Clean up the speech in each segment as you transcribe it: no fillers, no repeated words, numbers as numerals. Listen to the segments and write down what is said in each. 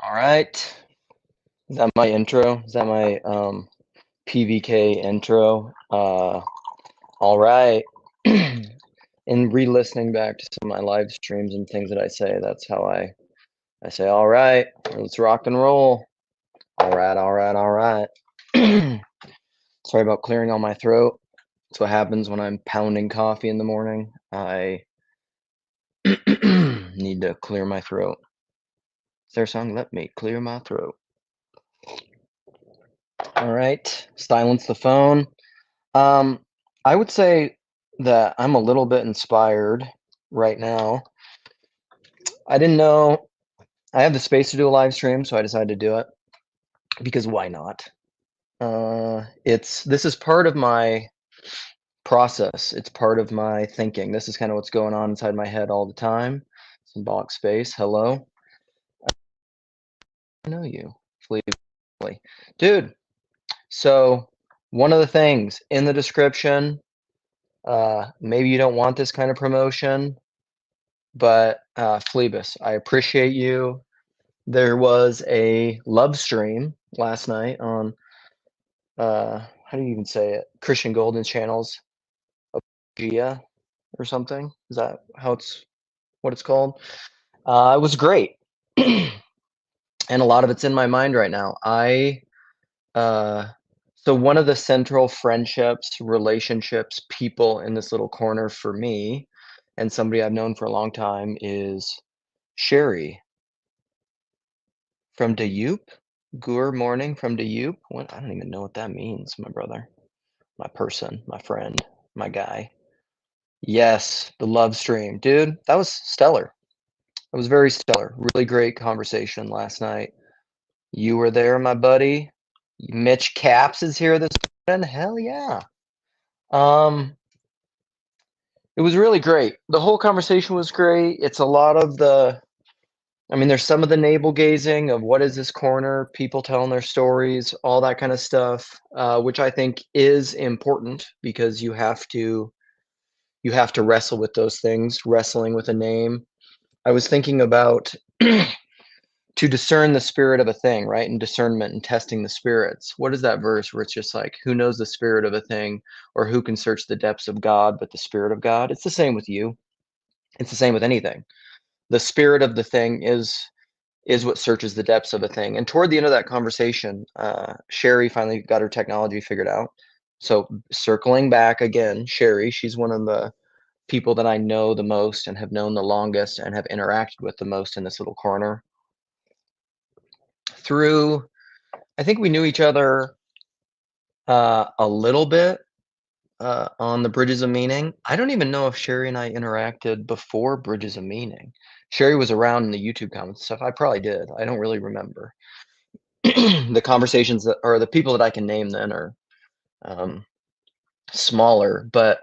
All right. Is that my intro? Is that my PVK intro? All right. In re-listening back to some of my live streams and things that I say, that's how I say, all right, let's rock and roll. All right, all right, all right. Sorry about clearing all my throat. That's what happens when I'm pounding coffee in the morning. I need to clear my throat. Is there a song? Let me clear my throat. All right. Silence the phone. I would say that I'm a little bit inspired right now. I didn't know I have the space to do a live stream, so I decided to do it because why not? This is part of my process. It's part of my thinking. This is kind of what's going on inside my head all the time. Symbolic space. Hello. I know you, Phlebas. Dude. So one of the things in the description, maybe you don't want this kind of promotion, but Phlebas, I appreciate you. There was a love stream last night on how do you even say it? Christian Golden's channels, Gia or something. Is that what it's called? It was great, and a lot of it's in my mind right now. Uh, so one of the central friendships, relationships, people in this little corner for me, and somebody I've known for a long time is Shari from Dayup. Gur morning from Dayup. What? I don't even know what that means, my brother, my person, my friend, my guy. Yes, the love stream, dude. That was stellar. It was very stellar. Really great conversation last night. You were there, my buddy. Mitch Caps is here this morning. Hell yeah. Um, it was really great. The whole conversation was great. It's a lot of there's some of the navel gazing of what is this corner, people telling their stories, all that kind of stuff, which I think is important because you have to wrestle with those things, wrestling with a name. I was thinking about to discern the spirit of a thing, right? And discernment and testing the spirits. What is that verse where it's just like, who knows the spirit of a thing, or who can search the depths of God but the spirit of God? It's the same with you. It's the same with anything. The spirit of the thing is what searches the depths of a thing. And toward the end of that conversation, Shari finally got her technology figured out. So circling back again, Shari, she's one of the people that I know the most and have known the longest and have interacted with the most in this little corner. I think we knew each other a little bit on the Bridges of Meaning. I don't even know if Shari and I interacted before Bridges of Meaning. Shari was around in the YouTube comments stuff. I probably did. I don't really remember. The conversations that, or the people that I can name then are smaller, but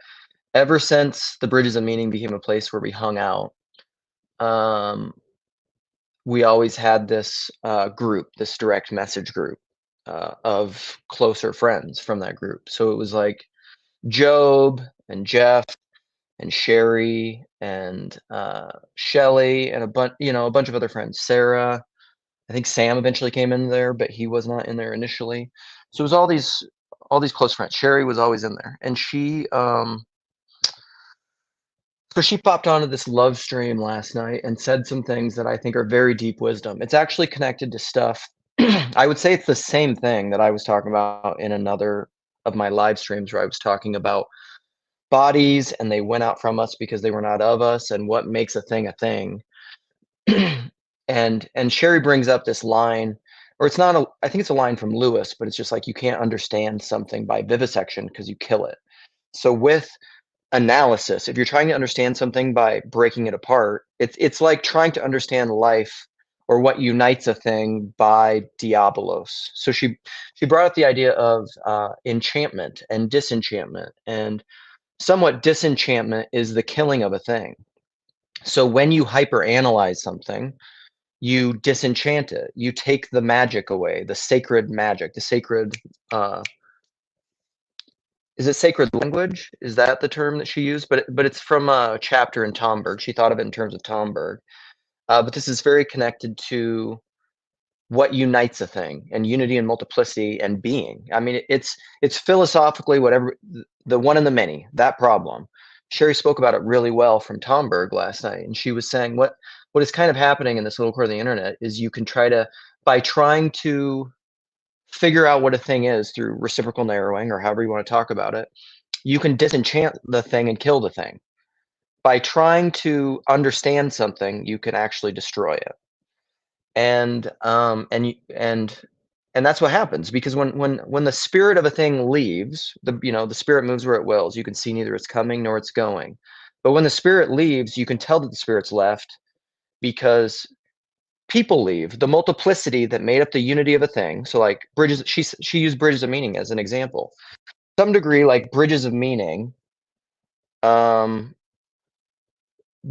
ever since the Bridges of Meaning became a place where we hung out, we always had this group, this direct message group of closer friends from that group. So it was like Job and Jeff and Shari and Shelly and a bunch of other friends. Sarah, I think Sam eventually came in there, but he was not in there initially. So it was all these close friends. Shari was always in there, and so she popped onto this love stream last night and said some things that I think are very deep wisdom. It's actually connected to stuff. I would say it's the same thing that I was talking about in another of my live streams where I was talking about bodies and they went out from us because they were not of us and what makes a thing a thing. and Shari brings up this line, or it's not I think it's a line from Lewis, but it's just like you can't understand something by vivisection because you kill it. So with analysis, if you're trying to understand something by breaking it apart, it's like trying to understand life or what unites a thing by diabolos. So she brought up the idea of enchantment and disenchantment, and somewhat disenchantment is the killing of a thing. So when you hyperanalyze something, you disenchant it. You take the magic away, the sacred magic, the sacred is it sacred language? Is that the term that she used? But it's from a chapter in Tomberg. She thought of it in terms of Tomberg. But this is very connected to what unites a thing, and unity and multiplicity and being. I mean, it's philosophically whatever, the one and the many, that problem. Shari spoke about it really well from Tomberg last night, and she was saying what is kind of happening in this little core of the internet is you can try to, by trying to figure out what a thing is through reciprocal narrowing or however you want to talk about it, you can disenchant the thing and kill the thing. By trying to understand something, you can actually destroy it. And and that's what happens, because when the spirit of a thing leaves, the spirit moves where it wills. You can see neither it's coming nor it's going. But when the spirit leaves, you can tell that the spirit's left, because people leave. The multiplicity that made up the unity of a thing. So like bridges, she used bridges of meaning as an example. To some degree, like bridges of meaning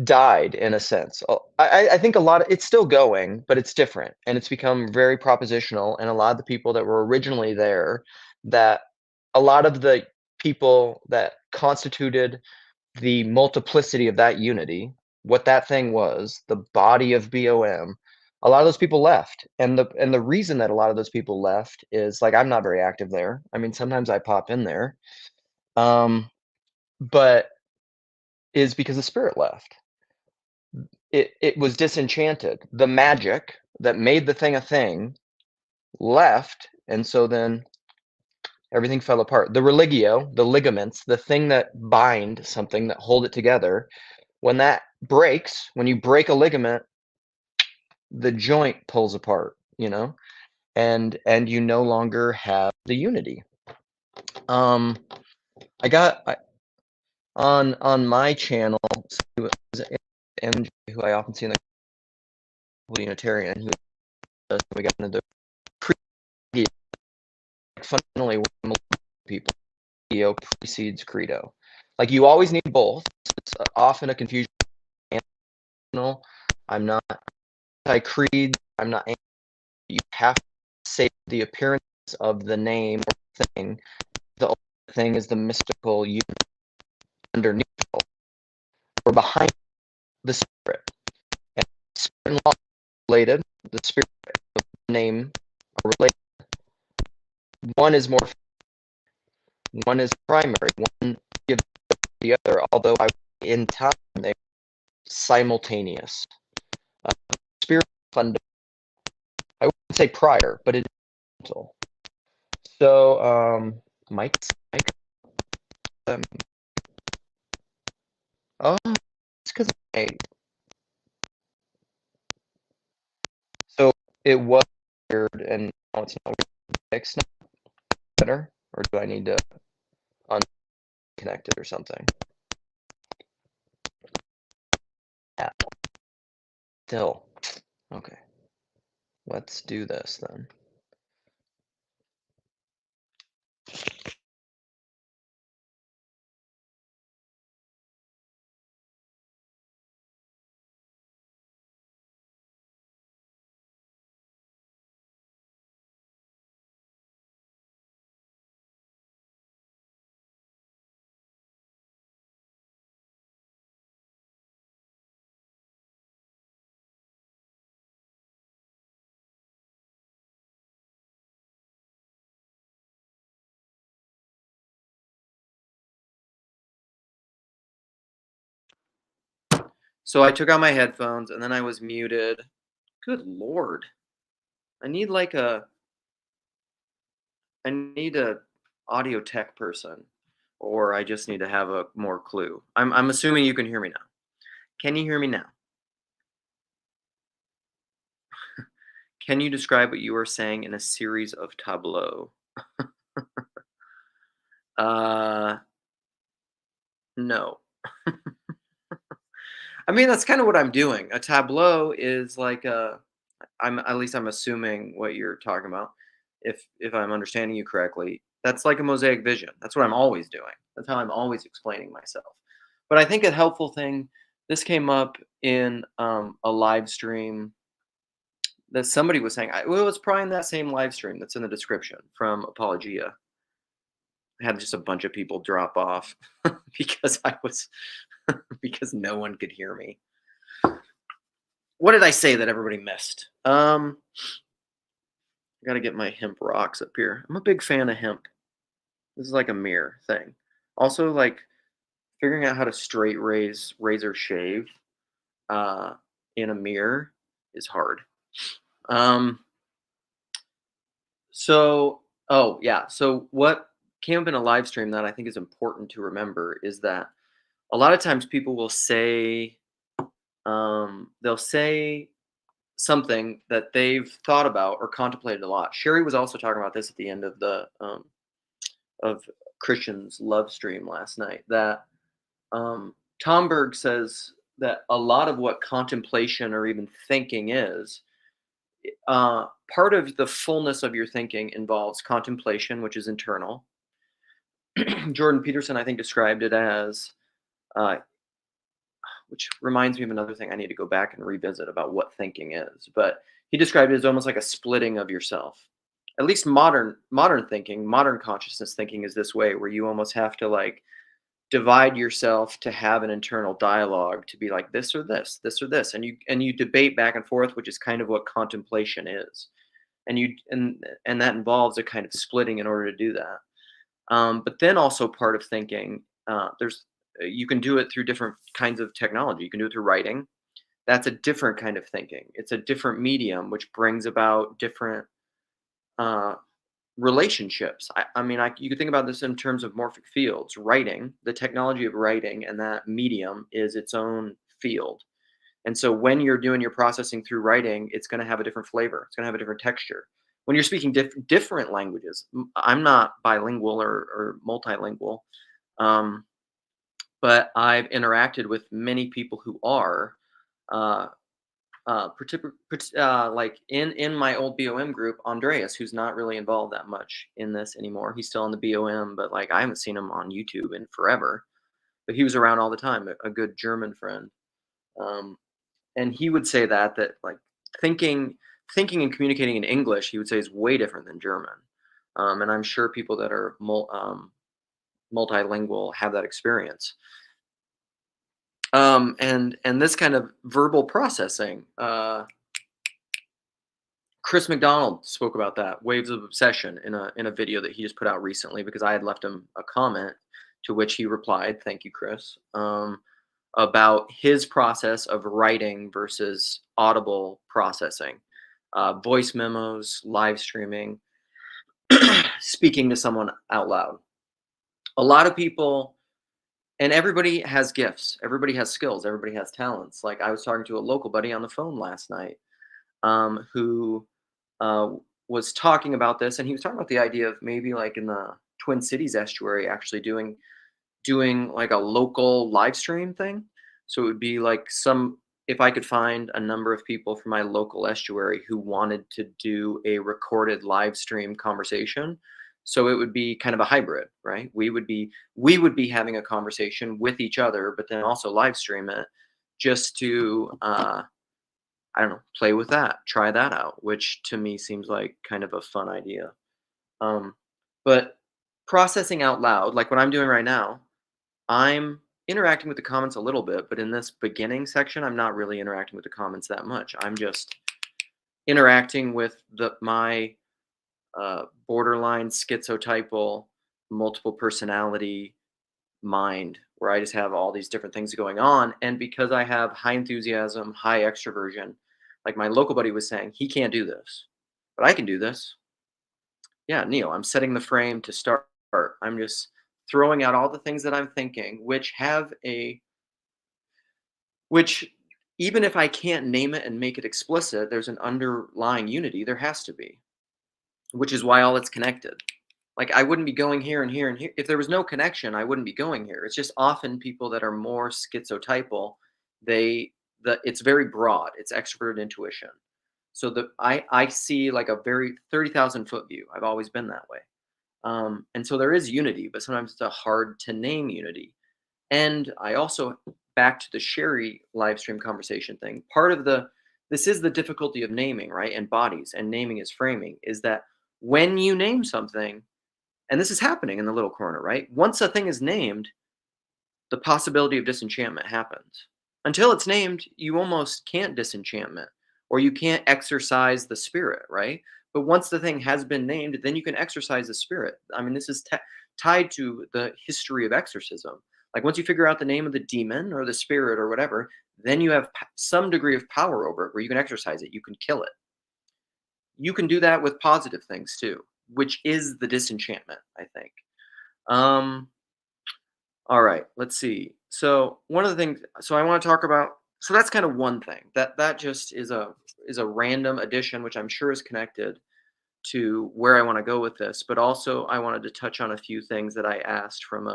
died in a sense. I think a lot of it's still going, but it's different, and it's become very propositional. And a lot of the people that were originally there, that a lot of the people that constituted the multiplicity of that unity, what that thing was, the body of BOM, a lot of those people left. And the reason that a lot of those people left is, like, I'm not very active there. I mean, sometimes I pop in there, but is because the spirit left. It was disenchanted. The magic that made the thing a thing left, and so then everything fell apart. The religio, the ligaments, the thing that bind something, that hold it together, when that breaks, when you break a ligament, the joint pulls apart, and you no longer have the unity. I got on my channel, so MJ, who I often see in the Unitarian, who we got into the fundamentally people, credo precedes credo. Like, you always need both. It's often a confusion. I'm not anti-creed. I'm not. You have to say the appearance of the name or thing. The only thing is the mystical unity underneath or behind the spirit. And spirit and law are related. The spirit and the name are related. One is more. One is primary. One gives the other. Although in time they're simultaneous. Spirit fundamental. I wouldn't say prior, but it's fundamental. So, Mike. Oh, it's because so it was weird, and now it's not weird. Fixed now? Better, or do I need to unconnect it or something? Yeah. Still. Okay. Let's do this then. So I took out my headphones and then I was muted. Good Lord. I need a audio tech person, or I just need to have a more clue. I'm assuming you can hear me now. Can you hear me now? Can you describe what you were saying in a series of tableaux? No. I mean, that's kind of what I'm doing. A tableau is like I'm assuming what you're talking about. If I'm understanding you correctly, that's like a mosaic vision. That's what I'm always doing. That's how I'm always explaining myself. But I think a helpful thing, this came up in a live stream that somebody was saying. Well, it was probably in that same live stream that's in the description from Apologia. I had just a bunch of people drop off because because no one could hear me. What did I say that everybody missed? I gotta get my hemp rocks up here. I'm a big fan of hemp. This is like a mirror thing. Also, like figuring out how to straight razor shave uh, in a mirror is hard. Um, so, oh yeah. So what came up in a live stream that I think is important to remember is that a lot of times people will say, they'll say something that they've thought about or contemplated a lot. Sherry was also talking about this at the end of the of Christian's love stream last night. That Tom Berg says that a lot of what contemplation or even thinking is, part of the fullness of your thinking involves contemplation, which is internal. Jordan Peterson, I think, described it as, uh, which reminds me of another thing I need to go back and revisit about what thinking is. But he described it as almost like a splitting of yourself. At least modern thinking, modern consciousness thinking is this way, where you almost have to like divide yourself to have an internal dialogue to be like this or this or this, and you debate back and forth, which is kind of what contemplation is. And that involves a kind of splitting in order to do that. But then also part of thinking, there's you can do it through different kinds of technology. You can do it through writing. That's a different kind of thinking. It's a different medium, which brings about different uh, relationships. I mean, you could think about this in terms of morphic fields. Writing, the technology of writing, and that medium is its own field. And so when you're doing your processing through writing, it's going to have a different flavor. It's going to have a different texture. When you're speaking different languages, I'm not bilingual or multilingual, um, but I've interacted with many people who are. Uh, like in my old BOM group, Andreas, who's not really involved that much in this anymore. He's still in the BOM, but like I haven't seen him on YouTube in forever. But he was around all the time, a good German friend. Um, and he would say that like thinking and communicating in English, he would say is way different than German. And I'm sure people that are multilingual have that experience. And this kind of verbal processing. Chris McDonald spoke about that, waves of obsession, in a video that he just put out recently because I had left him a comment to which he replied, "Thank you, Chris," about his process of writing versus audible processing, voice memos, live streaming, speaking to someone out loud. A lot of people, and everybody has gifts, everybody has skills, everybody has talents. Like I was talking to a local buddy on the phone last night, who uh, was talking about this, and he was talking about the idea of maybe like in the Twin Cities estuary, actually doing like a local live stream thing. So it would be like if I could find a number of people from my local estuary who wanted to do a recorded live stream conversation. So it would be kind of a hybrid, right? We would be having a conversation with each other, but then also live stream it just to I don't know, play with that, try that out, which to me seems like kind of a fun idea. Um, but processing out loud, like what I'm doing right now, I'm interacting with the comments a little bit, but in this beginning section, I'm not really interacting with the comments that much. I'm just interacting with my borderline schizotypal multiple personality mind, where I just have all these different things going on. And because I have high enthusiasm, high extroversion, like my local buddy was saying, he can't do this, but I can do this. Yeah, Neil, I'm setting the frame to start. I'm just throwing out all the things that I'm thinking, which even if I can't name it and make it explicit, there's an underlying unity. There has to be, which is why all it's connected. Like I wouldn't be going here and here and here. If there was no connection, I wouldn't be going here. It's just often people that are more schizotypal, it's very broad. It's extroverted intuition. So I see like a very 30,000 foot view. I've always been that way. And so there is unity, but sometimes it's a hard to name unity. And I also, back to the Sherry live stream conversation thing, this is the difficulty of naming, right? And bodies, and naming is framing, is that when you name something, and this is happening in the little corner, right? Once a thing is named, the possibility of disenchantment happens. Until it's named, you almost can't disenchantment, or you can't exercise the spirit, right? But once the thing has been named, then you can exorcise the spirit. I mean, this is tied to the history of exorcism. Like once you figure out the name of the demon or the spirit or whatever, then you have some degree of power over it where you can exorcise it. You can kill it. You can do that with positive things too, which is the disenchantment, I think. Um, all right, let's see. So one of the things, so I want to talk about. So that's kind of one thing that just is a random addition, which I'm sure is connected to where I want to go with this. But also, I wanted to touch on a few things that I asked from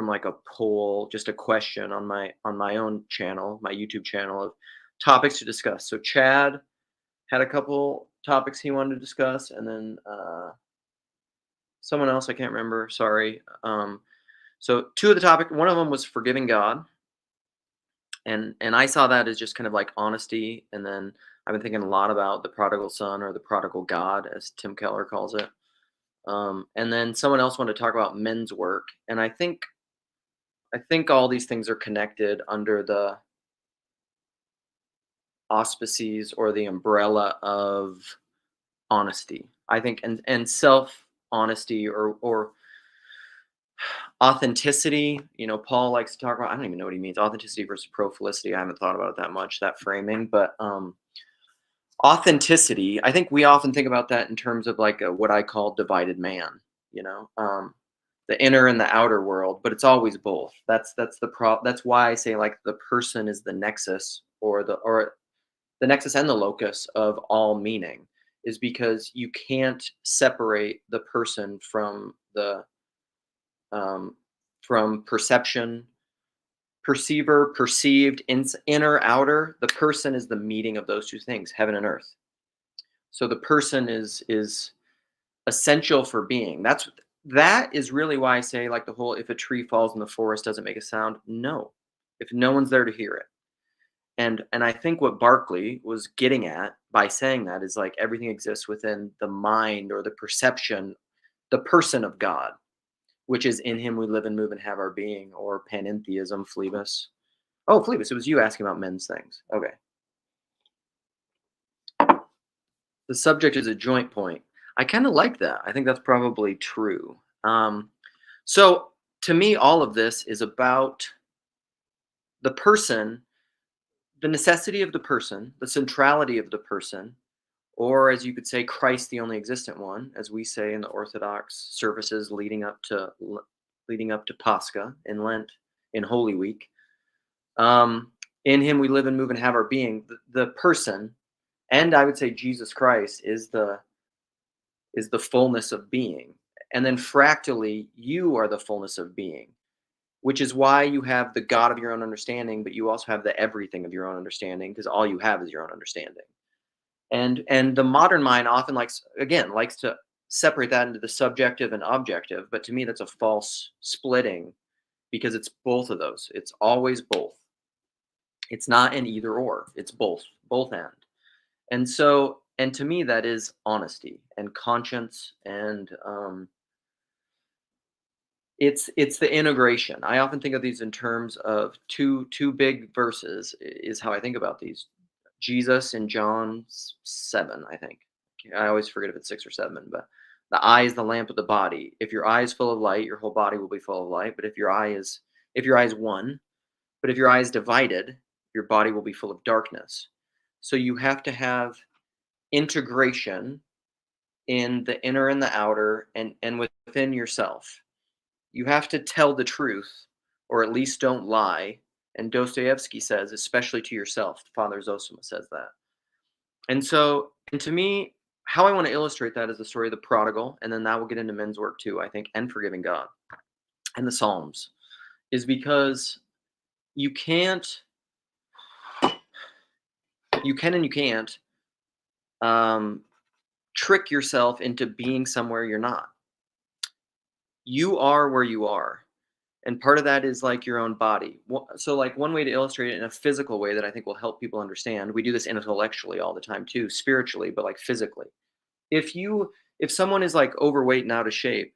like a poll, just a question on my own channel, my YouTube channel of topics to discuss. So Chad had a couple topics he wanted to discuss, and then someone else I can't remember. Sorry. So two of the topic, one of them was forgiving God, and I saw that as just kind of like honesty, and then I've been thinking a lot about the prodigal son or the prodigal God, as Tim Keller calls it. And then someone else wanted to talk about men's work, and I think all these things are connected under the auspices or the umbrella of honesty. I think and self honesty or authenticity. You know, Paul likes to talk about. I don't even know what he means. Authenticity versus profelicity. I haven't thought about it that much. That framing, but authenticity. I think we often think about that in terms of like what I call divided man. You know, the inner and the outer world, but it's always both. That's the That's why I say like the person is the nexus or the nexus and the locus of all meaning, is because you can't separate the person um, from perception, perceiver, perceived, inner, outer. The person is the meeting of those two things, heaven and earth. So the person is essential for being. That is really why I say like the whole if a tree falls in the forest doesn't make a sound. No, if no one's there to hear it. And I think what Berkeley was getting at by saying that is like everything exists within the mind or the perception, the person of God, which is in him we live and move and have our being, or panentheism, Phlebas. Oh, Phlebas, it was you asking about men's things. Okay. The subject is a joint point. I kind of like that. I think that's probably true. So to me, all of this is about the person, the necessity of the person, the centrality of the person, or as you could say, Christ, the only existent one, as we say in the Orthodox services leading up to Pascha in Lent, in Holy Week. In Him we live and move and have our being. The person, and I would say Jesus Christ is the fullness of being, and then fractally, you are the fullness of being, which is why you have the God of your own understanding, but you also have the everything of your own understanding, because all you have is your own understanding. And the modern mind often likes to separate that into the subjective and objective, but to me that's a false splitting, because it's both of those. It's always both. It's not an either or. It's both end. And so, and to me that is honesty and conscience, and it's the integration. I often think of these in terms of two big verses is how I think about these. Jesus in John 7, I think. I always forget if it's 6 or 7, but the eye is the lamp of the body. If your eye is full of light, your whole body will be full of light. But if your eye is one, but if your eye is divided, your body will be full of darkness. So you have to have integration in the inner and the outer, and within yourself. You have to tell the truth, or at least don't lie. And Dostoevsky says, especially to yourself. Father Zosima says that. And so, and to me, how I want to illustrate that is the story of the prodigal, and then that will get into men's work too, I think, and forgiving God, and the Psalms, is because you can and you can't trick yourself into being somewhere you're not. You are where you are. And part of that is like your own body. So like one way to illustrate it in a physical way that I think will help people understand, we do this intellectually all the time too, spiritually, but like physically. If someone is like overweight and out of shape,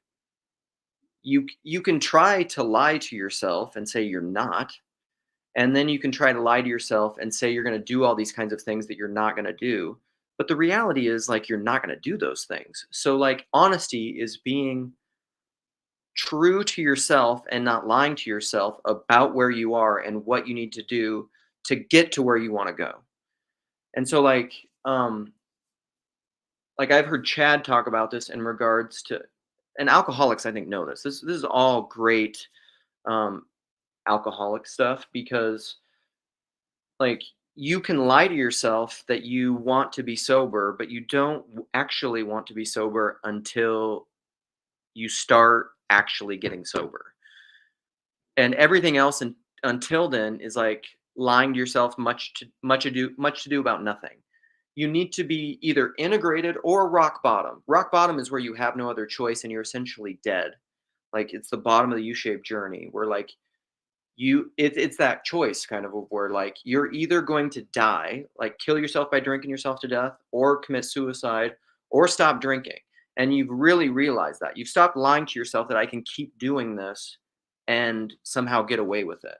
you can try to lie to yourself and say you're not. And then you can try to lie to yourself and say you're going to do all these kinds of things that you're not going to do. But the reality is, like, you're not going to do those things. So, like, honesty is being true to yourself and not lying to yourself about where you are and what you need to do to get to where you want to go. And so, like I've heard Chad talk about this in regards to, and alcoholics I think know this. This is all great um, alcoholic stuff, because like you can lie to yourself that you want to be sober, but you don't actually want to be sober until you start actually getting sober. And everything else until then is like lying to yourself, much to do about nothing. You need to be either integrated or rock bottom. Rock bottom is where you have no other choice and you're essentially dead. Like it's the bottom of the U-shaped journey where like it's that choice kind of where like you're either going to die, like kill yourself by drinking yourself to death, or commit suicide, or stop drinking. And you've really realized that. You've stopped lying to yourself that I can keep doing this and somehow get away with it.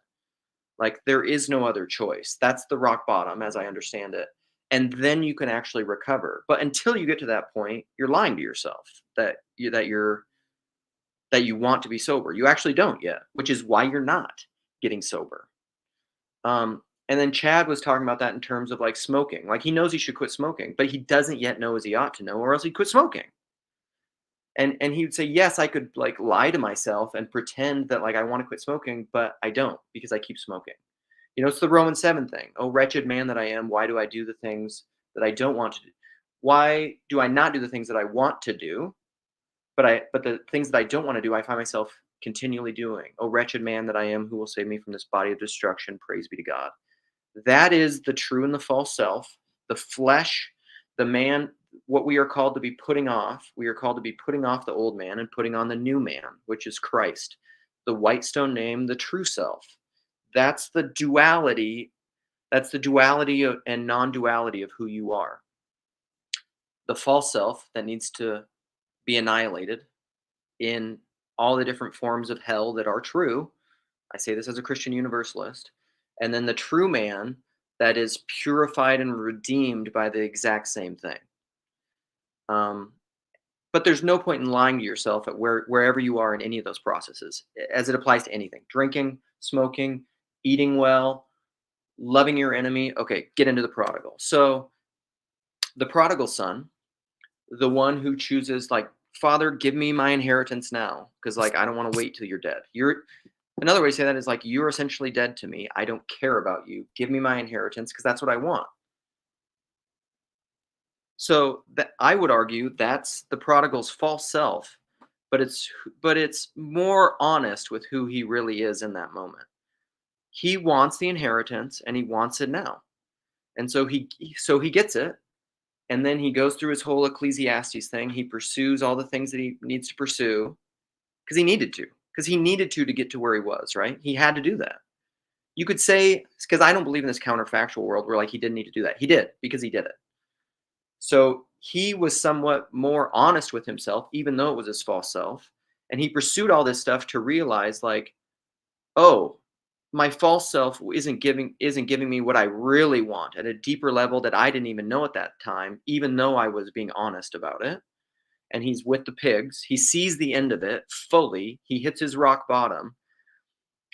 Like there is no other choice. That's the rock bottom as I understand it. And then you can actually recover. But until you get to that point, you're lying to yourself that you want to be sober. You actually don't yet, which is why you're not getting sober. And then Chad was talking about that in terms of like smoking. Like he knows he should quit smoking, but he doesn't yet know as he ought to know, or else he'd quit smoking. And he would say, yes, I could like lie to myself and pretend that like I want to quit smoking, but I don't because I keep smoking. You know, it's the Roman 7 thing. Oh, wretched man that I am, why do I do the things that I don't want to do? Why do I not do the things that I want to do? But the things that I don't want to do, I find myself continually doing. Oh, wretched man that I am, who will save me from this body of destruction? Praise be to God. That is the true and the false self, the flesh, the man, what we are called to be putting off. We are called to be putting off the old man and putting on the new man, which is Christ, the white stone name, the true self. That's the duality. That's the duality and non-duality of who you are. The false self that needs to be annihilated in all the different forms of hell that are true. I say this as a Christian universalist. And then the true man that is purified and redeemed by the exact same thing. Um, but there's no point in lying to yourself at wherever you are in any of those processes, as it applies to anything: drinking, smoking, eating well, loving your enemy. Okay, get into the prodigal. So the prodigal son, the one who chooses like, Father, give me my inheritance now, because like I don't want to wait till you're dead. You're Another way to say that is like you're essentially dead to me. I don't care about you. Give me my inheritance because that's what I want. So that I would argue that's the prodigal's false self, but it's more honest with who he really is in that moment. He wants the inheritance and he wants it now. And so he gets it, and then he goes through his whole Ecclesiastes thing. He pursues all the things that he needs to pursue because he needed to, to get to where he was, right? He had to do that. You could say, because I don't believe in this counterfactual world where like he didn't need to do that. He did because he did it. So he was somewhat more honest with himself, even though it was his false self. And he pursued all this stuff to realize like, oh, my false self isn't giving me what I really want at a deeper level that I didn't even know at that time, even though I was being honest about it. And he's with the pigs. He sees the end of it fully. He hits his rock bottom.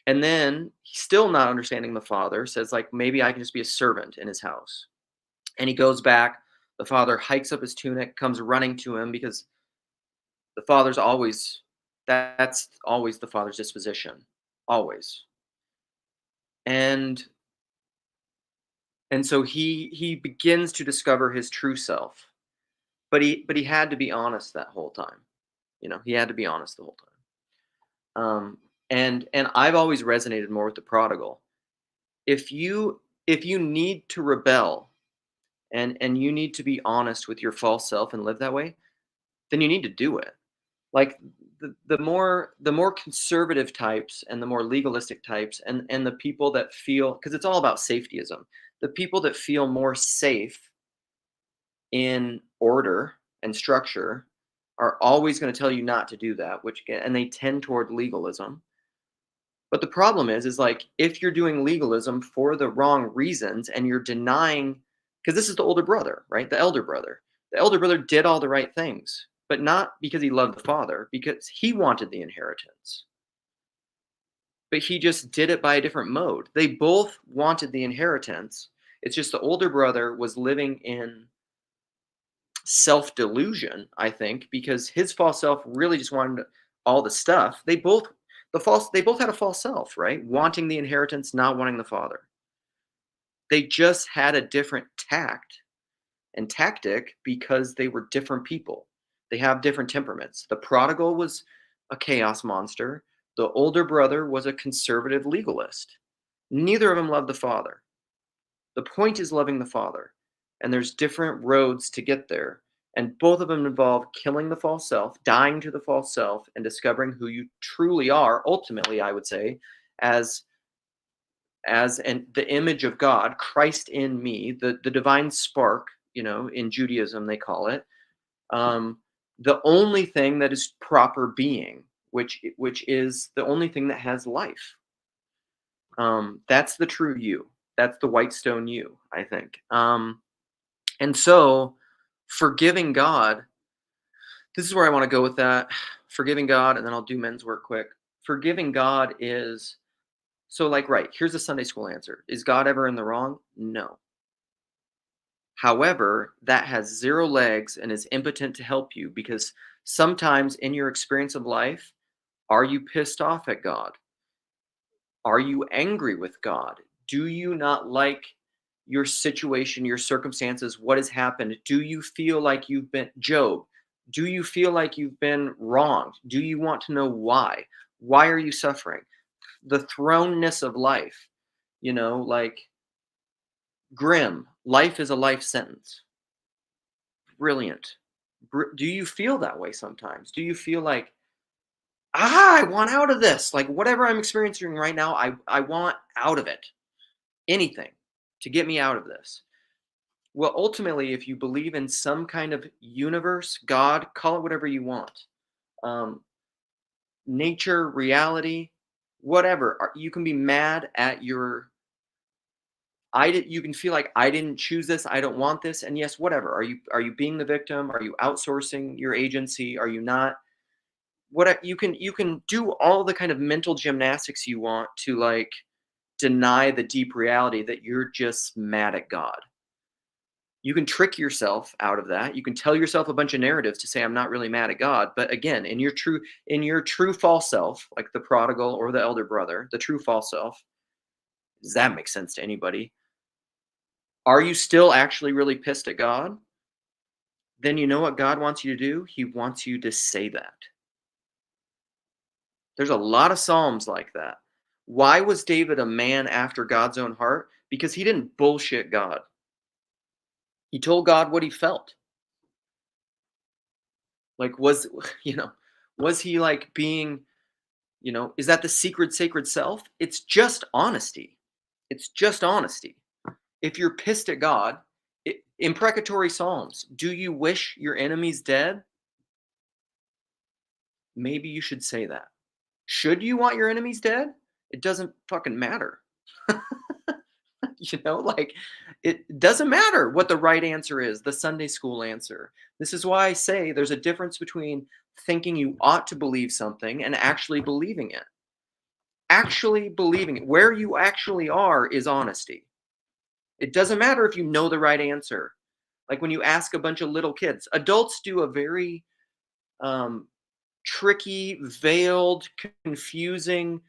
And then he's still not understanding the father, says like, maybe I can just be a servant in his house. And he goes back. The father hikes up his tunic, comes running to him because the father's always, that's always the father's disposition. Always. And so he begins to discover his true self. But he had to be honest that whole time. You know, he had to be honest the whole time. And I've always resonated more with the prodigal. If you need to rebel and you need to be honest with your false self and live that way, then you need to do it. Like the more conservative types and the more legalistic types and the people that feel, because it's all about safetyism, the people that feel more safe in order and structure are always going to tell you not to do that, and they tend toward legalism. But the problem is like if you're doing legalism for the wrong reasons and you're denying Because this is the older brother, right? The elder brother. The elder brother did all the right things, but not because he loved the father, because he wanted the inheritance. But he just did it by a different mode. They both wanted the inheritance. It's just the older brother was living in self-delusion, I think, because his false self really just wanted all the stuff. They both had a false self, right? Wanting the inheritance, not wanting the father. They just had a different tact and tactic because they were different people. They have different temperaments. The prodigal was a chaos monster. The older brother was a conservative legalist. Neither of them loved the father. The point is loving the father. And there's different roads to get there. And both of them involve killing the false self, dying to the false self, and discovering who you truly are, ultimately, I would say, as the image of God, Christ in me, the divine spark, in Judaism they call it, the only thing that is proper being, which is the only thing that has life. That's the true you. That's the white stone you, I think. And so forgiving God, this is where I want to go with that. Forgiving God, and then I'll do men's work quick. Forgiving God is, so like, right, here's a Sunday school answer. Is God ever in the wrong? No. However, that has zero legs and is impotent to help you, because sometimes in your experience of life, are you pissed off at God? Are you angry with God? Do you not like your situation, your circumstances, what has happened? Do you feel like you've been, Job, do you feel like you've been wronged? Do you want to know why? Why are you suffering? The thrownness of life, like Grimm, life is a life sentence. Brilliant. Do you feel that way sometimes? Do you feel like, I want out of this? Like whatever I'm experiencing right now, I want out of it. Anything to get me out of this. Well, ultimately, if you believe in some kind of universe, God, call it whatever you want, nature, reality, whatever, you can be mad at your, you can feel like I didn't choose this, I don't want this, and yes, whatever. Are you being the victim? Are you outsourcing your agency? Are you not? You can do all the kind of mental gymnastics you want to like deny the deep reality that you're just mad at God. You can trick yourself out of that. You can tell yourself a bunch of narratives to say I'm not really mad at God, but again, in your true false self, like the prodigal or the elder brother, the true false self, does that make sense to anybody? Are you still actually really pissed at God? Then you know what God wants you to do? He wants you to say that. There's a lot of Psalms like that. Why was David a man after God's own heart? Because he didn't bullshit God. He told God what he felt. Like, was he like being, is that the secret sacred self? It's just honesty. It's just honesty. If you're pissed at God, imprecatory Psalms, do you wish your enemies dead? Maybe you should say that. Should you want your enemies dead? It doesn't fucking matter. Like it doesn't matter what the right answer is, the Sunday school answer. This is why I say there's a difference between thinking you ought to believe something and actually believing it. Actually believing it, where you actually are, is honesty. It doesn't matter if you know the right answer. Like when you ask a bunch of little kids, adults do a very tricky, veiled, confusing,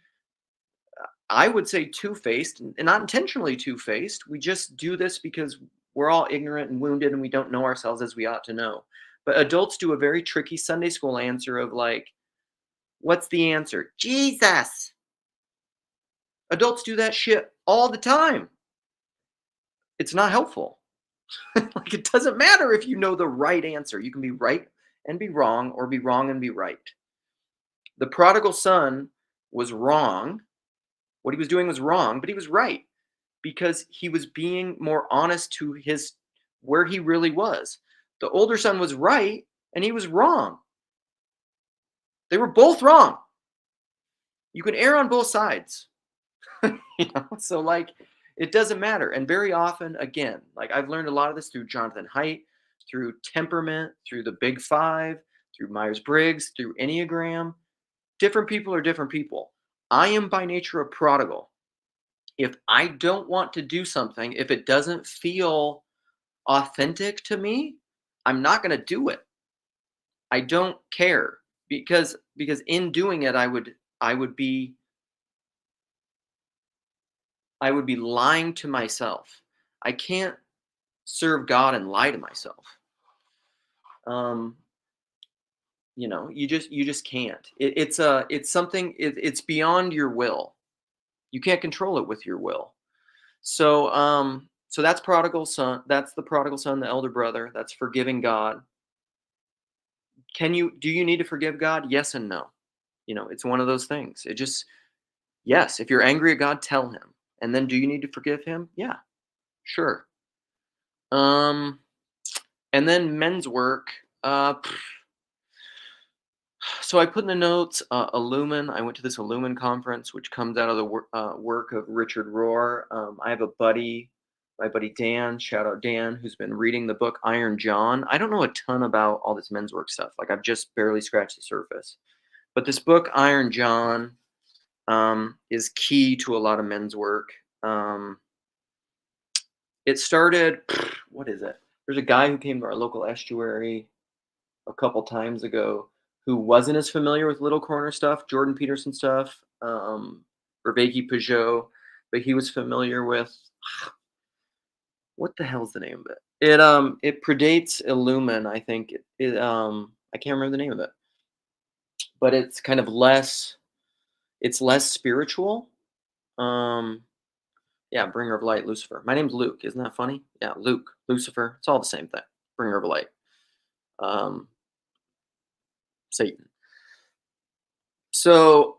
I would say two-faced, and not intentionally two-faced. We just do this because we're all ignorant and wounded and we don't know ourselves as we ought to know. But adults do a very tricky Sunday school answer of like, what's the answer? Jesus. Adults do that shit all the time. It's not helpful. Like, it doesn't matter if you know the right answer. You can be right and be wrong, or be wrong and be right. The prodigal son was wrong. What he was doing was wrong, but he was right because he was being more honest to where he really was. The older son was right and he was wrong. They were both wrong. You can err on both sides. So like, It doesn't matter. And very often, again, like I've learned a lot of this through Jonathan Haidt, through temperament, through the Big Five, through Myers-Briggs, through Enneagram. Different people are different people. I am by nature a prodigal. If I don't want to do something, if it doesn't feel authentic to me, I'm not going to do it. I don't care because in doing it I would be I would be lying to myself. I can't serve God and lie to myself. Um, you just can't. It's something. It's beyond your will. You can't control it with your will. So that's prodigal son. That's the prodigal son, the elder brother. That's forgiving God. Do you need to forgive God? Yes and no. It's one of those things. Yes. If you're angry at God, tell Him. And then, do you need to forgive Him? Yeah, sure. Um, and then men's work. So I put in the notes, Illuman. I went to this Illuman conference, which comes out of the work of Richard Rohr. I have a buddy, my buddy Dan, shout out Dan, who's been reading the book Iron John. I don't know a ton about all this men's work stuff. Like I've just barely scratched the surface. But this book, Iron John, is key to a lot of men's work. It started, what is it? There's a guy who came to our local estuary a couple times ago who wasn't as familiar with Little Corner stuff, Jordan Peterson stuff, Rebecca Peugeot, but he was familiar with what the hell's the name of it? It predates Illuman, I think. I can't remember the name of it, but it's kind of less spiritual. Yeah, Bringer of Light, Lucifer. My name's Luke. Isn't that funny? Yeah, Luke, Lucifer. It's all the same thing. Bringer of Light. Satan. So,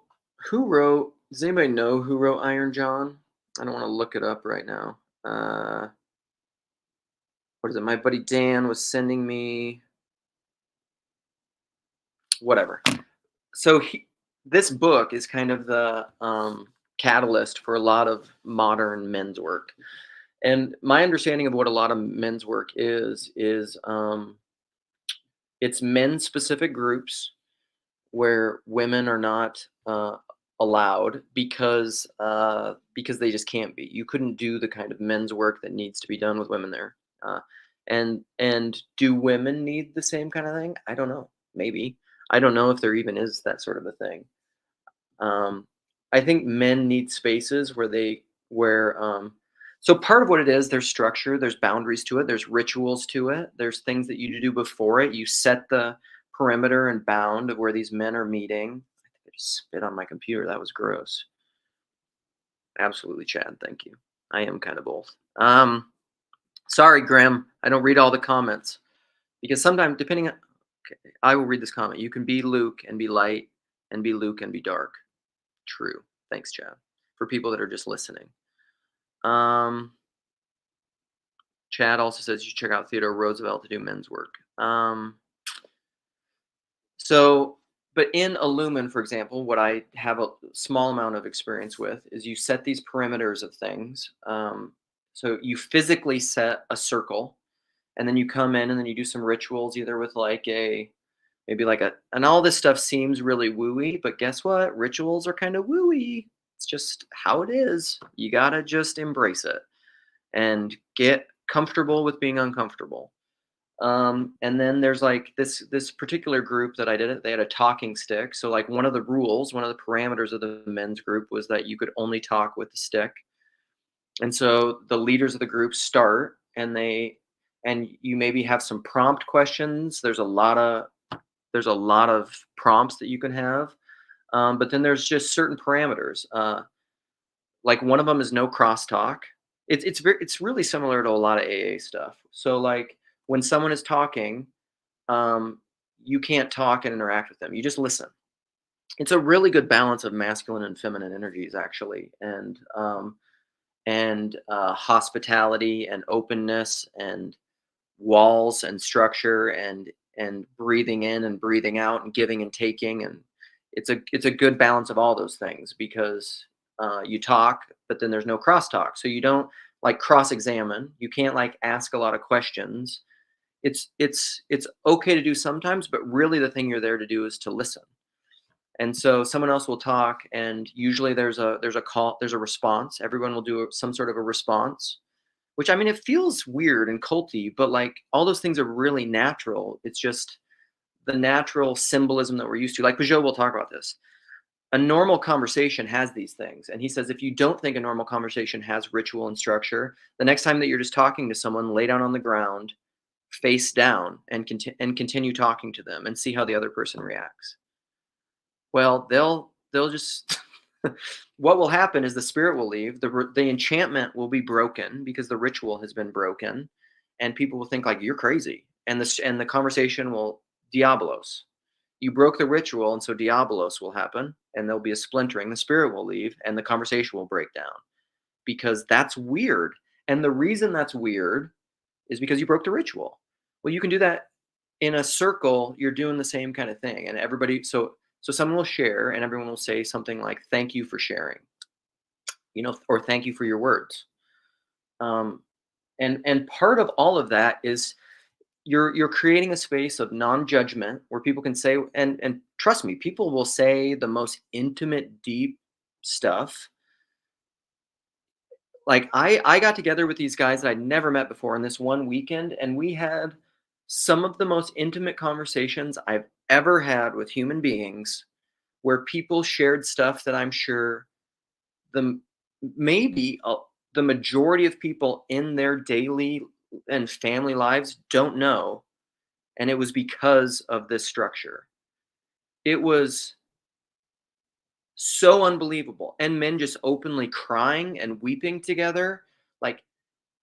does anybody know who wrote Iron John? I don't want to look it up right now. What is it? My buddy Dan was sending me whatever. So this book is kind of the catalyst for a lot of modern men's work. And my understanding of what a lot of men's work is it's men specific groups where women are not allowed because they just can't be. You couldn't do the kind of men's work that needs to be done with women there. And do women need the same kind of thing? I don't know. Maybe. I don't know if there even is that sort of a thing. I think men need spaces so part of what it is, there's structure, there's boundaries to it, there's rituals to it, there's things that you do before it. You set the perimeter and bound of where these men are meeting. I think I just spit on my computer. That was gross. Absolutely, Chad. Thank you. I am kind of both. Sorry, Graham. I don't read all the comments because sometimes, okay, I will read this comment. You can be Luke and be light, and be Luke and be dark. True. Thanks, Chad. For people that are just listening. Chad also says you should check out Theodore Roosevelt to do men's work. But in Illuman, for example, what I have a small amount of experience with is you set these perimeters of things. So you physically set a circle, and then you come in and then you do some rituals, either with and all this stuff seems really wooey, but guess what? Rituals are kind of wooey. It's just how it is. You gotta just embrace it and get comfortable with being uncomfortable. And then there's like this particular group that I did it. They had a talking stick. So like one of the parameters of the men's group was that you could only talk with the stick. And so the leaders of the group start, and you maybe have some prompt questions. There's a lot of prompts that you can have. But then there's just certain parameters. Like one of them is no crosstalk. It's really similar to a lot of AA stuff. So like when someone is talking, you can't talk and interact with them. You just listen. It's a really good balance of masculine and feminine energies, actually, and hospitality and openness and walls and structure and breathing in and breathing out and giving and taking, and it's a good balance of all those things because You talk, but then there's no crosstalk. So you don't like cross-examine. You can't like ask a lot of questions. It's okay to do sometimes, but really the thing you're there to do is to listen. And so someone else will talk, and usually there's a response. Everyone will do some sort of a response, which I mean it feels weird and culty, but like all those things are really natural. It's just the natural symbolism that we're used to. Like Peugeot will talk about this. A normal conversation has these things. And he says, if you don't think a normal conversation has ritual and structure, the next time that you're just talking to someone, lay down on the ground, face down, and continue talking to them and see how the other person reacts. Well, they'll just what will happen is the spirit will leave, the enchantment will be broken because the ritual has been broken, and people will think like you're crazy, and the conversation will diabolos. You broke the ritual, and so diabolos will happen, and there'll be a splintering. The spirit will leave, and the conversation will break down because that's weird. And the reason that's weird is because you broke the ritual. Well, you can do that in a circle. You're doing the same kind of thing, and everybody. So someone will share, and everyone will say something like, "Thank you for sharing," or "Thank you for your words." Um, and part of all of that is you're creating a space of non-judgment where people can say, and trust me, people will say the most intimate, deep stuff. Like I got together with these guys that I'd never met before in this one weekend, and we had some of the most intimate conversations I've ever had with human beings, where people shared stuff that I'm sure the maybe the majority of people in their daily and family lives don't know, and it was because of this structure. It was so unbelievable, and men just openly crying and weeping together. Like,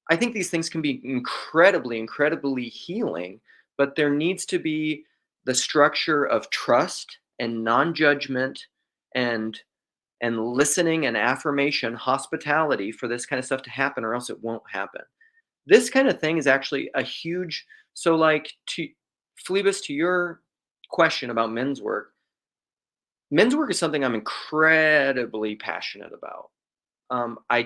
I think these things can be incredibly, incredibly healing, but there needs to be the structure of trust and non-judgment and listening and affirmation, hospitality for this kind of stuff to happen, or else it won't happen. This kind of thing is actually a huge. So like, to Phlebas, to your question about men's work is something I'm incredibly passionate about. I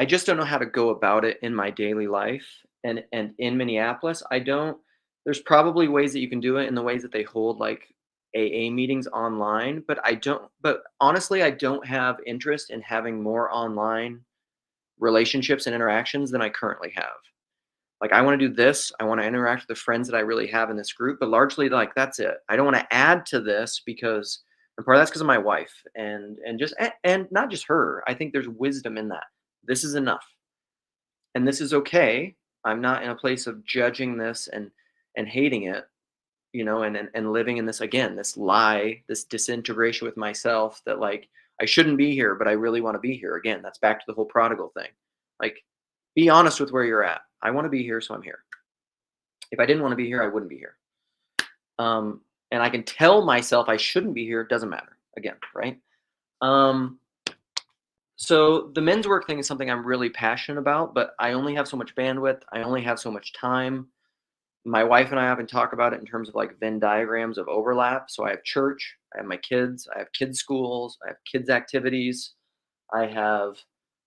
just don't know how to go about it in my daily life, and in Minneapolis, I don't. There's probably ways that you can do it in the ways that they hold like AA meetings online, but I don't. But honestly, I don't have interest in having more online relationships and interactions than I currently have. Like, I want to do this. I want to interact with the friends that I really have in this group, but largely, like, that's it. I don't want to add to this because, and part of that's because of my wife, and not just her. I think there's wisdom in that. This is enough, and this is okay. I'm not in a place of judging this and hating it, and living in this again, this lie, this disintegration with myself that like I shouldn't be here, but I really want to be here. Again, that's back to the whole prodigal thing. Like, be honest with where you're at. I want to be here, so I'm here. If I didn't want to be here, I wouldn't be here. And I can tell myself I shouldn't be here. It doesn't matter. Again, right? Um, so the men's work thing is something I'm really passionate about, but I only have so much bandwidth. I only have so much time. My wife and I often talk about it in terms of like Venn diagrams of overlap. So I have church, I have my kids, I have kids' schools, I have kids' activities, I have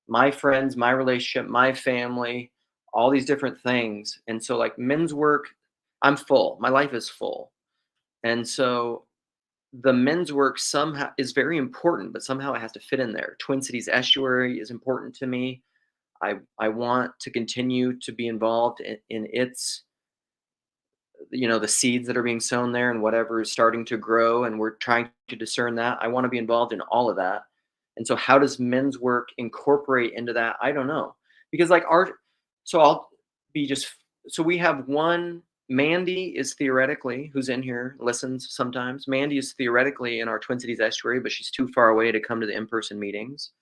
my friends, my relationship, my family, all these different things. And so, like men's work, I'm full. My life is full. And so, the men's work somehow is very important, but somehow it has to fit in there. Twin Cities Estuary is important to me. I want to continue to be involved in its, the seeds that are being sown there and whatever is starting to grow, and we're trying to discern that. I want to be involved in all of that. And so how does men's work incorporate into that? I don't know. Because like art, so I'll be just so we have one. Mandy is theoretically, who's in here, listens sometimes. Mandy is theoretically in our Twin Cities Estuary, but she's too far away to come to the in-person meetings.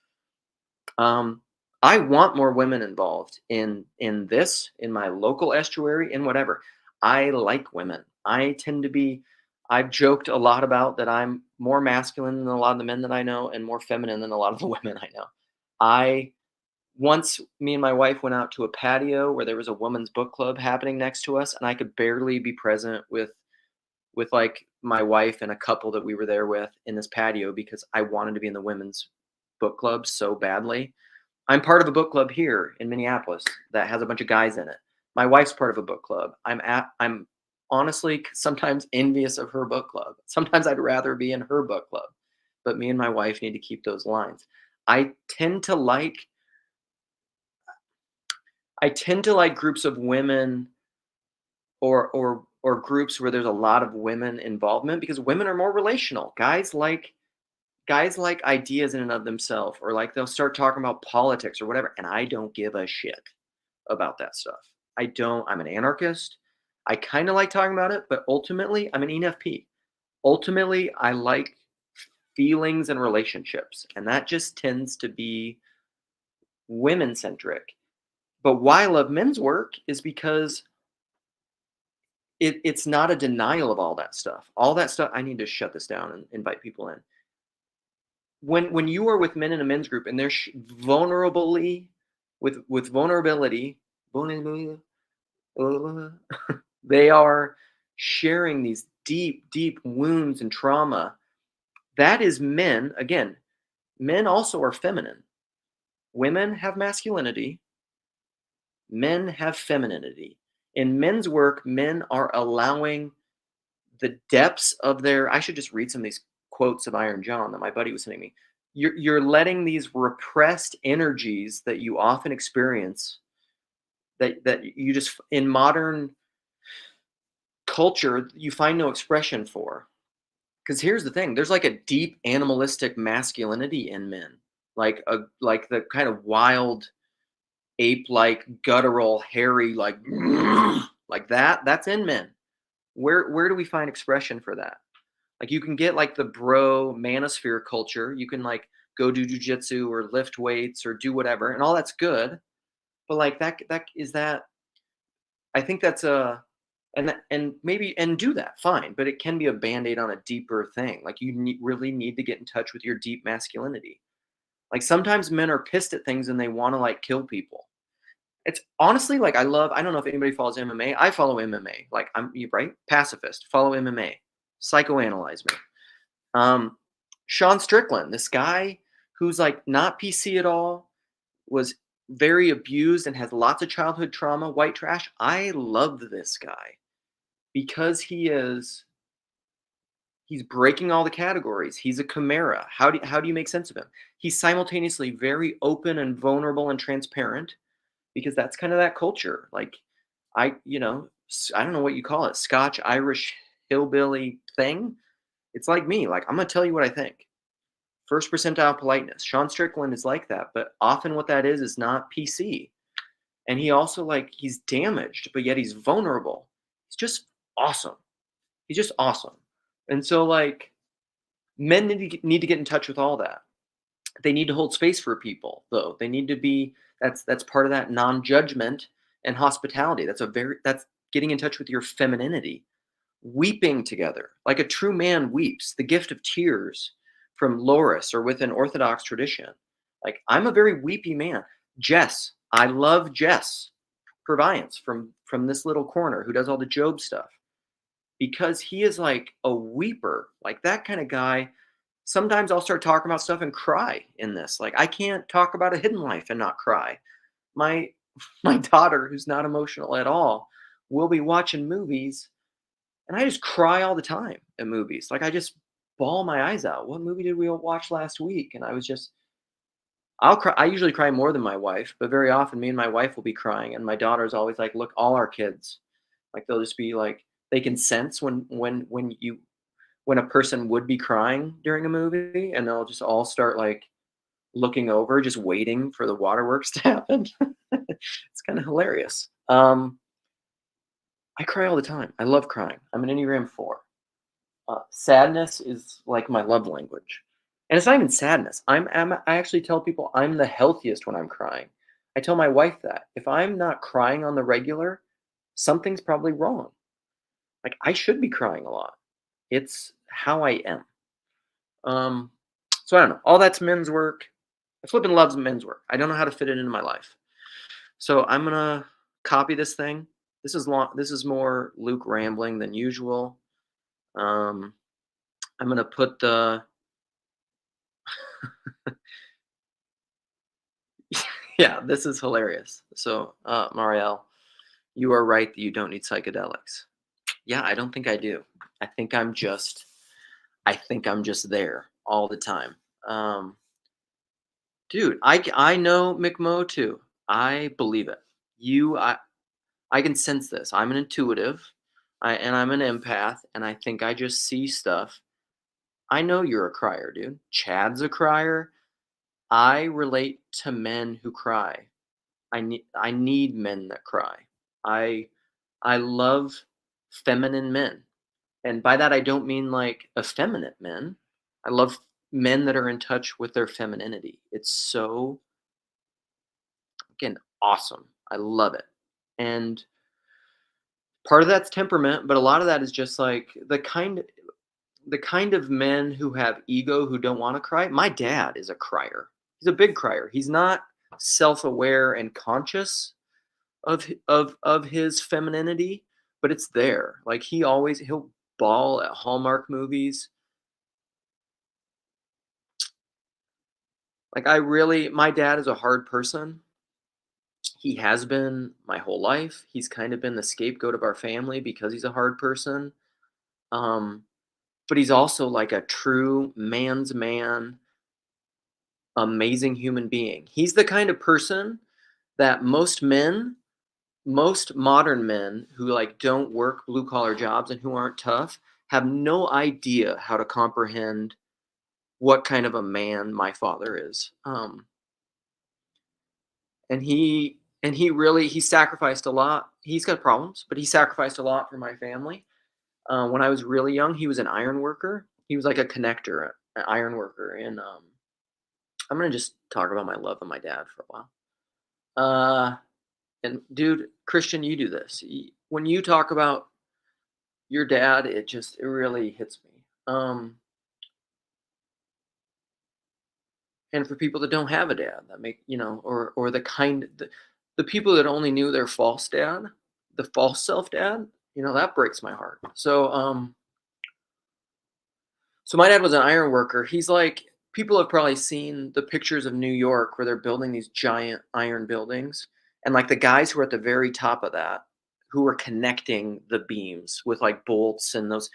um, I want more women involved in my local estuary, in whatever. I like women. I've joked a lot about that I'm more masculine than a lot of the men that I know and more feminine than a lot of the women I know. I Once me and my wife went out to a patio where there was a women's book club happening next to us, and I could barely be present with with like my wife and a couple that we were there with in this patio because I wanted to be in the women's book club so badly. I'm part of a book club here in Minneapolis that has a bunch of guys in it. My wife's part of a book club. I'm honestly sometimes envious of her book club. Sometimes I'd rather be in her book club. But me and my wife need to keep those lines. I tend to like I tend to like groups of women or groups where there's a lot of women involvement because women are more relational. Guys like ideas in and of themselves, or like they'll start talking about politics or whatever, and I don't give a shit about that stuff. I don't. I'm an anarchist. I kind of like talking about it, but ultimately, I'm an ENFP. Ultimately, I like feelings and relationships, and that just tends to be women centric. But why I love men's work is because it's not a denial of all that stuff. All that stuff. I need to shut this down and invite people in. When you are with men in a men's group and they're vulnerably with vulnerability, they are sharing these deep wounds and trauma. That is men. Again, men also are feminine. Women have masculinity. Men have femininity. In men's work, men are allowing the depths of their. I should just read some of these quotes of Iron John that my buddy was sending me. You're letting these repressed energies that you often experience, that you just in modern culture you find no expression for. Because here's the thing: there's like a deep animalistic masculinity in men, like the kind of wild ape-like guttural hairy like that. That's in men. Where do we find expression for that? Like you can get like the bro manosphere culture. You can like go do jujitsu or lift weights or do whatever, and all that's good. But like that is that. I think that's a and maybe and do that fine, but it can be a band-aid on a deeper thing. Like you really need to get in touch with your deep masculinity. Like sometimes men are pissed at things and they want to like kill people. It's honestly like I don't know if anybody follows MMA. I follow MMA. Like you right? Pacifist. Follow MMA. Psychoanalyze me. Sean Strickland, this guy who's like not PC at all, was very abused and has lots of childhood trauma, white trash. I love this guy because he's breaking all the categories. He's a chimera. How do you make sense of him? He's simultaneously very open and vulnerable and transparent because that's kind of that culture. Like I don't know what you call it, Scotch Irish hillbilly thing. It's like me. Like I'm gonna tell you what I think. First percentile politeness. Sean Strickland is like that, but often what that is not PC. And he also he's damaged, but yet he's vulnerable. He's just awesome. He's just awesome. And so men need to get in touch with all that. They need to hold space for people, though. They need to be that's part of that non-judgment and hospitality. That's getting in touch with your femininity. Weeping together, like a true man weeps, the gift of tears from Loris or within Orthodox tradition. Like I'm a very weepy man. Jess, I love Jess Purviance from this little corner who does all the Job stuff because he is like a weeper, like that kind of guy. Sometimes I'll start talking about stuff and cry in this. Like I can't talk about a hidden life and not cry. My my daughter, who's not emotional at all, will be watching movies and I just cry all the time at movies. Like I just bawl my eyes out. What movie did we watch last week? And I was just I'll cry. I usually cry more than my wife, but very often me and my wife will be crying and my daughter's always like, "Look, all our kids." Like they'll just be like they can sense when a person would be crying during a movie and they'll just all start like looking over, just waiting for the waterworks to happen. It's kind of hilarious. I cry all the time. I love crying. I'm an Enneagram 4. Sadness is like my love language. And it's not even sadness. I actually tell people I'm the healthiest when I'm crying. I tell my wife that. If I'm not crying on the regular, something's probably wrong. Like I should be crying a lot. It's how I am. So I don't know. All that's men's work. I flipping loves men's work. I don't know how to fit it into my life. So I'm gonna copy this thing. This is long. This is more Luke rambling than usual. I'm gonna put the yeah, this is hilarious. So, Marielle, you are right that you don't need psychedelics. Yeah, I don't think I do. I think I'm just I think I'm just there all the time. Um, dude, I know McMo too. I believe it. You I can sense this. I'm an intuitive. I'm an empath, and I think I just see stuff. I know you're a crier, dude. Chad's a crier. I relate to men who cry. I need men that cry. I I love feminine men. And by that I don't mean like effeminate men. I love men that are in touch with their femininity. It's so again awesome. I love it. And part of that's temperament, but a lot of that is just like the kind of men who have ego who don't want to cry. My dad is a crier. He's a big crier. He's not self-aware and conscious of his femininity, but it's there. Like he'll bawl at Hallmark movies. Like my dad is a hard person. He has been my whole life. He's kind of been the scapegoat of our family because he's a hard person. Um, but he's also like a true man's man, amazing human being. He's the kind of person that most modern men who like don't work blue collar jobs and who aren't tough have no idea how to comprehend what kind of a man my father is. And he sacrificed a lot. He's got problems, but he sacrificed a lot for my family. When I was really young, he was an iron worker. He was like a connector, an iron worker. And I'm gonna just talk about my love of my dad for a while. And dude, Christian, you do this. When you talk about your dad, it really hits me. And for people that don't have a dad, that make or the people that only knew their false dad, the false self dad, that breaks my heart. So my dad was an iron worker. He's like people have probably seen the pictures of New York where they're building these giant iron buildings, and like the guys who are at the very top of that, who are connecting the beams with like bolts and those.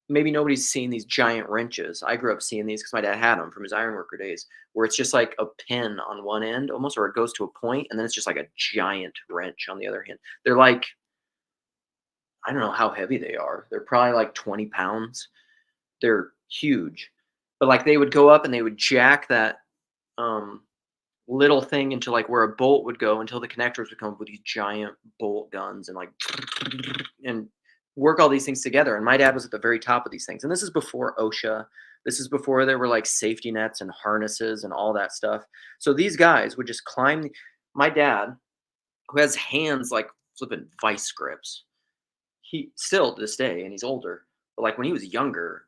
Maybe nobody's seen these giant wrenches. I grew up seeing these because my dad had them from his ironworker days, where it's just like a pin on one end almost, or it goes to a point, and then it's just like a giant wrench on the other hand. They're like, I don't know how heavy they are. They're probably like 20 pounds. They're huge. But like they would go up and they would jack that um, little thing into like where a bolt would go until the connectors would come up with these giant bolt guns and like and work all these things together. And my dad was at the very top of these things. And this is before OSHA. This is before there were like safety nets and harnesses and all that stuff. So these guys would just climb. My dad, who has hands like flipping vice grips, he still to this day, and he's older, but like when he was younger,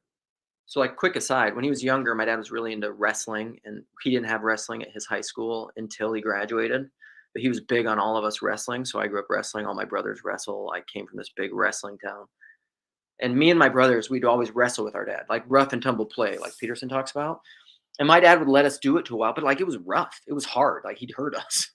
so, like, quick aside, when he was younger, my dad was really into wrestling, and he didn't have wrestling at his high school until he graduated. But he was big on all of us wrestling, so I grew up wrestling. All my brothers wrestle. I came from this big wrestling town. And me and my brothers, we'd always wrestle with our dad, like rough and tumble play, like Peterson talks about. And my dad would let us do it to a while, but like it was rough. It was hard. Like he'd hurt us.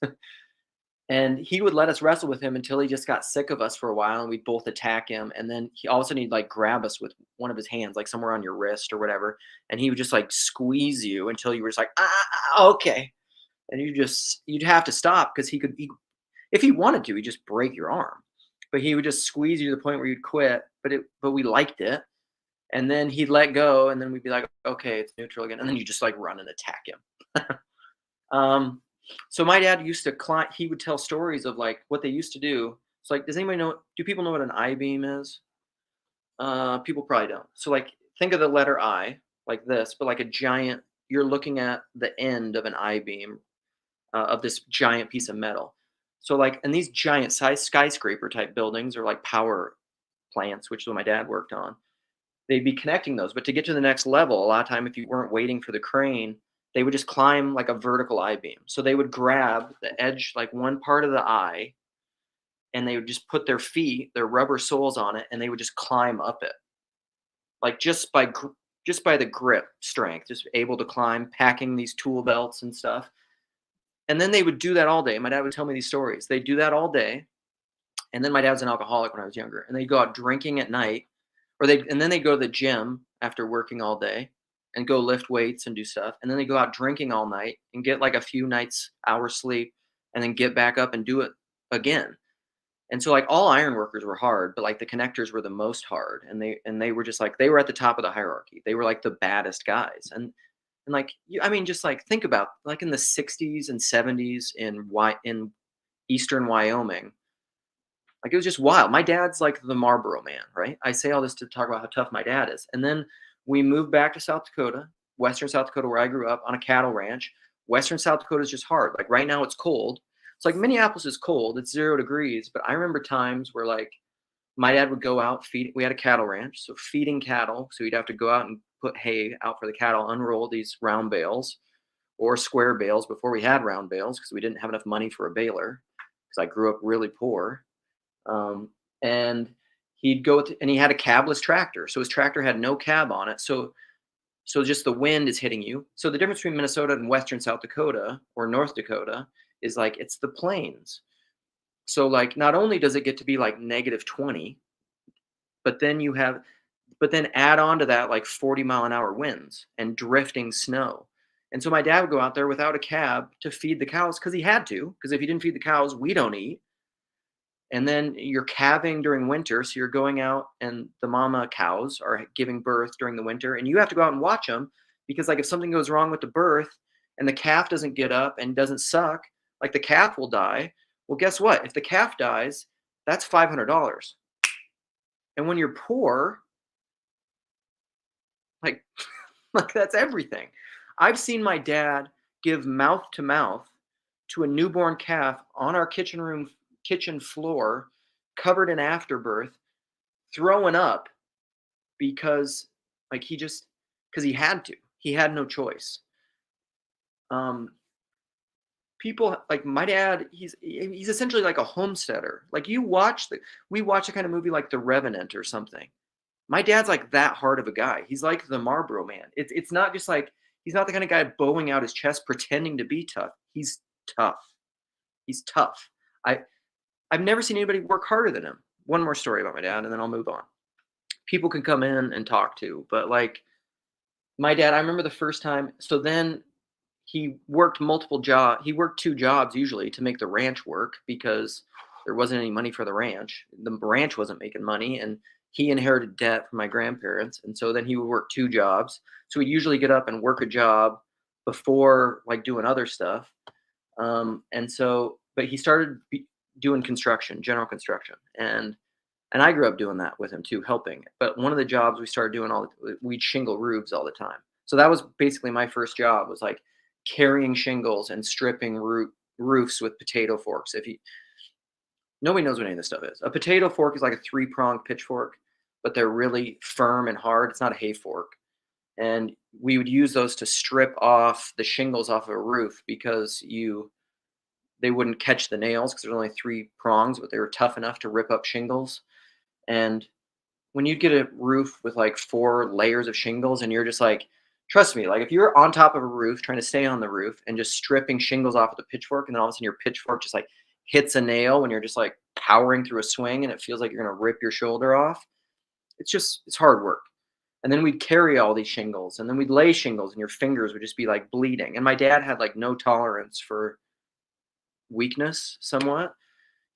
And he would let us wrestle with him until he just got sick of us for a while, and we'd both attack him. And then all of a sudden he'd like grab us with one of his hands, like somewhere on your wrist or whatever, and he would just like squeeze you until you were just like, okay. And you'd have to stop because if he wanted to, he'd just break your arm. But he would just squeeze you to the point where you'd quit. But we liked it. And then he'd let go, and then we'd be like, okay, it's neutral again. And then you just like run and attack him. um, so my dad used to climb. He would tell stories of like what they used to do. It's like, does anybody know? Do people know what an I beam is? People probably don't. So like, think of the letter I like this, but like a giant. You're looking at the end of an I beam of this giant piece of metal. So like, and these giant size skyscraper type buildings are like power plants, which is what my dad worked on. They'd be connecting those, but to get to the next level, a lot of time if you weren't waiting for the crane, they would just climb like a vertical I-beam. So they would grab the edge, like one part of the eye, and they would just put their feet, their rubber soles on it, and they would just climb up it. like just by the grip strength, just able to climb, packing these tool belts and stuff. And then they would do that all day. My dad would tell me these stories. They'd do that all day. And then my dad was an alcoholic when I was younger. And they'd go out drinking at night, and then they'd go to the gym after working all day and go lift weights and do stuff. And then they go out drinking all night and get like a few hours sleep, and then get back up and do it again. And so like all iron workers were hard, but like the connectors were the most hard. And they were just like, they were at the top of the hierarchy. They were like the baddest guys. And like, I mean, just like think about like in the 60s and 70s in Eastern Wyoming, like it was just wild. My dad's like the Marlboro man, right? I say all this to talk about how tough my dad is. And then we moved back to South Dakota, Western South Dakota, where I grew up on a cattle ranch. Western South Dakota is just hard. Like right now it's cold. It's like Minneapolis is cold. It's 0 degrees. But I remember times where like my dad would go out feed. We had a cattle ranch, so feeding cattle. So he'd have to go out and put hay out for the cattle, unroll these round bales or square bales before we had round bales because we didn't have enough money for a baler because I grew up really poor. And he'd go and he had a cabless tractor. So his tractor had no cab on it. So just the wind is hitting you. So the difference between Minnesota and Western South Dakota or North Dakota is like it's the plains. So like not only does it get to be like -20, but then add on to that like 40-mile-an-hour winds and drifting snow. And so my dad would go out there without a cab to feed the cows because he had to, because if he didn't feed the cows, we don't eat. And then you're calving during winter, so you're going out and the mama cows are giving birth during the winter, and you have to go out and watch them because like if something goes wrong with the birth and the calf doesn't get up and doesn't suck, like the calf will die. Well, guess what? If the calf dies, that's $500. And when you're poor, like like that's everything. I've seen my dad give mouth to mouth to a newborn calf on our kitchen floor, covered in afterbirth, throwing up because like because he had to. He had no choice. Um, People like my dad, he's essentially like a homesteader. Like we watch a kind of movie like The Revenant or something. My dad's like that hard of a guy. He's like the Marlboro man. It's not just like he's not the kind of guy bowing out his chest pretending to be tough. He's tough. He's tough. I've never seen anybody work harder than him. One more story about my dad, and then I'll move on. People can come in and talk to, but like my dad, I remember the first time. So then he worked multiple jobs. He worked 2 jobs usually to make the ranch work because there wasn't any money for the ranch. The ranch wasn't making money, and he inherited debt from my grandparents. And so then he would work 2 jobs. So he'd usually get up and work a job before like doing other stuff. But he started doing construction, general construction, and I grew up doing that with him too, helping. But one of the jobs we started doing we'd shingle roofs all the time. So that was basically my first job, was like carrying shingles and stripping roofs with potato forks. Nobody knows what any of this stuff is. A potato fork is like a 3-pronged pitchfork, but they're really firm and hard. It's not a hay fork. And we would use those to strip off the shingles off of a roof because they wouldn't catch the nails because there's only 3 prongs, but they were tough enough to rip up shingles. And when you get a roof with like 4 layers of shingles and you're just like, trust me, like if you're on top of a roof trying to stay on the roof and just stripping shingles off with a pitchfork, and then all of a sudden your pitchfork just like hits a nail when you're just like powering through a swing and it feels like you're going to rip your shoulder off. It's hard work. And then we'd carry all these shingles, and then we'd lay shingles and your fingers would just be like bleeding. And my dad had like no tolerance for weakness somewhat.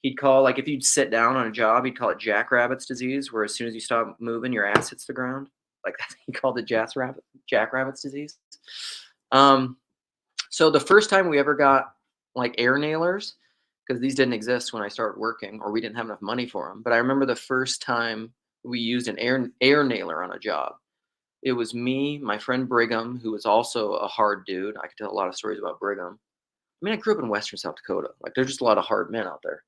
He'd call, like if you'd sit down on a job, he'd call it jackrabbit's disease, where as soon as you stop moving, your ass hits the ground. Like he called it jackrabbit's disease. So the first time we ever got like air nailers, because these didn't exist when I started working, or we didn't have enough money for them. But I remember the first time we used an air nailer on a job. It was me, my friend Brigham, who was also a hard dude. I could tell a lot of stories about Brigham. I mean, I grew up in Western South Dakota. Like, there's just a lot of hard men out there.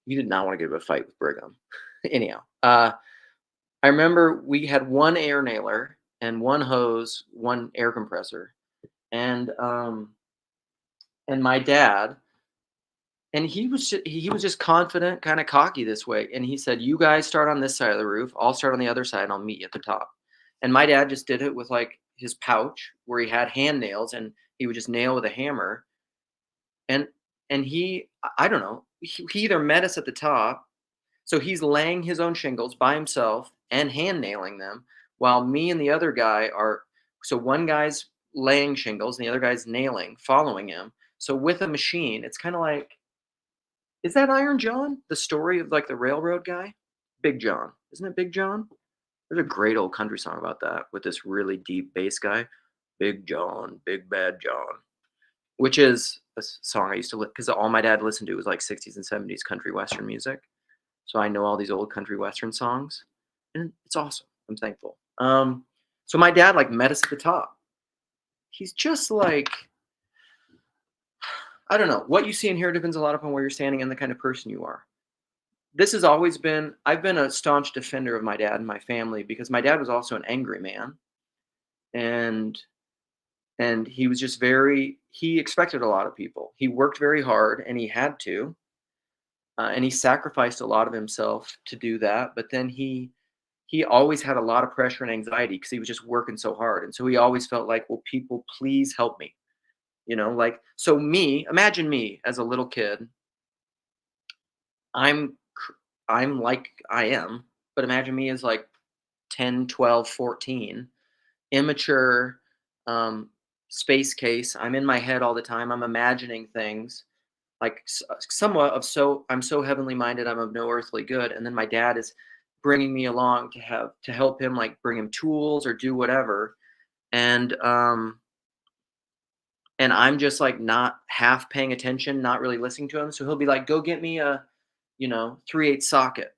You did not want to get into a fight with Brigham. Anyhow, I remember we had 1 air nailer and 1 hose, 1 air compressor, and my dad And he was just confident, kind of cocky this way. And he said, "You guys start on this side of the roof. I'll start on the other side, and I'll meet you at the top." And my dad just did it with like his pouch where he had hand nails, and he would just nail with a hammer. And I don't know, he either met us at the top, so he's laying his own shingles by himself and hand nailing them, while me and the other guy are. So one guy's laying shingles, and the other guy's nailing, following him. So with a machine, it's kind of like, is that Iron John? The story of like the railroad guy? Big John. Isn't it Big John? There's a great old country song about that with this really deep bass guy. Big John, Big Bad John. Which is a song I used to because all my dad listened to was like 60s and 70s country western music. So I know all these old country western songs, and it's awesome. I'm thankful. So my dad like met us at the top. He's just like, I don't know, what you see in here depends a lot upon where you're standing and the kind of person you are. This has always been, I've been a staunch defender of my dad and my family because my dad was also an angry man, and he was just he expected a lot of people. He worked very hard, and he had to, and he sacrificed a lot of himself to do that. But then he always had a lot of pressure and anxiety because he was just working so hard, and so he always felt like, "Will people please help me?" Like, so imagine me as a little kid. I'm like I am, but imagine me as like 10, 12, 14, immature, um, space case. I'm in my head all the time. I'm imagining things like somewhat of, so I'm so heavenly minded. I'm of no earthly good. And then my dad is bringing me along to help him, like bring him tools or do whatever. And, and I'm just like not half paying attention, not really listening to him. So he'll be like, "Go get me a, 3/8 socket."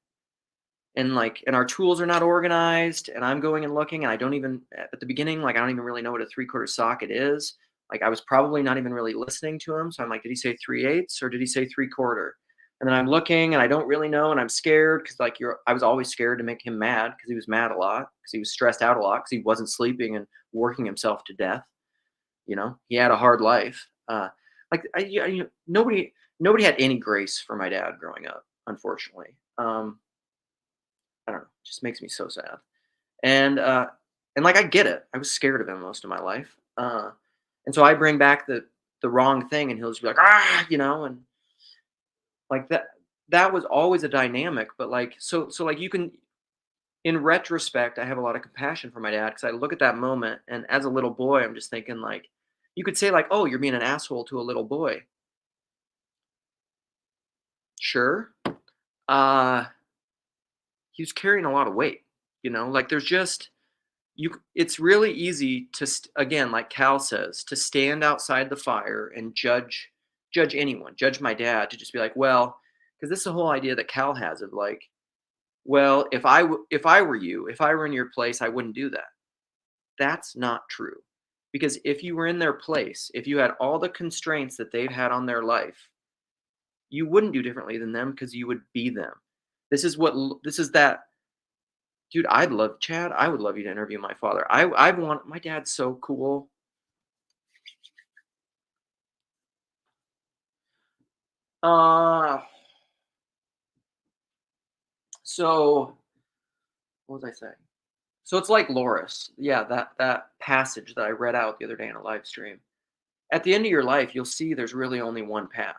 And our tools are not organized, and I'm going and looking, and I don't even, at the beginning, like, I don't even really know what a 3/4 socket is. Like, I was probably not even really listening to him, so I'm like, "Did he say 3/8 or did he say 3/4?" And then I'm looking, and I don't really know, and I'm scared because, like, I was always scared to make him mad because he was mad a lot, because he was stressed out a lot, because he wasn't sleeping and working himself to death. He had a hard life. Nobody had any grace for my dad growing up, unfortunately. I don't know, it just makes me so sad. And like, I get it. I was scared of him most of my life. And so I bring back the wrong thing, and he'll just be like, "Ah," and like that was always a dynamic. But like, so like, you can, in retrospect, I have a lot of compassion for my dad because I look at that moment, and as a little boy, I'm just thinking like, you could say like, "Oh, you're being an asshole to a little boy." Sure. Uh he was carrying a lot of weight, like, there's just, it's really easy to again, like Cal says, to stand outside the fire and judge anyone, judge my dad, to just be like, well, because this is the whole idea that Cal has of like, well, if I were you, if I were in your place, I wouldn't do that. That's not true. Because if you were in their place, if you had all the constraints that they've had on their life, you wouldn't do differently than them because you would be them. This is that. Dude, I'd love Chad, I would love you to interview my father. I want, my dad's so cool. Uh, so what was I saying? So it's like Loris. Yeah, that passage that I read out the other day in a live stream. At the end of your life, you'll see there's really only one path.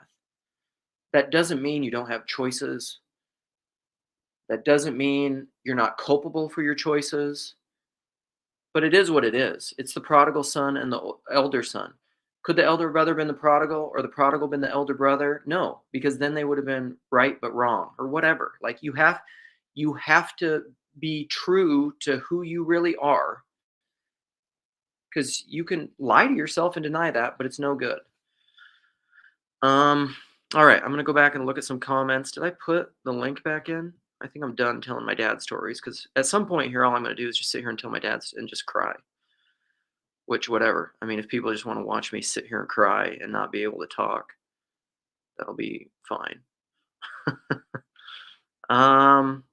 That doesn't mean you don't have choices. That doesn't mean you're not culpable for your choices. But it is what it is. It's the prodigal son and the elder son. Could the elder brother been the prodigal, or the prodigal been the elder brother? No, because then they would have been right but wrong, or whatever. Like, you have to be true to who you really are, because you can lie to yourself and deny that, but it's no good. Um all right, I'm going to go back and look at some comments. Did I put the link back in? I think I'm done telling my dad stories, because at some point here all I'm going to do is just sit here and tell my dad's and just cry. Which, whatever. I mean, if people just want to watch me sit here and cry and not be able to talk, that'll be fine. um,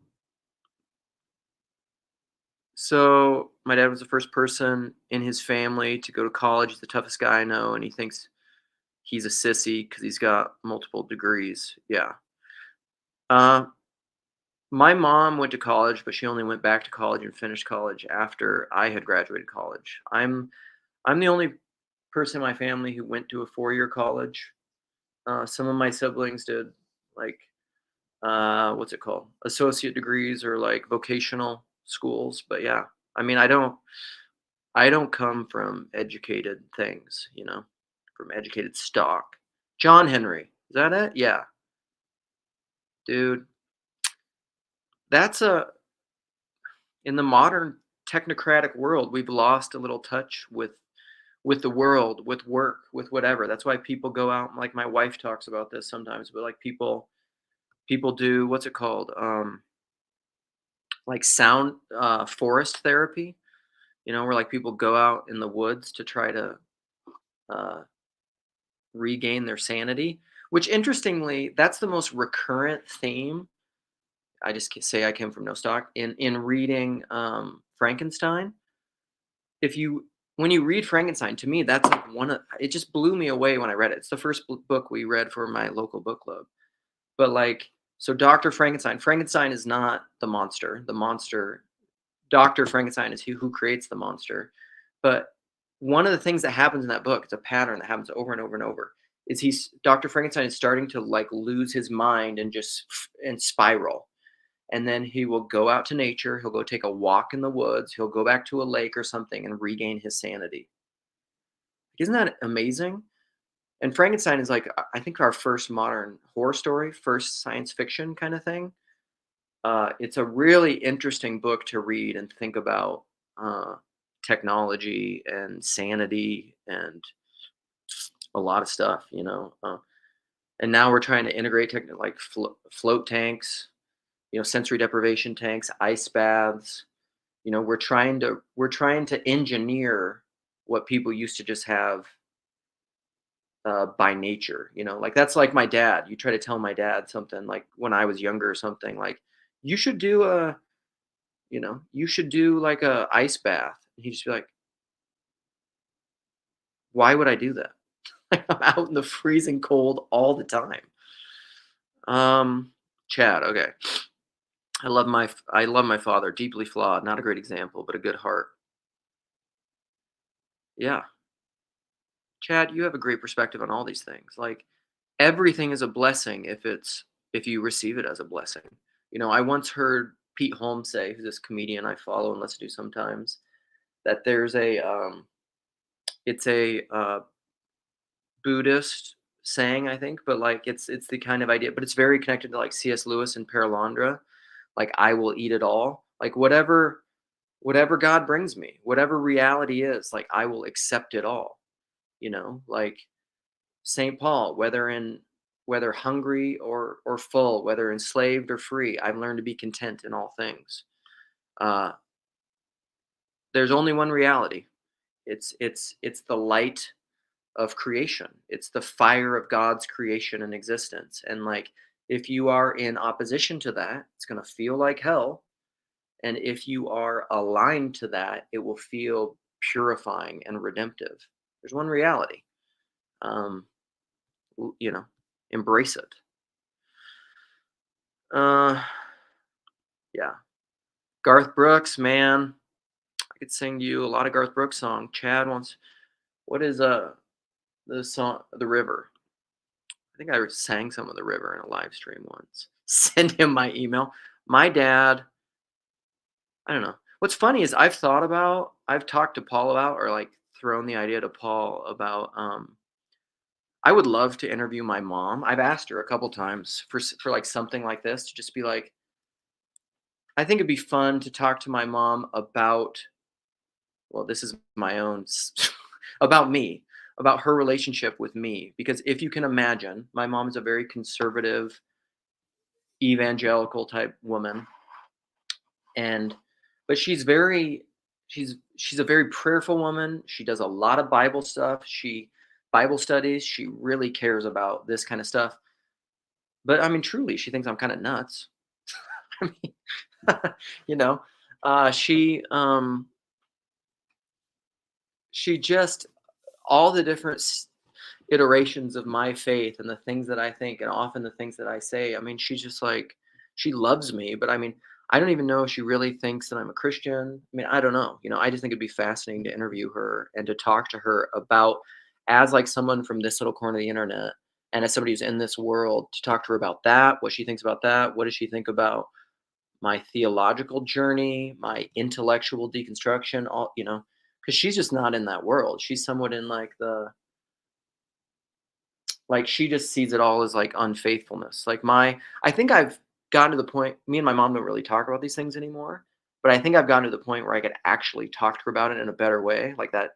so my dad was the first person in his family to go to college. He's the toughest guy I know, and he thinks he's a sissy because he's got multiple degrees. Yeah. Uh, my mom went to college, but she only went back to college and finished college after I had graduated college. I'm the only person in my family who went to a 4-year college. Some of my siblings did like what's it called? Associate degrees or like vocational schools. But yeah, I mean, I don't come from educated things, from educated stock. John Henry, is that it? Yeah, dude, that's a in the modern technocratic world, we've lost a little touch with the world, with work, with whatever. That's why people go out. Like my wife talks about this sometimes, but like people do what's it called? Like sound forest therapy. Where like people go out in the woods to try to uh, regain their sanity. Which interestingly, that's the most recurrent theme. I just say I came from no stock in reading Frankenstein. If you When you read Frankenstein, to me, that's like one of it just blew me away when I read it. It's the first book we read for my local book club. But like, so Dr. Frankenstein is not the monster. The monster, Dr. Frankenstein is who creates the monster. But one of the things that happens in that book, it's a pattern that happens over and over and over, is Dr. Frankenstein is starting to like lose his mind and just and spiral. And then he will go out to nature, he'll go take a walk in the woods, he'll go back to a lake or something and regain his sanity. Isn't that amazing? And Frankenstein is like, I think, our first modern horror story, first science fiction kind of thing. It's a really interesting book to read and think about technology and sanity and a lot of stuff, and now we're trying to integrate like float tanks, sensory deprivation tanks, ice baths. We're trying to engineer what people used to just have by nature. Like that's like my dad. You try to tell my dad something like when I was younger or something like you should do like a ice bath. And he'd just be like, why would I do that? I'm out in the freezing cold all the time. Chad. Okay. I love my father. Deeply flawed. Not a great example, but a good heart. Yeah. Chad, you have a great perspective on all these things. Like everything is a blessing if you receive it as a blessing. I once heard Pete Holmes say, who's this comedian I follow and listen to sometimes, that there's it's a Buddhist saying, I think, but like it's the kind of idea, but it's very connected to like C.S. Lewis and Paralandra, like I will eat it all, like whatever God brings me, whatever reality is, like I will accept it all. Like St. Paul, whether hungry or full, whether enslaved or free, I've learned to be content in all things. Uh, there's only one reality. It's the light of creation. It's the fire of God's creation and existence. And like if you are in opposition to that, it's going to feel like hell. And if you are aligned to that, it will feel purifying and redemptive. There's one reality. Um, Embrace it. Uh, yeah. Garth Brooks, man, I could sing you a lot of Garth Brooks song. Chad wants, what is the song, The River? I think I sang some of The River in a live stream once. Send him my email. My dad, I don't know. What's funny is I've talked to Paul about, or like thrown the idea to Paul about, I would love to interview my mom. I've asked her a couple times for like something like this to just be like, I think it'd be fun to talk to my mom about, well, this is my own, about me, about her relationship with me. Because if you can imagine, my mom is a very conservative, evangelical type woman. But she's a very prayerful woman. She does a lot of Bible stuff. Bible studies. She really cares about this kind of stuff. But I mean, truly, she thinks I'm kind of nuts. I mean, you know, uh, she she just all the different iterations of my faith and the things that I think and often the things that I say. I mean, she's just like, she loves me, but I mean, I don't even know if she really thinks that I'm a Christian. I mean, I don't know. I just think it'd be fascinating to interview her and to talk to her about, as like someone from this little corner of the internet and as somebody who's in this world, to talk to her about that, what she thinks about that, what does she think about my theological journey, my intellectual deconstruction, all, because she's just not in that world. She's somewhat in like she just sees it all as like unfaithfulness. I think I've gotten to the point, me and my mom don't really talk about these things anymore, but I think I've gotten to the point where I could actually talk to her about it in a better way. Like that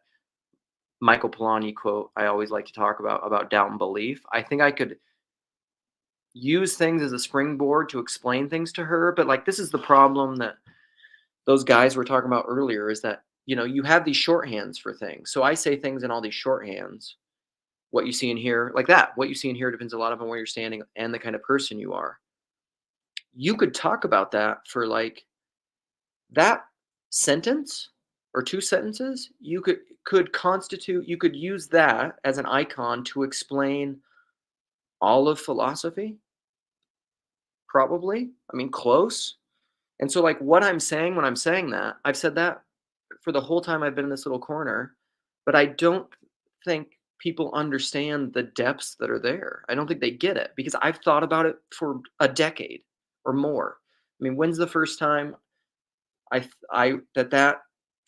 Michael Polanyi quote I always like to talk about doubt and belief. I think I could use things as a springboard to explain things to her. But like, this is the problem that those guys were talking about earlier, is that, you have these shorthands for things. So I say things in all these shorthands. What you see and hear, like that. What you see and hear depends a lot on where you're standing and the kind of person you are. You could talk about that for like that sentence or two sentences. You you could use that as an icon to explain all of philosophy, probably. I mean, close. And so, like, what I'm saying when I'm saying that, I've said that for the whole time I've been in this little corner, but I don't think people understand the depths that are there. I don't think they get it because I've thought about it for a decade or more. I mean, when's the first time that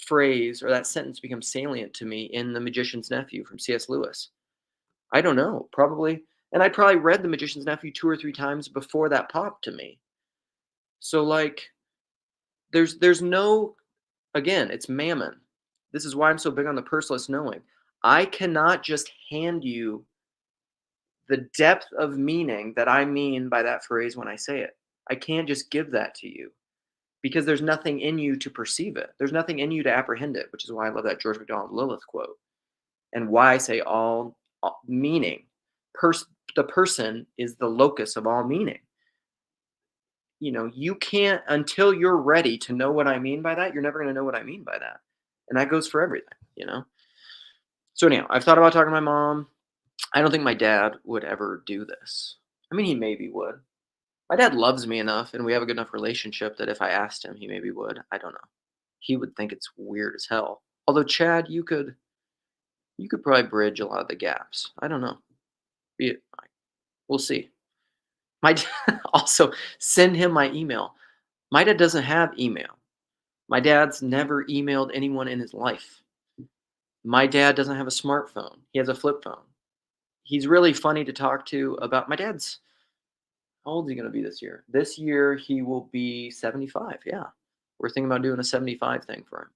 phrase or that sentence becomes salient to me in The Magician's Nephew from C.S. Lewis? I don't know, probably. And I probably read The Magician's Nephew 2 or 3 times before that popped to me. So like, there's no, again, it's mammon. This is why I'm so big on the personalist knowing. I cannot just hand you the depth of meaning that I mean by that phrase when I say it. I can't just give that to you because there's nothing in you to perceive it. There's nothing in you to apprehend it, which is why I love that George MacDonald Lilith quote and why I say all meaning. The person is the locus of all meaning. You can't, until you're ready to know what I mean by that, you're never going to know what I mean by that. And that goes for everything. So anyhow, I've thought about talking to my mom. I don't think my dad would ever do this. I mean, he maybe would. My dad loves me enough and we have a good enough relationship that if I asked him, he maybe would. I don't know. He would think it's weird as hell. Although Chad, you could probably bridge a lot of the gaps. I don't know. We'll see. My also send him my email. My dad doesn't have email. My dad's never emailed anyone in his life. My dad doesn't have a smartphone. He has a flip phone. He's really funny to talk to about. My dad's, how old is he going to be this year? This year he will be 75. Yeah. We're thinking about doing a 75 thing for him.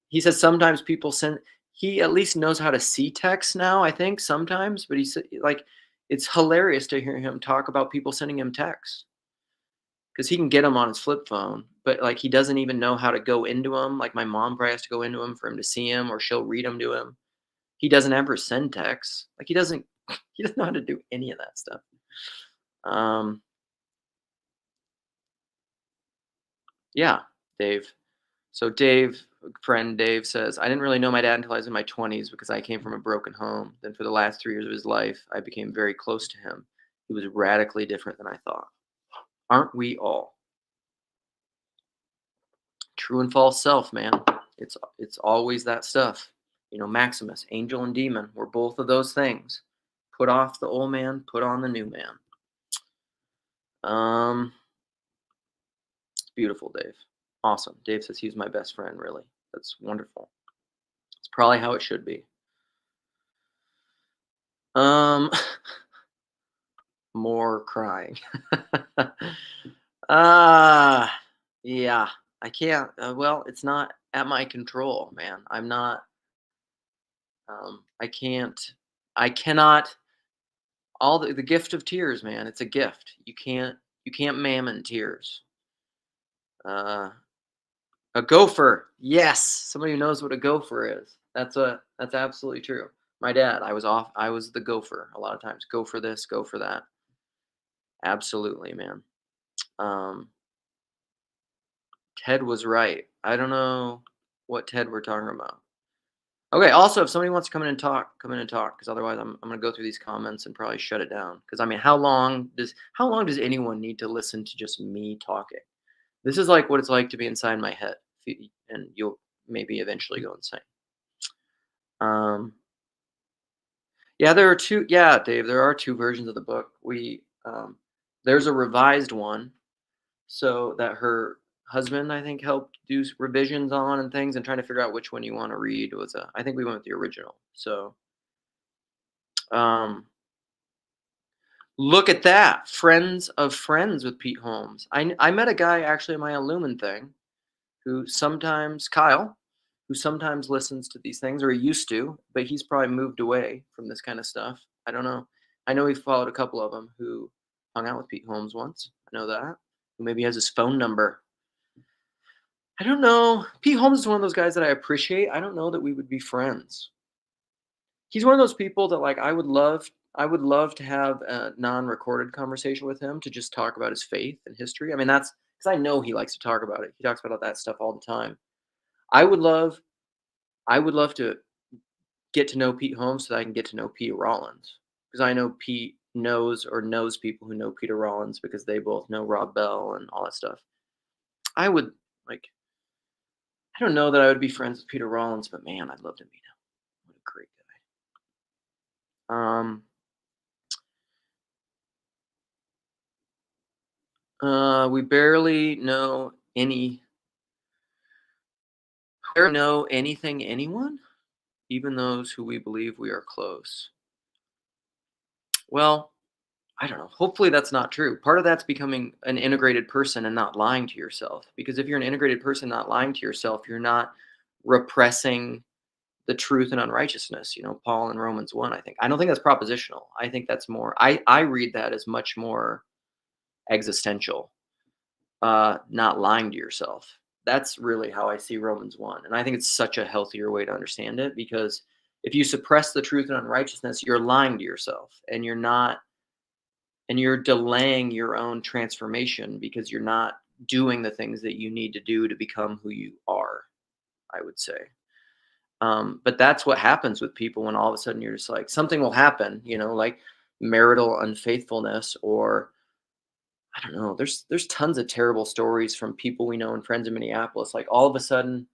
He says sometimes people send, he at least knows how to see text now, I think, sometimes, but he's like, it's hilarious to hear him talk about people sending him texts because he can get them on his flip phone, but like he doesn't even know how to go into them. Like my mom probably has to go into them for him to see him, or she'll read them to him. He doesn't ever send texts. Like he doesn't know how to do any of that stuff. Yeah, Dave. So friend Dave says, I didn't really know my dad until I was in my 20s because I came from a broken home. Then for the last 3 years of his life, I became very close to him. He was radically different than I thought. Aren't we all? True and false self, man. It's always that stuff. Maximus, angel and demon, we're both of those things. Put off the old man, put on the new man. It's beautiful, Dave. Awesome. Dave says he's my best friend, really. That's wonderful. It's probably how it should be. More crying. Yeah. I can't. Well, it's not at my control, man. I'm not. I can't. I cannot. All the gift of tears, man. It's a gift. You can't mammon tears. A gopher. Yes, somebody who knows what a gopher is. That's absolutely true. My dad, I was the gopher a lot of times. Go for this, go for that. Absolutely, man. Ted was right. I don't know what Ted we're talking about. Okay. Also, if somebody wants to come in and talk, come in and talk, because otherwise I'm gonna go through these comments and probably shut it down. Because I mean, how long does anyone need to listen to just me talking? This is like what it's like to be inside my head, and you'll maybe eventually go insane. Um, yeah, there are two. Yeah, Dave, there are two versions of the book. There's a revised one, so that her husband, I think, helped do revisions on and things, and trying to figure out which one you want to read was. I think we went with the original. So, um, look at that, Friends of Friends with Pete Holmes. I met a guy actually at my Illuman thing who sometimes Kyle, who sometimes listens to these things, or he used to, but he's probably moved away from this kind of stuff. I don't know. I know he followed a couple of them who hung out with Pete Holmes once. I know that. Who maybe has his phone number. I don't know. Pete Holmes is one of those guys that I appreciate. I don't know that we would be friends. He's one of those people that like I would love to have a non-recorded conversation with him to just talk about his faith and history. I mean, that's because I know he likes to talk about it. He talks about that stuff all the time. I would love I would love to get to know Pete Holmes so that I can get to know Peter Rollins, because I know Pete knows people who know Peter Rollins because they both know Rob Bell and all that stuff. I would like I don't know that I would be friends with Peter Rollins, but man, I'd love to meet him. What a great guy. We barely know anything anyone, even those who we believe we are close. Well, I don't know. Hopefully that's not true. Part of that's becoming an integrated person and not lying to yourself. Because if you're an integrated person not lying to yourself, you're not repressing the truth and unrighteousness. Paul in Romans 1, I think. I don't think that's propositional. I think that's more I read that as much more existential. Not lying to yourself. That's really how I see Romans 1. And I think it's such a healthier way to understand it, because if you suppress the truth and unrighteousness, you're lying to yourself, and you're delaying your own transformation because you're not doing the things that you need to do to become who you are, I would say. But that's what happens with people when all of a sudden you're just like, something will happen, like marital unfaithfulness, or I don't know. There's tons of terrible stories from people we know and friends in Minneapolis. Like all of a sudden,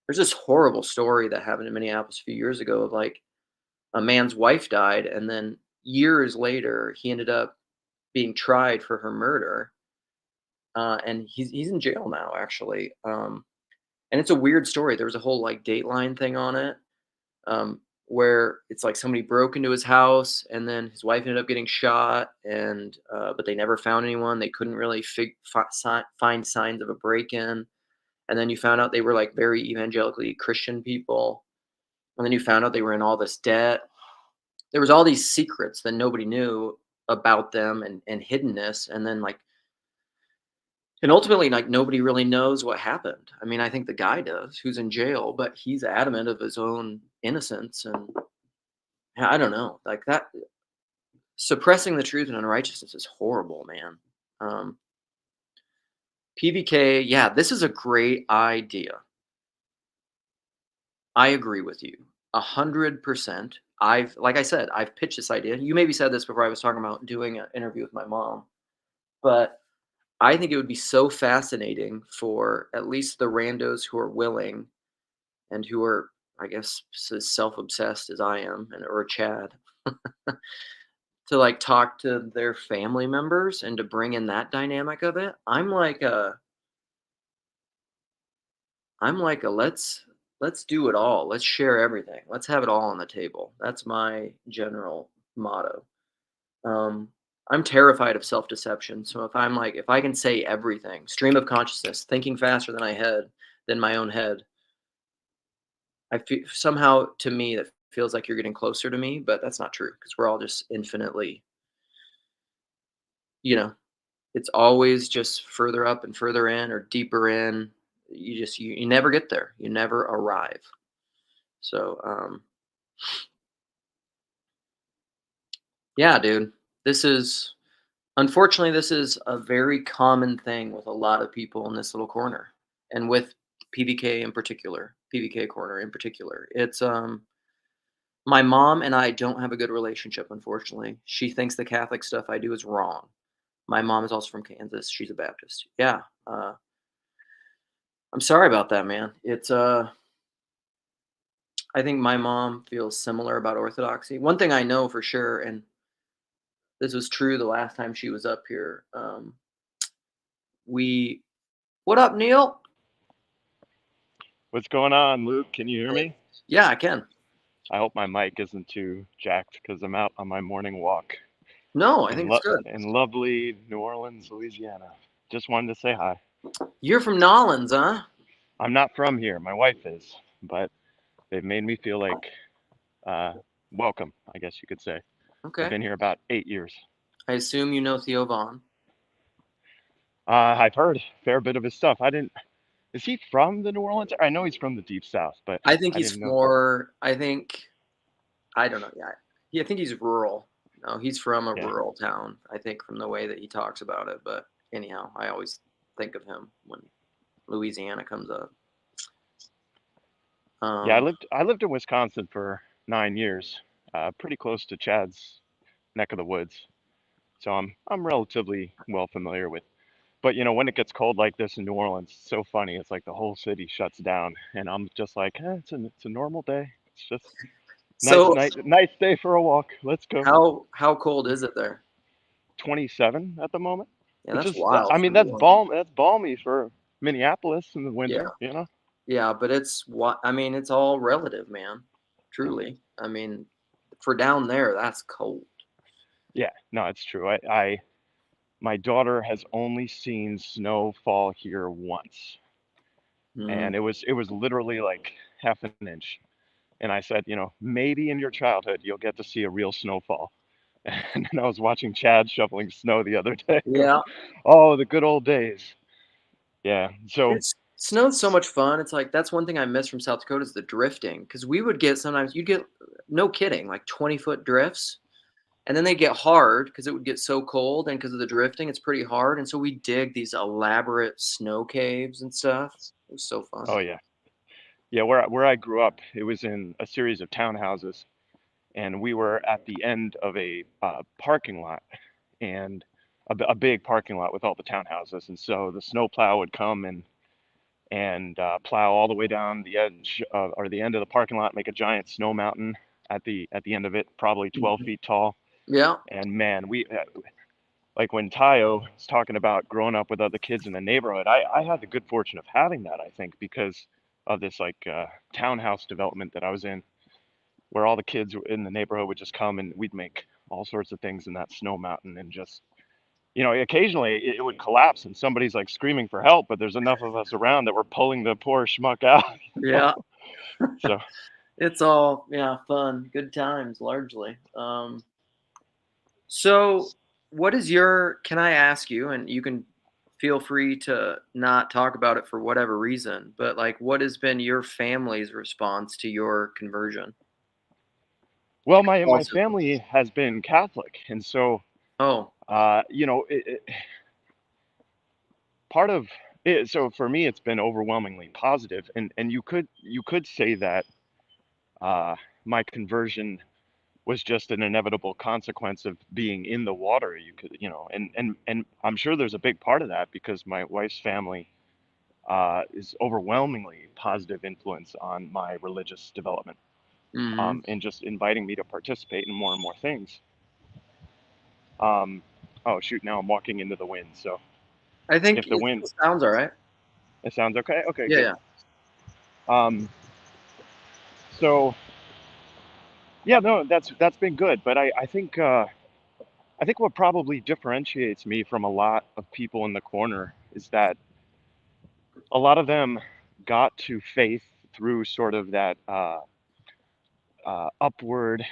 there's this horrible story that happened in Minneapolis a few years ago of like a man's wife died, and then years later he ended up being tried for her murder, and he's in jail now actually. And it's a weird story. There was a whole like Dateline thing on it, where it's like somebody broke into his house, and then his wife ended up getting shot, and but they never found anyone. They couldn't really find signs of a break-in, and then you found out they were like very evangelically Christian people, and then you found out they were in all this debt. There was all these secrets that nobody knew about them, and hiddenness, and then like and ultimately, like, nobody really knows what happened. I mean, I think the guy does, who's in jail, but he's adamant of his own innocence, and I don't know, like that suppressing the truth and unrighteousness is horrible, man. Um, PVK, yeah, this is a great idea. I agree with you 100%. Like I said, I've pitched this idea. You maybe said this before I was talking about doing an interview with my mom, but I think it would be so fascinating for at least the randos who are willing and who are, I guess, as self-obsessed as I am, and or Chad, to like talk to their family members and to bring in that dynamic of it. I'm like a let's do it all. Let's share everything. Let's have it all on the table. That's my general motto. Um, I'm terrified of self-deception. So if I can say everything, stream of consciousness, thinking faster than my own head, I feel somehow to me that feels like you're getting closer to me, but that's not true because we're all just infinitely, you know, it's always just further up and further in or deeper in. You never get there. You never arrive. So yeah, dude. This is Unfortunately, this is a very common thing with a lot of people in this little corner, and with PVK in particular. PVK corner in particular. It's my mom and I don't have a good relationship, unfortunately. She thinks the Catholic stuff I do is wrong. My mom is also from Kansas. She's a Baptist. Yeah. I'm sorry about that, man. It's I think my mom feels similar about Orthodoxy. One thing I know for sure, and this was true the last time she was up here. We, what up, Neil? What's going on, Luke? Can you hear me? Yeah, I can. I hope my mic isn't too jacked because I'm out on my morning walk No, I think it's good. in lovely New Orleans, Louisiana. Just wanted to say hi. You're from Nolans, huh? I'm not from here. My wife is, but they've made me feel like uh, welcome, I guess you could say. I've Okay. been here about 8 years. I assume you know Theo Vaughn. I've heard a fair bit of his stuff. I didn't. Is he from the New Orleans? I know he's from the Deep South, but I think I he's didn't know. more, I don't know. Yeah, I think he's rural. No, he's from a Yeah. rural town, I think, from the way that he talks about it. But anyhow, I always think of him when Louisiana comes up. Yeah, I lived in Wisconsin for 9 years, pretty close to Chad's neck of the woods. So I'm relatively well familiar with. But when it gets cold like this in New Orleans, it's so funny. It's like the whole city shuts down, and I'm just like, it's a normal day. It's just So nice day for a walk. Let's go. how cold is it there? 27 at the moment, Yeah, which that's is wild I for mean New Orleans. that's balmy for Minneapolis in the Yeah, winter. yeah, but it's what I mean. It's all relative, man. Truly, I mean, for down there, that's cold. Yeah, no, it's true. I my daughter has only seen snow fall here once, Mm. and it was literally like half an inch. And I said, maybe in your childhood you'll get to see a real snowfall. And then I was watching Chad shoveling snow the other day, going, Yeah, "Oh, the good old days." Yeah. So, it's snow's so much fun. It's like that's one thing I miss from South Dakota is the drifting because we would get sometimes you'd get no kidding like 20-foot drifts. And then they get hard because it would get so cold, and because of the drifting, it's pretty hard. And so we dig these elaborate snow caves and stuff. It was so fun. oh yeah, yeah. Where I grew up, it was in a series of townhouses, and we were at the end of a parking lot, and a big parking lot with all the townhouses. And so the snowplow would come and plow all the way down the edge or the end of the parking lot, make a giant snow mountain at the end of it, probably 12 Mhm. feet tall. Yeah. And man, we like when Tayo was talking about growing up with other kids in the neighborhood, I had the good fortune of having that, I think, because of this like townhouse development that I was in, where all the kids in the neighborhood would just come and we'd make all sorts of things in that snow mountain and just, occasionally it would collapse and somebody's like screaming for help, but there's enough of us around that we're pulling the poor schmuck out. Yeah. So, It's all, yeah, fun. Good times, largely. So, what is your, can I ask you, and you can feel free to not talk about it for whatever reason, but like, what has been your family's response to your conversion? well, my Catholicism. family has been Catholic, and so Oh, part of it, so for me it's been overwhelmingly positive, and you could say that uh, my conversion was just an inevitable consequence of being in the water. You could, and I'm sure there's a big part of that because my wife's family is overwhelmingly positive influence on my religious development, hmm. and just inviting me to participate in more and more things. Um, oh shoot, now I'm walking into the wind, so I think if the it wind, sounds all right. it sounds okay. Okay, Yeah, good. yeah. Um, so yeah, no, that's been good, but I think what probably differentiates me from a lot of people in the corner is that a lot of them got to faith through sort of that upward.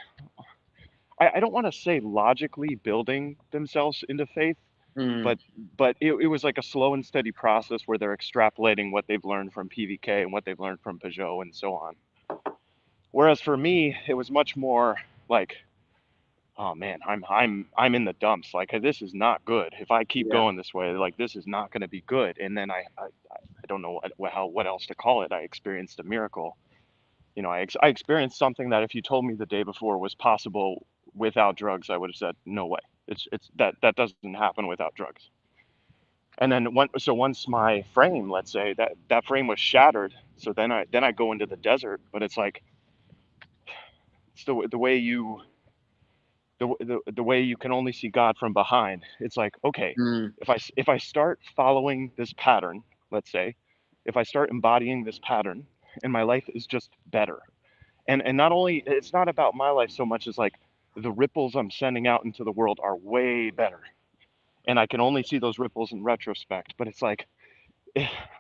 I don't want to say logically building themselves into faith, Mm, but but it was like a slow and steady process where they're extrapolating what they've learned from PVK and what they've learned from Peugeot and so on. Whereas for me, it was much more like, oh man, I'm in the dumps. Like this is not good. If I keep yeah. going this way, like this is not going to be good. And then I don't know what else to call it. I experienced a miracle. You know, I experienced something that if you told me the day before was possible without drugs, I would have said no way. It's that doesn't happen without drugs. And then once my frame, let's say that frame was shattered, so then I go into the desert, but it's like it's the way you the way you can only see God from behind. It's like, okay, Mm, if I start following this pattern, let's say, if I start embodying this pattern, and my life is just better. And not only, it's not about my life so much as like the ripples I'm sending out into the world are way better. And I can only see those ripples in retrospect, but it's like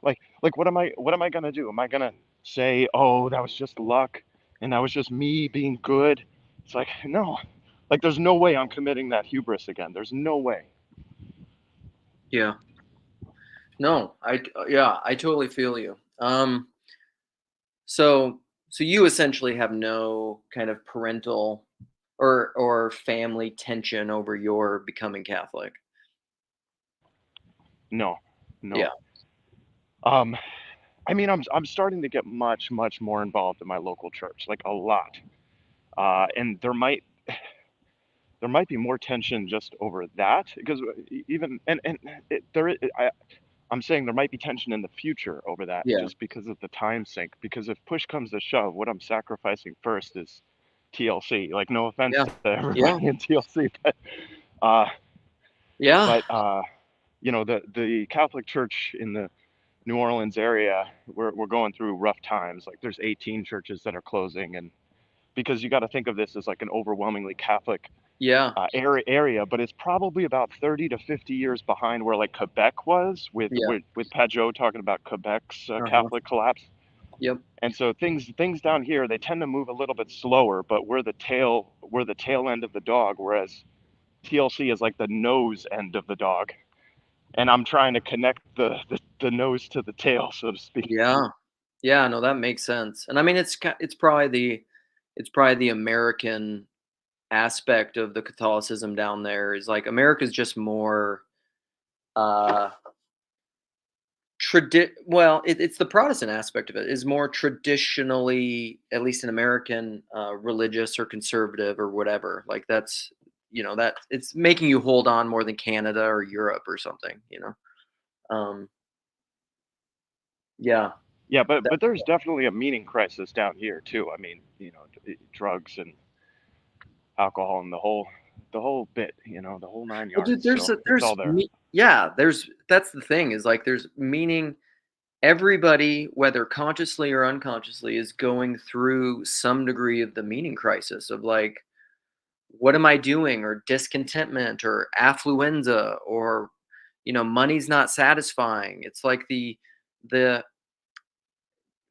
like what am I gonna do? Am I gonna say, oh, that was just luck and that was just me being good? It's like, no. Like there's no way I'm committing that hubris again. There's no way. yeah. No, I totally feel you. So you essentially have no kind of parental or family tension over your becoming Catholic. No, Yeah. no. I mean, I'm starting to get much more involved in my local church, like a lot. And there might be more tension just over that because even and it, there is, I'm saying there might be tension in the future over that Yeah. just because of the time sink. Because if push comes to shove, what I'm sacrificing first is TLC. Like no offense Yeah. to Yeah. everybody in TLC, uh, Yeah. but you know the Catholic Church in the New Orleans area, we're going through rough times. Like there's 18 churches that are closing, and because you got to think of this as like an overwhelmingly Catholic Yeah. area, but it's probably about 30 to 50 years behind where like Quebec was Yeah. with Pajot talking about Quebec's Uh-huh. Catholic collapse. Yep. And so things down here they tend to move a little bit slower, but we're the tail end of the dog, whereas TLC is like the nose end of the dog. And I'm trying to connect the nose to the tail, so to speak. Yeah. Yeah, no, that makes sense. And I mean it's probably the American aspect of the Catholicism down there is like America's just more uh it's the Protestant aspect of it is more traditionally, at least in American, religious or conservative or whatever. Like that's that it's making you hold on more than Canada or Europe or something. Um, yeah, Yeah, that, but there's definitely a meaning crisis down here too. I mean, you know, drugs and alcohol and the whole bit, you know, the whole nine well, dude, yards. So it's all there. that's the thing is like there's meaning. Everybody, whether consciously or unconsciously, is going through some degree of the meaning crisis of like, what am I doing, or discontentment, or affluenza, or money's not satisfying. It's like the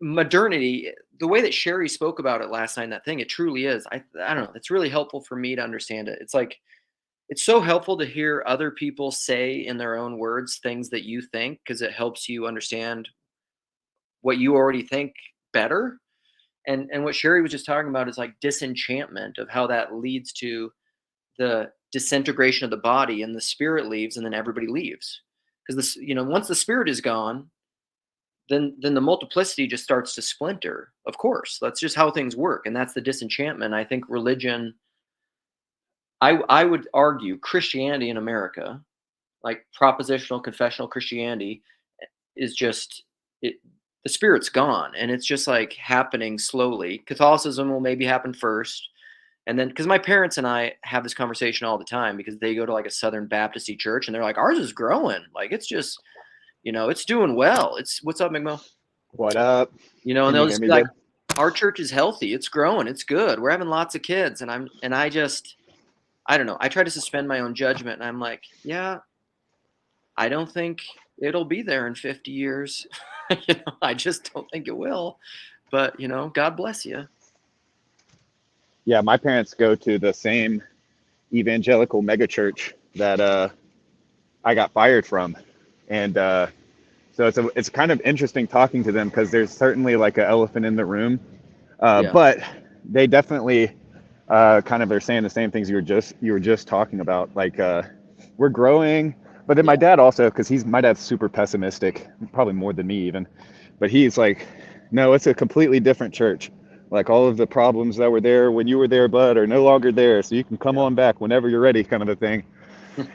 modernity, the way that Shari spoke about it last night in that thing, it truly is. I don't know. It's really helpful for me to understand it. It's like it's so helpful to hear other people say in their own words things that you think because it helps you understand what you already think better. And what Shari was just talking about is like disenchantment of how that leads to the disintegration of the body and the spirit leaves and then everybody leaves because this once the spirit is gone, then the multiplicity just starts to splinter. Of course, that's just how things work, and that's the disenchantment. I think religion, I would argue Christianity in America, like propositional confessional Christianity, is just it the spirit's gone and it's just like happening slowly. Catholicism will maybe happen first. And then, because my parents and I have this conversation all the time because they go to like a Southern Baptist church and they're like, ours is growing. Like it's just, it's doing well. It's what's up, McMo? What up? And Can they'll you hear just me be like, good? our church is healthy. It's growing. It's good. We're having lots of kids. I don't know. I try to suspend my own judgment and I'm like, yeah, I don't think it'll be there in 50 years. I just don't think it will. But, God bless you. Yeah, my parents go to the same evangelical megachurch that I got fired from, and so it's kind of interesting talking to them because there's certainly like an elephant in the room, Yeah. but they definitely kind of are saying the same things you were just talking about. Like we're growing, But then my dad also, because my dad's super pessimistic, probably more than me even, but he's like, no, it's a completely different church. Like all of the problems that were there when you were there, bud, are no longer there. So you can come on back whenever you're ready, kind of a thing.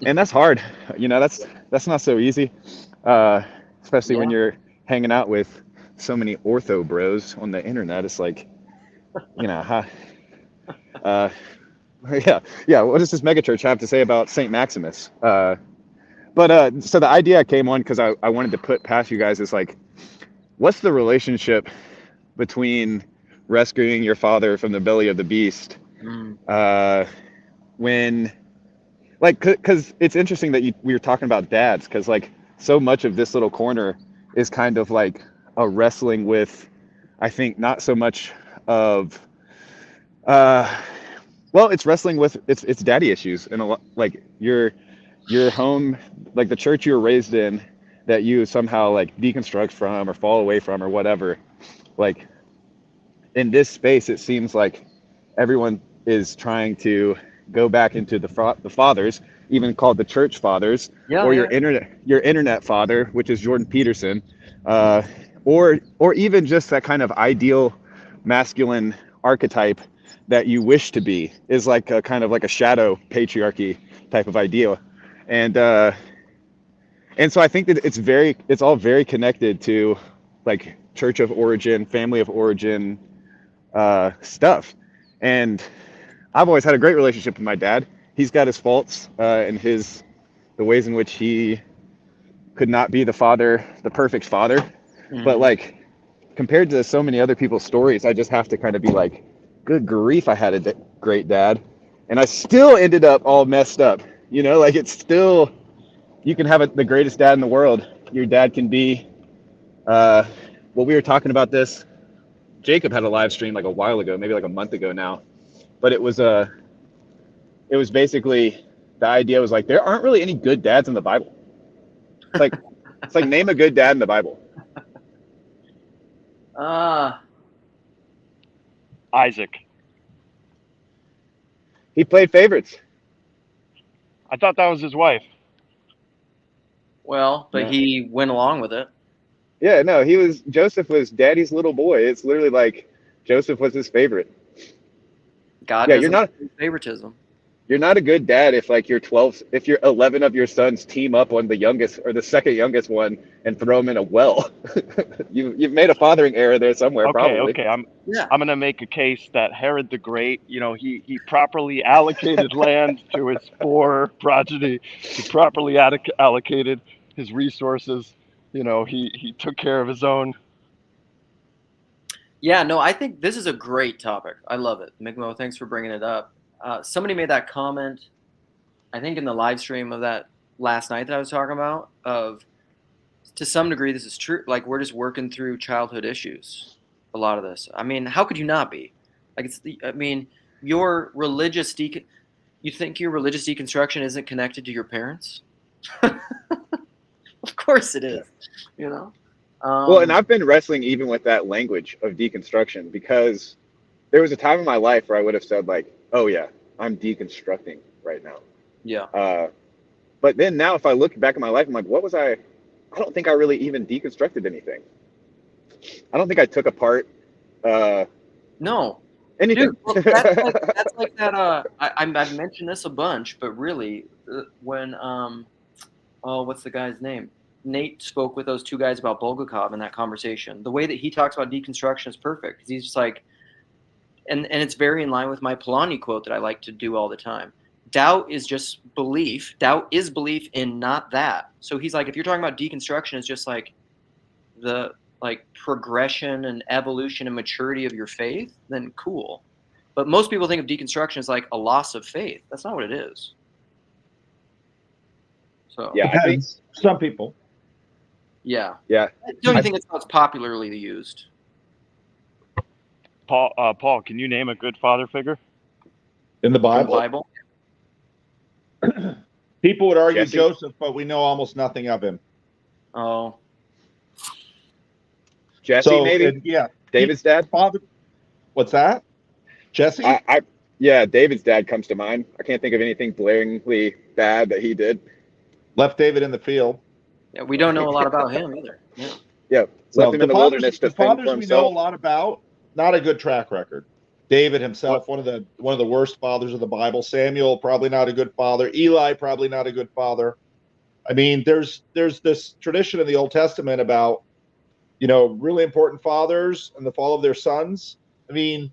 And that's hard. That's not so easy, especially when you're hanging out with so many ortho bros on the internet. It's like, yeah. What does this megachurch have to say about St. Maximus? So the idea I came on because I wanted to put past you guys is like, what's the relationship between rescuing your father from the belly of the beast when, like, because it's interesting that we were talking about dads, because like so much of this little corner is kind of like a wrestling with, I think, not so much of it's wrestling with it's daddy issues, and a lot like your home, like the church you were raised in, that you somehow like deconstruct from or fall away from or whatever. Like in this space, it seems like everyone is trying to go back into the fathers, even called the church fathers, your internet father, which is Jordan Peterson, or even just that kind of ideal masculine archetype that you wish to be, is like a kind of like a shadow patriarchy type of idea. And so I think that it's all very connected to like church of origin, family of origin stuff. And I've always had a great relationship with my dad. He's got his faults and the ways in which he could not be the perfect father. But like compared to so many other people's stories, I just have to kind of be like, good grief, I had a great dad, and I still ended up all messed up. Like it's still, you can have the greatest dad in the world. Your dad can be, we were talking about this. Jacob had a live stream like a while ago, maybe like a month ago now, but it was basically, the idea was like, there aren't really any good dads in the Bible. It's like name a good dad in the Bible. Isaac. He played favorites. I thought that was his wife. Well, but he went along with it. Yeah, no, Joseph was daddy's little boy. It's literally like Joseph was his favorite. God doesn't favoritism. You're not a good dad if like if you're 11 of your sons team up on the youngest or the second youngest one and throw him in a well. You've made a fathering error there somewhere, probably. Okay. I'm gonna make a case that Herod the Great, he properly allocated land to his 4 progeny. He properly allocated his resources. He took care of his own. Yeah, no, I think this is a great topic. I love it. Mikmo, thanks for bringing it up. Somebody made that comment, I think in the live stream of that last night that I was talking about, to some degree this is true. Like we're just working through childhood issues, a lot of this. I mean, how could you not be? Like your religious you think your religious deconstruction isn't connected to your parents? Of course it is, Well, and I've been wrestling even with that language of deconstruction, because there was a time in my life where I would have said like, oh yeah, I'm deconstructing right now. Yeah. But then now if I look back at my life, I'm like, I don't think I really even deconstructed anything. I don't think I took apart no. anything. Dude, well, that's like that. I've mentioned this a bunch, but really, when what's the guy's name? Nate spoke with those 2 guys about Bulgakov in that conversation. The way that he talks about deconstruction is perfect, because he's just like, and it's very in line with my Polanyi quote that I like to do all the time. Doubt is just belief. Doubt is belief in not that. So he's like, if you're talking about deconstruction, it's just like the progression and evolution and maturity of your faith, then cool. But most people think of deconstruction as like a loss of faith. That's not what it is. So yeah, I think some people. Yeah. Yeah. Don't you think it's not popularly used? Paul, can you name a good father figure in the Bible? People would argue Jesse? Joseph, but we know almost nothing of him. Oh. Jesse, maybe? Yeah. David's dad? Father. What's that? Jesse? Yeah, David's dad comes to mind. I can't think of anything blaringly bad that he did. Left David in the field. Yeah, we don't know a lot about him either. Yeah. Yeah, Well, left him in the wilderness to the fend for fathers we know a himself. lot about, not a good track record. David himself, one of the worst fathers of the Bible. Samuel, probably not a good father. Eli, probably not a good father. I mean, there's this tradition in the Old Testament about, really important fathers and the fall of their sons. I mean,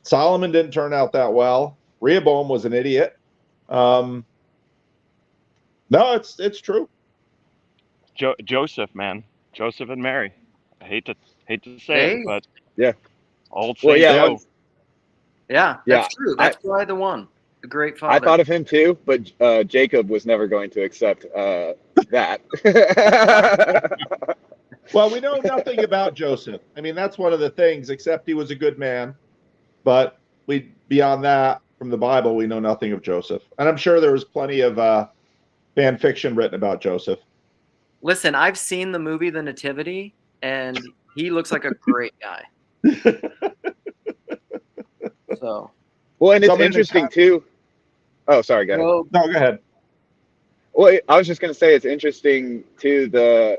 Solomon didn't turn out that well. Rehoboam was an idiot. No, it's true. Joseph, man, Joseph and Mary. I hate to say Hey. it, but Yeah. old Well, Saint yeah, Joe. Yeah, Yeah, that's true. That's probably the one. A great father. I thought of him too, but Jacob was never going to accept that. Well, we know nothing about Joseph. I mean, that's one of the things, except he was a good man. But beyond that, from the Bible, we know nothing of Joseph. And I'm sure there was plenty of fan fiction written about Joseph. Listen, I've seen the movie The Nativity, and he looks like a great guy. So. Well, and it's interesting too. Oh, sorry, go ahead. No, go ahead. Well, I was just going to say it's interesting too, to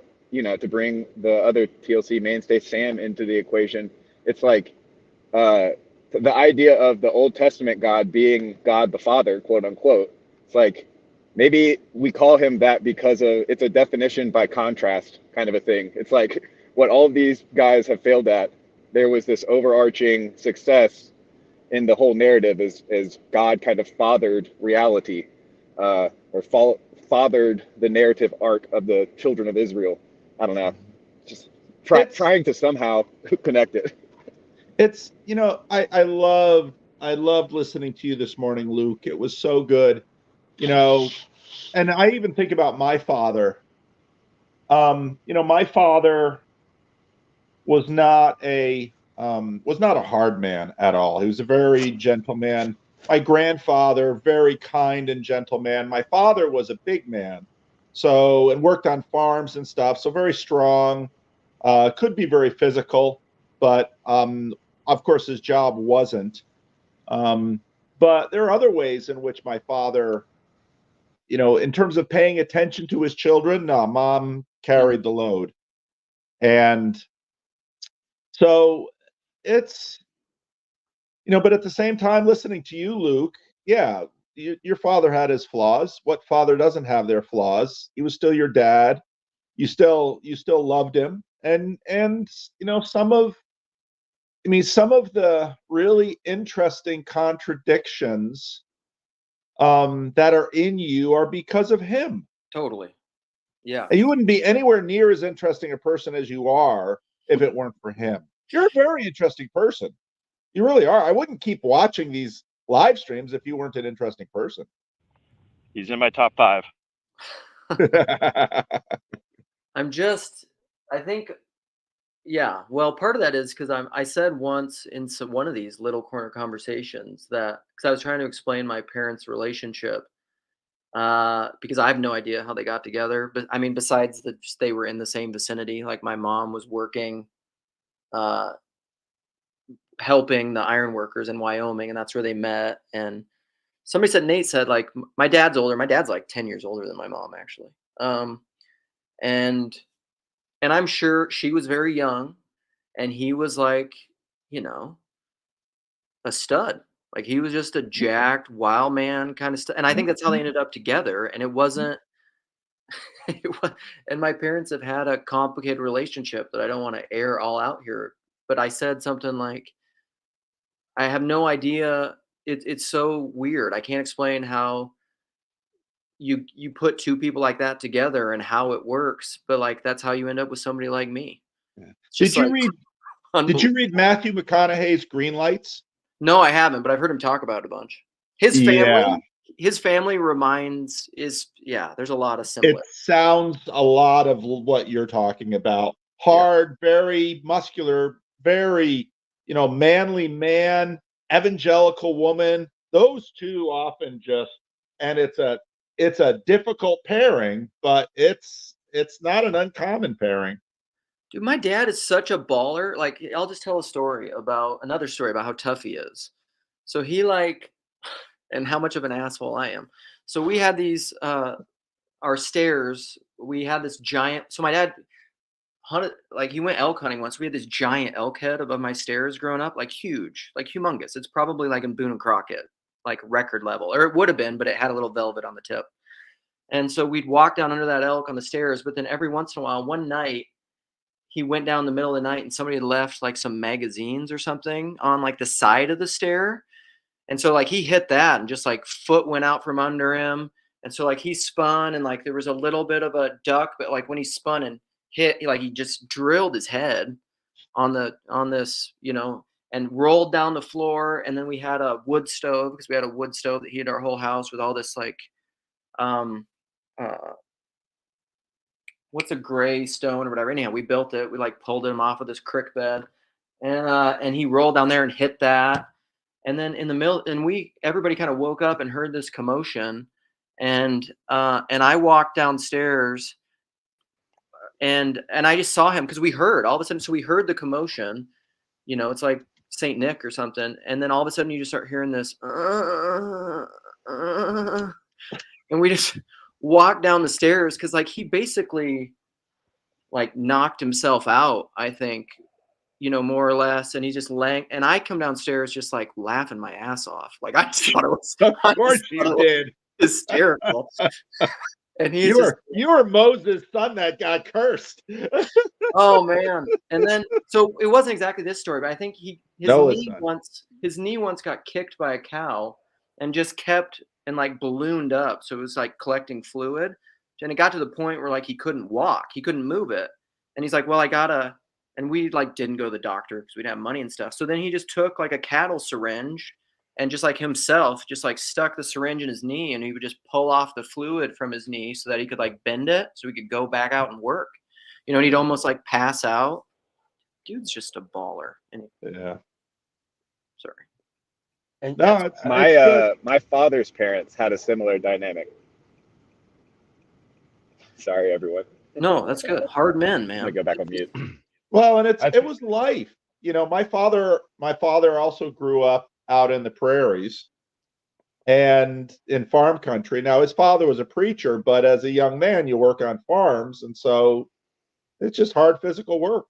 bring the other TLC mainstay Sam into the equation. It's like the idea of the Old Testament God being God the Father, quote unquote. It's like maybe we call him that because it's a definition by contrast kind of a thing. It's like what all of these guys have failed at. There was this overarching success in the whole narrative is God kind of fathered reality, or fathered the narrative arc of the children of Israel. I don't know, just trying to somehow connect it. It's I loved listening to you this morning, Luke. It was so good, and I even think about my father. My father was not a hard man at all. He was a very gentle man. My grandfather, very kind and gentle man. My father was a big man, and worked on farms and stuff. So very strong, could be very physical, but of course his job wasn't. But there are other ways in which my father, in terms of paying attention to his children, mom carried the load. And so it's, but at the same time, listening to you, Luke, yeah, your father had his flaws. What father doesn't have their flaws? He was still your dad. You still loved him. And some of the really interesting contradictions that are in you are because of him. Totally. Yeah. And you wouldn't be anywhere near as interesting a person as you are if it weren't for him. You're a very interesting person. You really are. I wouldn't keep watching these live streams if you weren't an interesting person. He's in my top 5. I think, yeah. Well, part of that is because I said once in one of these little corner conversations that, because I was trying to explain my parents' relationship, because I have no idea how they got together. But I mean, besides that, they were in the same vicinity. Like my mom was working, helping the iron workers in Wyoming, and that's where they met. And somebody said, Nate said, like, my dad's older. My dad's like 10 years older than my mom, actually. And I'm sure she was very young, and he was like, a stud. Like he was just a jacked, wild man kind of stuff. And I think that's how they ended up together. And it wasn't, and my parents have had a complicated relationship that I don't want to air all out here. But I said something like, I have no idea. It's so weird. I can't explain how you put two people like that together and how it works. But like, that's how you end up with somebody like me. Yeah. Did you read Matthew McConaughey's Green Lights? No, I haven't, but I've heard him talk about it a bunch. His family there's a lot of similar. It sounds a lot of what you're talking about. Hard, very muscular, very, manly man, evangelical woman. Those two often and it's a difficult pairing, but it's not an uncommon pairing. Dude, my dad is such a baller. Like, I'll just tell another story about how tough he is. So he and how much of an asshole I am. So we had these our stairs, we had this giant. So my dad hunted, like he went elk hunting once. We had this giant elk head above my stairs growing up, like huge, like humongous. It's probably like in Boone and Crockett, like record level, or it would have been, but it had a little velvet on the tip. And so we'd walk down under that elk on the stairs. But then every once in a while, one night, he went down the middle of the night and somebody had left like some magazines or something on like the side of the stair. And so like he hit that and just like foot went out from under him. And so like he spun and like there was a little bit of a duck, but like when he spun and hit, like he just drilled his head on this, and rolled down the floor. And then we had a wood stove because we had a wood stove that heated our whole house with all this like uh what's a gray stone or whatever. Anyhow, we built it. We like pulled him off of this creek bed, and he rolled down there and hit that. And then in the middle, and everybody kind of woke up and heard this commotion, and I walked downstairs, and I just saw him because we heard all of a sudden. So we heard the commotion, it's like Saint Nick or something, and then all of a sudden you just start hearing this, and we just walked down the stairs because like he basically like knocked himself out, I think, more or less. And he's just laying, and I come downstairs just like laughing my ass off. Like I just thought it was, Of course you did. Hysterical. And you were Moses' son that got cursed. Oh man. And then so it wasn't exactly this story, but I think his knee once got kicked by a cow and just kept and like ballooned up. So it was like collecting fluid. And it got to the point where like he couldn't walk, he couldn't move it. And he's like, well, and we like didn't go to the doctor because we didn't have money and stuff. So then he just took like a cattle syringe and just like himself just like stuck the syringe in his knee, and he would just pull off the fluid from his knee so that he could like bend it so he could go back out and work. And he'd almost like pass out. Dude's just a baller. Yeah. Sorry. And no, my father's parents had a similar dynamic. Sorry, everyone. No, that's good. Hard men, man. I'm gonna go back on mute. Well, and it was life. My father also grew up out in the prairies and in farm country. Now, his father was a preacher, but as a young man, you work on farms, and so it's just hard physical work.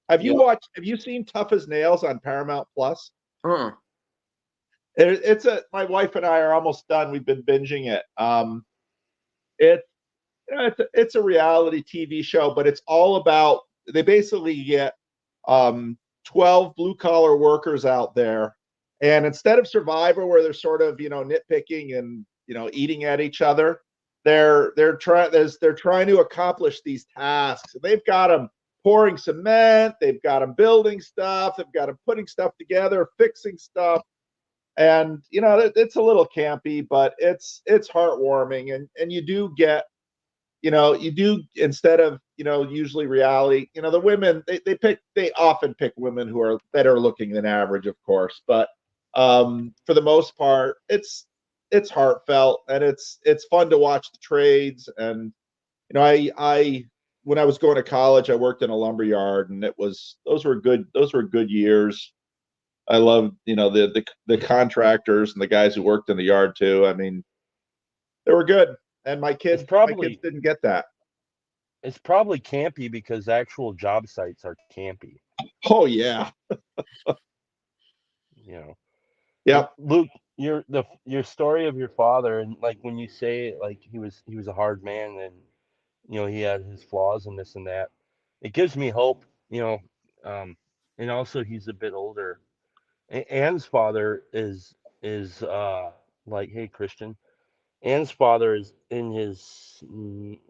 Have you seen Tough as Nails on Paramount Plus? Uh-uh. My wife and I are almost done. We've been binging it. It's a reality TV show, but it's all about, they basically get 12 blue collar workers out there, and instead of Survivor where they're sort of nitpicking and eating at each other, they're trying to accomplish these tasks. They've got them pouring cement, they've got them building stuff, they've got them putting stuff together, fixing stuff. And it's a little campy, but it's heartwarming, and you do get instead of usually reality, the women they often pick women who are better looking than average, of course, but for the most part it's heartfelt, and it's fun to watch the trades. And I when I was going to college, I worked in a lumber yard, and those were good years. I loved the contractors and the guys who worked in the yard too. I mean, they were good. And my kids didn't get that. It's probably campy because actual job sites are campy. Oh yeah. Yeah. Luke, your story of your father, and like when you say like he was a hard man, and he had his flaws and this and that, it gives me hope. And also he's a bit older. Anne's father is like, hey Christian. Anne's father is in his,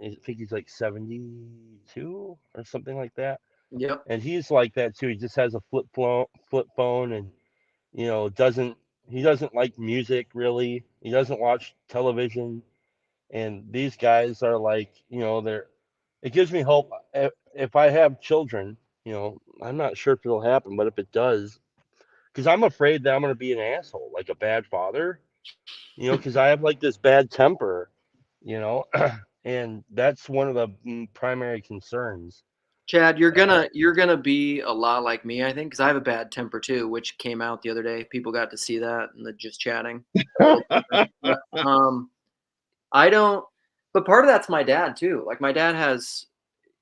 I think he's like 72 or something like that. Yep. And he's like that too. He just has a flip phone, and he doesn't like music really. He doesn't watch television. And these guys are like, it gives me hope. If I have children, I'm not sure if it'll happen, but if it does, because I'm afraid that I'm going to be an asshole, like a bad father. Because I have like this bad temper, and that's one of the primary concerns. Chad, you're gonna be a lot like me, I think, because I have a bad temper too, which came out the other day. People got to see that and the just chatting. I don't. But part of that's my dad too. Like my dad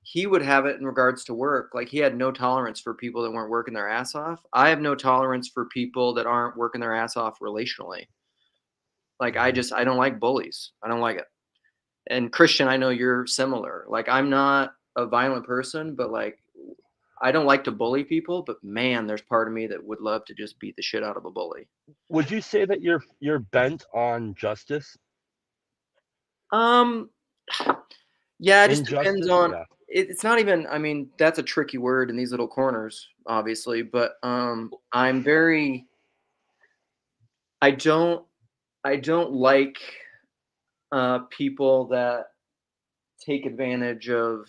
he would have it in regards to work. Like he had no tolerance for people that weren't working their ass off. I have no tolerance for people that aren't working their ass off relationally. Like I don't like bullies. I don't like it. And Christian, I know you're similar. Like I'm not a violent person, but like I don't like to bully people, but man, there's part of me that would love to just beat the shit out of a bully. Would you say that you're bent on justice? Yeah, it just depends Injustice? on Yeah. it's not even, I mean, that's a tricky word in these little corners, obviously, but I'm very I don't like people that take advantage of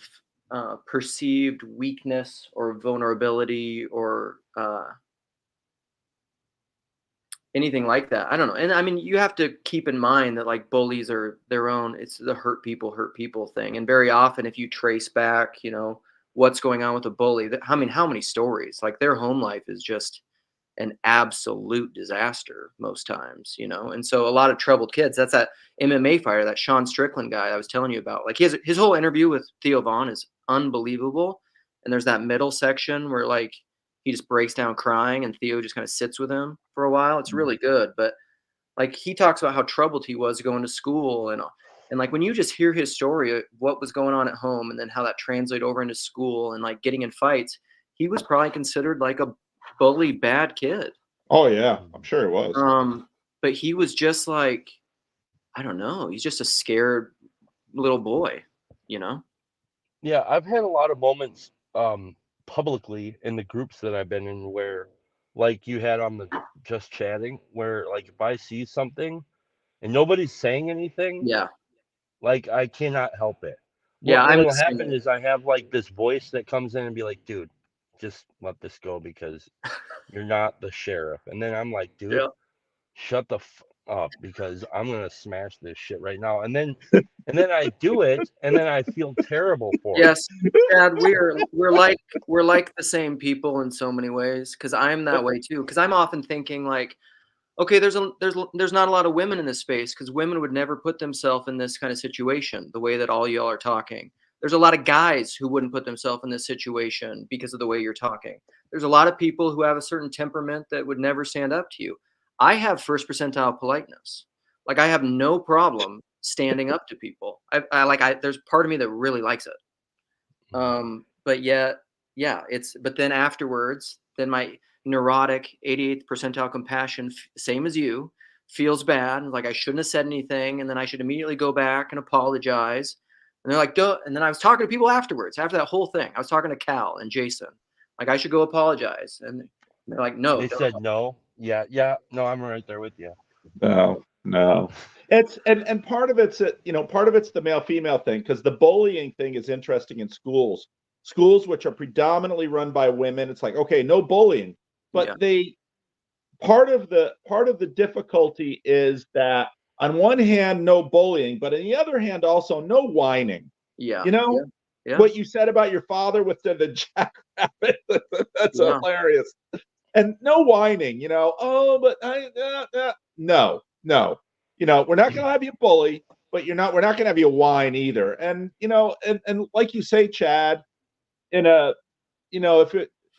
perceived weakness or vulnerability or anything like that. I don't know. And I mean, you have to keep in mind that like bullies are their own, it's the hurt people thing. And very often, if you trace back, what's going on with a bully, I mean, how many stories? Like their home life is just an absolute disaster most times, And so a lot of troubled kids, that's that MMA fighter, that Sean Strickland guy I was telling you about. Like his whole interview with Theo Vaughn is unbelievable. And there's that middle section where like he just breaks down crying and Theo just kind of sits with him for a while. It's really good. But like he talks about how troubled he was going to school and like when you just hear his story of what was going on at home and then how that translated over into school and like getting in fights, he was probably considered like a bully bad kid. Oh yeah, I'm sure it was. But he was just like, I don't know, he's just a scared little boy, Yeah, I've had a lot of moments publicly in the groups that I've been in where like you had on the just chatting where like if I see something and nobody's saying anything, Yeah. like I cannot help it. Yeah, What will happen is I have like this voice that comes in and be like, dude, just let this go because you're not the sheriff. And then I'm like, dude, shut the up because I'm gonna smash this shit right now. And then I do it, and then I feel terrible for it. Yes, Chad, we're like the same people in so many ways because I'm that way too. Because I'm often thinking like, okay, there's not a lot of women in this space because women would never put themselves in this kind of situation the way that all y'all are talking. There's a lot of guys who wouldn't put themselves in this situation because of the way you're talking. There's a lot of people who have a certain temperament that would never stand up to you. I have first percentile politeness. Like I have no problem standing up to people. There's part of me that really likes it. But yet, yeah, but then afterwards, then my neurotic 88th percentile compassion, same as you, feels bad. Like I shouldn't have said anything. And then I should immediately go back and apologize. And they're like, duh. And then I was talking to people afterwards, after that whole thing. I was talking to Cal and Jason. Like I should go apologize. And they're like, no. They said no. Yeah. No, I'm right there with you. No. It's and part of it's part of it's the male-female thing because the bullying thing is interesting in schools which are predominantly run by women. It's like, okay, no bullying, but part of the difficulty is that on one hand no bullying, but on the other hand also no whining. Yeah. What you said about your father with the jackrabbit, that's hilarious. And no whining, oh, but no. We're not going to have you bully, but we're not going to have you whine either. And, and like you say, Chad, in a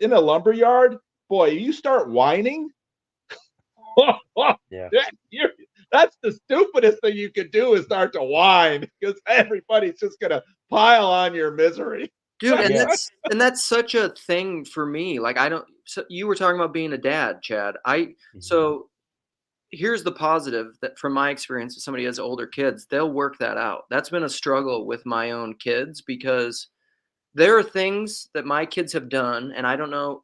lumber yard, boy, you start whining. Yeah. That's the stupidest thing you could do is start to whine because everybody's just going to pile on your misery. Dude, and that's such a thing for me. Like so you were talking about being a dad, Chad. So here's the positive that from my experience, if somebody has older kids, they'll work that out. That's been a struggle with my own kids because there are things that my kids have done, and I don't know,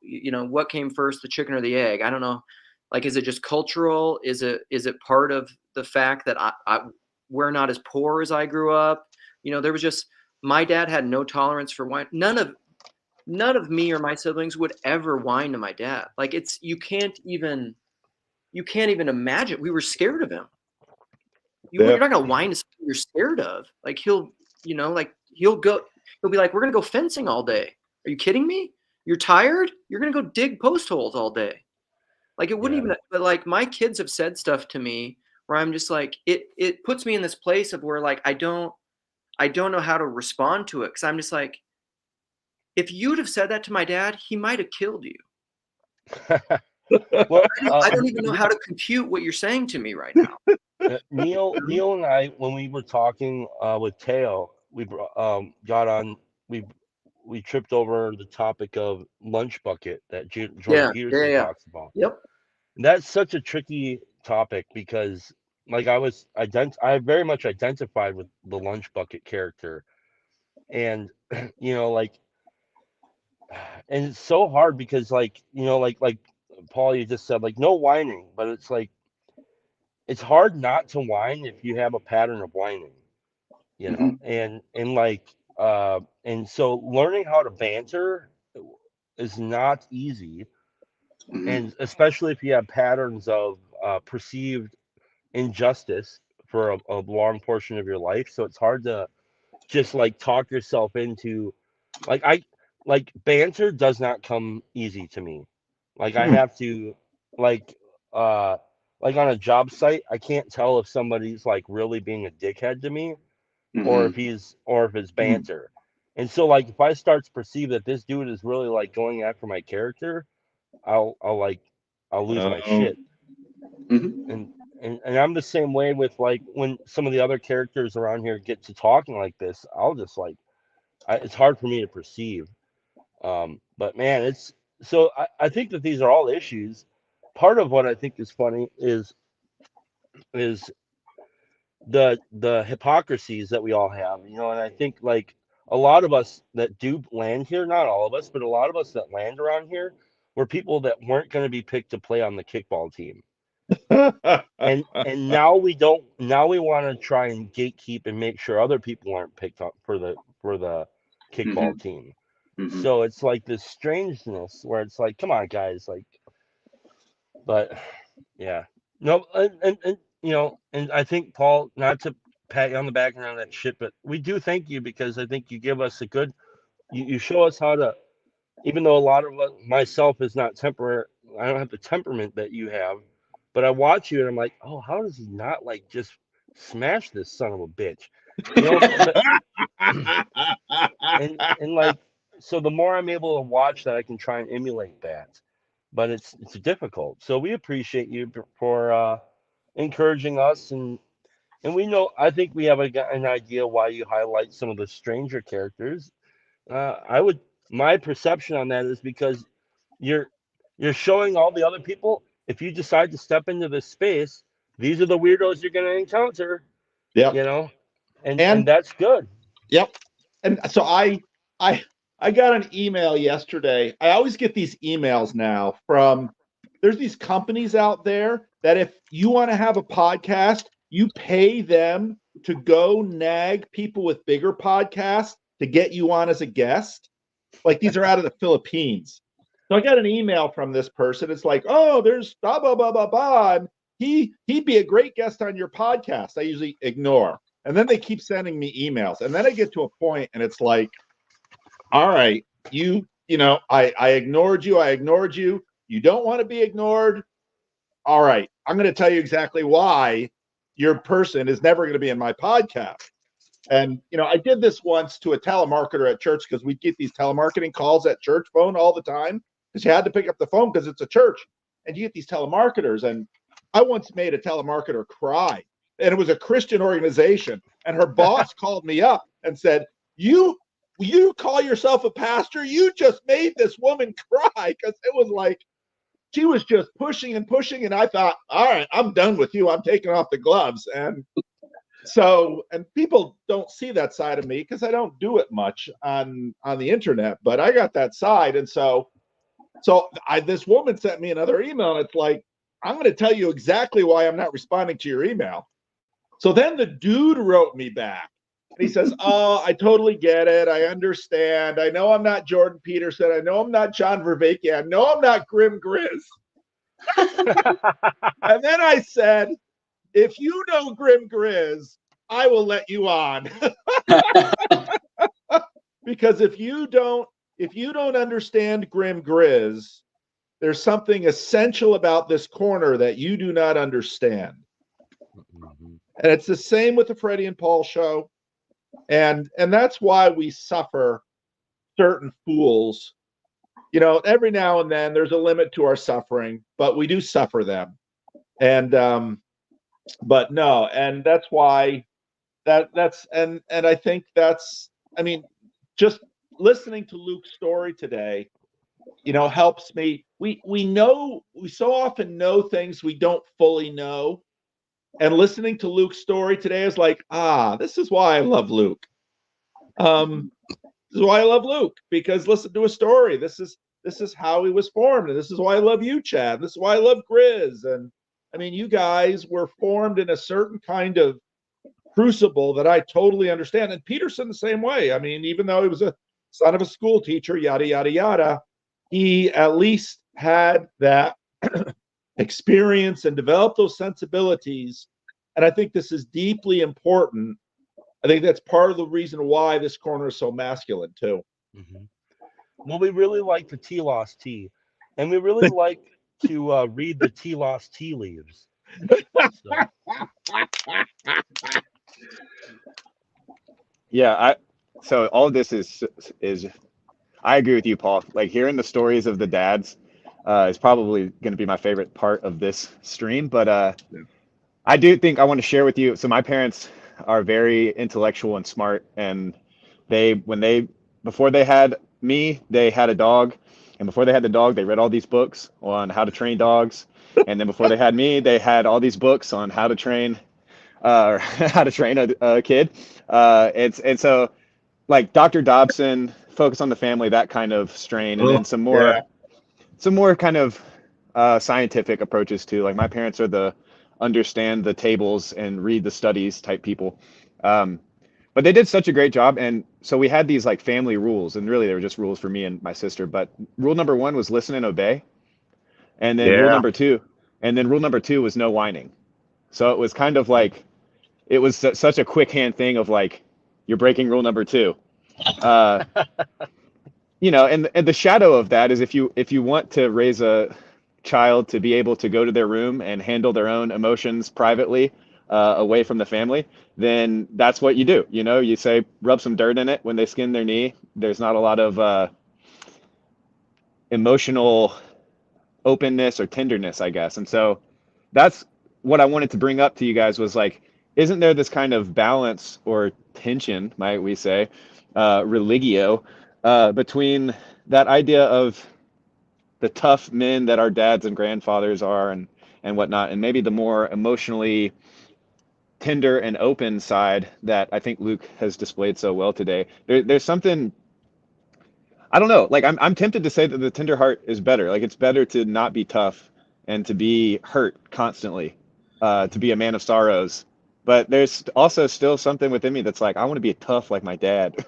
what came first, the chicken or the egg. I don't know. Like, is it just cultural? Is it part of the fact that we're not as poor as I grew up? There was just my dad had no tolerance for wine. None of me or my siblings would ever whine to my dad. Like you can't even imagine. We were scared of him. You're not gonna whine to something you're scared of. Like he'll be like, we're gonna go fencing all day. Are you kidding me? You're tired? You're gonna go dig post holes all day. Like it wouldn't even. But like my kids have said stuff to me where I'm just like, it puts me in this place of where like I don't I don't know how to respond to it because I'm just like, if you'd have said that to my dad, he might have killed you. Well, I don't even know how to compute what you're saying to me right now. Neil and I, when we were talking with Teo, we got on, we tripped over the topic of lunch bucket that Jordan Peterson Yeah. talks about. Yep. And that's such a tricky topic because, like, I very much identified with the lunch bucket character, and you know, like, and it's so hard because, like, you know, like Paul, you just said, like, no whining, but it's like it's hard not to whine if you have a pattern of whining, you know, and like and so learning how to banter is not easy, and especially if you have patterns of perceived injustice for a long portion of your life. So it's hard to just like talk yourself into like banter does not come easy to me. Like I have to like uh like on a job site, I can't tell if somebody's like really being a dickhead to me or if it's banter. And so like if I start to perceive that this dude is really like going after my character, I'll lose my shit. And I'm the same way with like when some of the other characters around here get to talking like this, I'll just like it's hard for me to perceive. But man, it's so I think that these are all issues. Part of what I think is funny is the hypocrisies that we all have, you know, and I think like a lot of us that do land here, not all of us, but a lot of us that land around here were people that weren't going to be picked to play on the kickball team. and now we don't, now we want to try and gatekeep and make sure other people aren't picked up for the kickball team. So it's like this strangeness where it's like, come on guys, like, but yeah, no, and you know, and I think Paul, not to pat you on the back and all that shit, but we do thank you because I think you give us a good, you show us how to, even though a lot of myself is not temporary, I don't have the temperament that you have, but I watch you and I'm like, oh, how does he not like just smash this son of a bitch, you know? and like, so the more I'm able to watch that, I can try and emulate that, but it's difficult. So we appreciate you for encouraging us, and we know, I think we have an idea why you highlight some of the stranger characters. My perception on that is because you're showing all the other people, if you decide to step into this space, these are the weirdos you're going to encounter. Yep. You know, and that's good. Yep. And so I got an email yesterday. I always get these emails now from, there's these companies out there that if you want to have a podcast, you pay them to go nag people with bigger podcasts to get you on as a guest. Like these are out of the Philippines. So I got an email from this person. It's like, oh, there's blah, blah, blah, blah, blah. And he'd be a great guest on your podcast. I usually ignore. And then they keep sending me emails. And then I get to a point and it's like, all right, you know, I ignored you. I ignored you. You don't want to be ignored. All right, I'm going to tell you exactly why your person is never going to be in my podcast. And, you know, I did this once to a telemarketer at church because we get these telemarketing calls at church phone all the time because you had to pick up the phone because it's a church and you get these telemarketers. And I once made a telemarketer cry, and it was a Christian organization. And her boss called me up and said, you call yourself a pastor? You just made this woman cry, because it was like, she was just pushing and pushing. And I thought, all right, I'm done with you. I'm taking off the gloves. And so, and people don't see that side of me because I don't do it much on the internet, but I got that side. And so this woman sent me another email, and it's like, I'm going to tell you exactly why I'm not responding to your email. So then the dude wrote me back. And he says, oh, I totally get it. I understand. I know I'm not Jordan Peterson. I know I'm not John Vervaeke. I know I'm not Grim Grizz. And then I said, if you know Grim Grizz, I will let you on. Because if you don't understand Grim Grizz, there's something essential about this corner that you do not understand. And it's the same with the Freddie and Paul show. And that's why we suffer certain fools. You know, every now and then there's a limit to our suffering, but we do suffer them. And but no, and that's why that's and I think that's, I mean, just listening to Luke's story today, you know, helps me. We so often know things we don't fully know. And listening to Luke's story today is like, this is why I love Luke. This is why I love Luke, because listen to a story. This is how he was formed, and this is why I love you, Chad. This is why I love Grizz. And I mean, you guys were formed in a certain kind of crucible that I totally understand. And Peterson the same way. I mean, even though he was a son of a school teacher, yada yada yada, he at least had that experience and developed those sensibilities. And I think this is deeply important. I think that's part of the reason why this corner is so masculine too. Mm-hmm. Well, we really like the Telos tea, and we really like to read the Telos tea leaves. Yeah, so all of this is I agree with you, Paul. Like, hearing the stories of the dads is probably going to be my favorite part of this stream. But I do think I want to share with you. So my parents are very intellectual and smart, and before they had me, they had a dog, and before they had the dog, they read all these books on how to train dogs, and then before they had me, they had all these books on how to train a kid. And so, like, Dr. Dobson, Focus on the Family, that kind of strain, and then some more kind of scientific approaches too. Like, my parents are understand the tables and read the studies type people. But they did such a great job. And so we had these like family rules, and really they were just rules for me and my sister. But rule number 1 was listen and obey. And then rule number 2 was no whining. So it was kind of like, it was such a quick hand thing of like, you're breaking rule number 2. You know, and the shadow of that is if you want to raise a child to be able to go to their room and handle their own emotions privately, away from the family, then that's what you do. You know, you say, rub some dirt in it when they skin their knee. There's not a lot of emotional openness or tenderness, I guess. And so that's what I wanted to bring up to you guys was like, isn't there this kind of balance or tension, might we say, religio, between that idea of the tough men that our dads and grandfathers are and whatnot, and maybe the more emotionally tender and open side that I think Luke has displayed so well today. There's something, I don't know, like I'm tempted to say that the tender heart is better. Like, it's better to not be tough and to be hurt constantly, to be a man of sorrows. But there's also still something within me that's like, I want to be tough like my dad.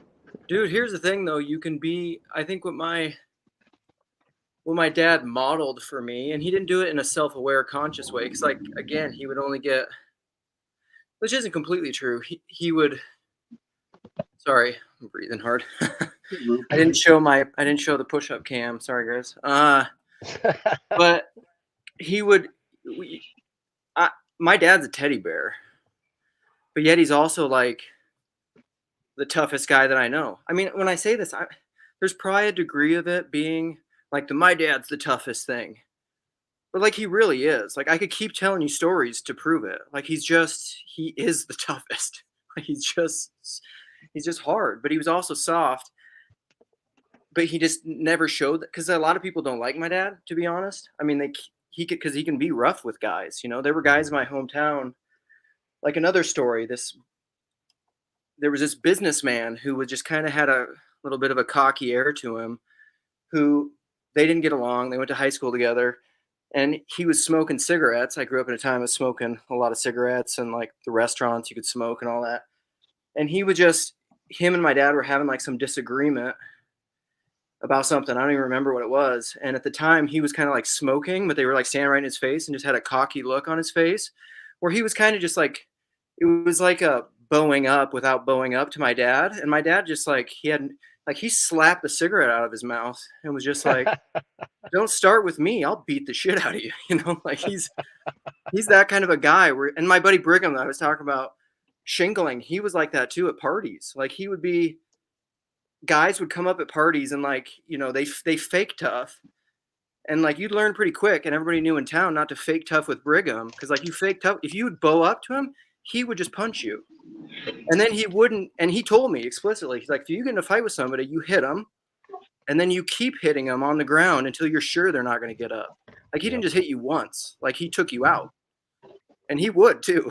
Dude, here's the thing though, you can be, I think what my dad modeled for me, and he didn't do it in a self-aware, conscious way, because like, again, he would only get, which isn't completely true. He would, sorry, I'm breathing hard. I didn't show the push-up cam. Sorry, guys. But he would, my dad's a teddy bear, but yet he's also like the toughest guy that I know. I mean, when I say this, there's probably a degree of it being like my dad's the toughest thing. But like, he really is. Like, I could keep telling you stories to prove it. Like, he is the toughest. He's just hard, but he was also soft. But he just never showed that, because a lot of people don't like my dad, to be honest. I mean, he can be rough with guys. You know, there were guys in my hometown. Like, another story, there was this businessman who was just kind of had a little bit of a cocky air to him, who they didn't get along. They went to high school together. And he was smoking cigarettes. I grew up in a time of smoking a lot of cigarettes, and like the restaurants you could smoke and all that. And him and my dad were having like some disagreement about something. I don't even remember what it was. And at the time he was kind of like smoking, but they were like standing right in his face and just had a cocky look on his face where he was kind of just like, it was like a bowing up without bowing up to my dad. And my dad just like, he slapped the cigarette out of his mouth and was just like, don't start with me. I'll beat the shit out of you. You know, like he's that kind of a guy and my buddy Brigham that I was talking about, shingling, he was like that too at parties. Like guys would come up at parties and like, you know, they fake tough. And like you'd learn pretty quick, and everybody knew in town not to fake tough with Brigham, because like you fake tough, if you would bow up to him, he would just punch you. And then he wouldn't, and he told me explicitly, he's like, if you get in a fight with somebody, you hit them, and then you keep hitting them on the ground until you're sure they're not going to get up. Like he didn't just hit you once, like he took you out. And he would too.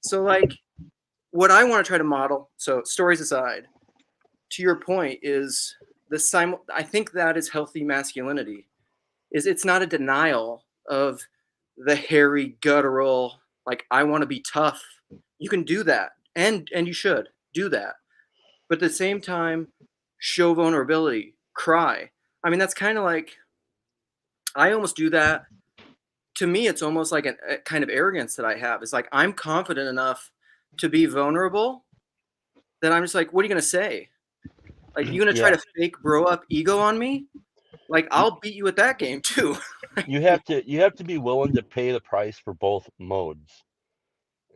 So like what I want to try to model, so stories aside, to your point, is I think that is healthy masculinity. Is it's not a denial of the hairy, guttural, like I want to be tough. You can do that, and you should do that. But at the same time, show vulnerability, cry. I mean, that's kind of like, I almost do that. To me, it's almost like a kind of arrogance that I have. It's like I'm confident enough to be vulnerable that I'm just like, what are you going to say? Like, you going to try to fake bro up ego on me? Like, I'll beat you at that game too. You have to be willing to pay the price for both modes.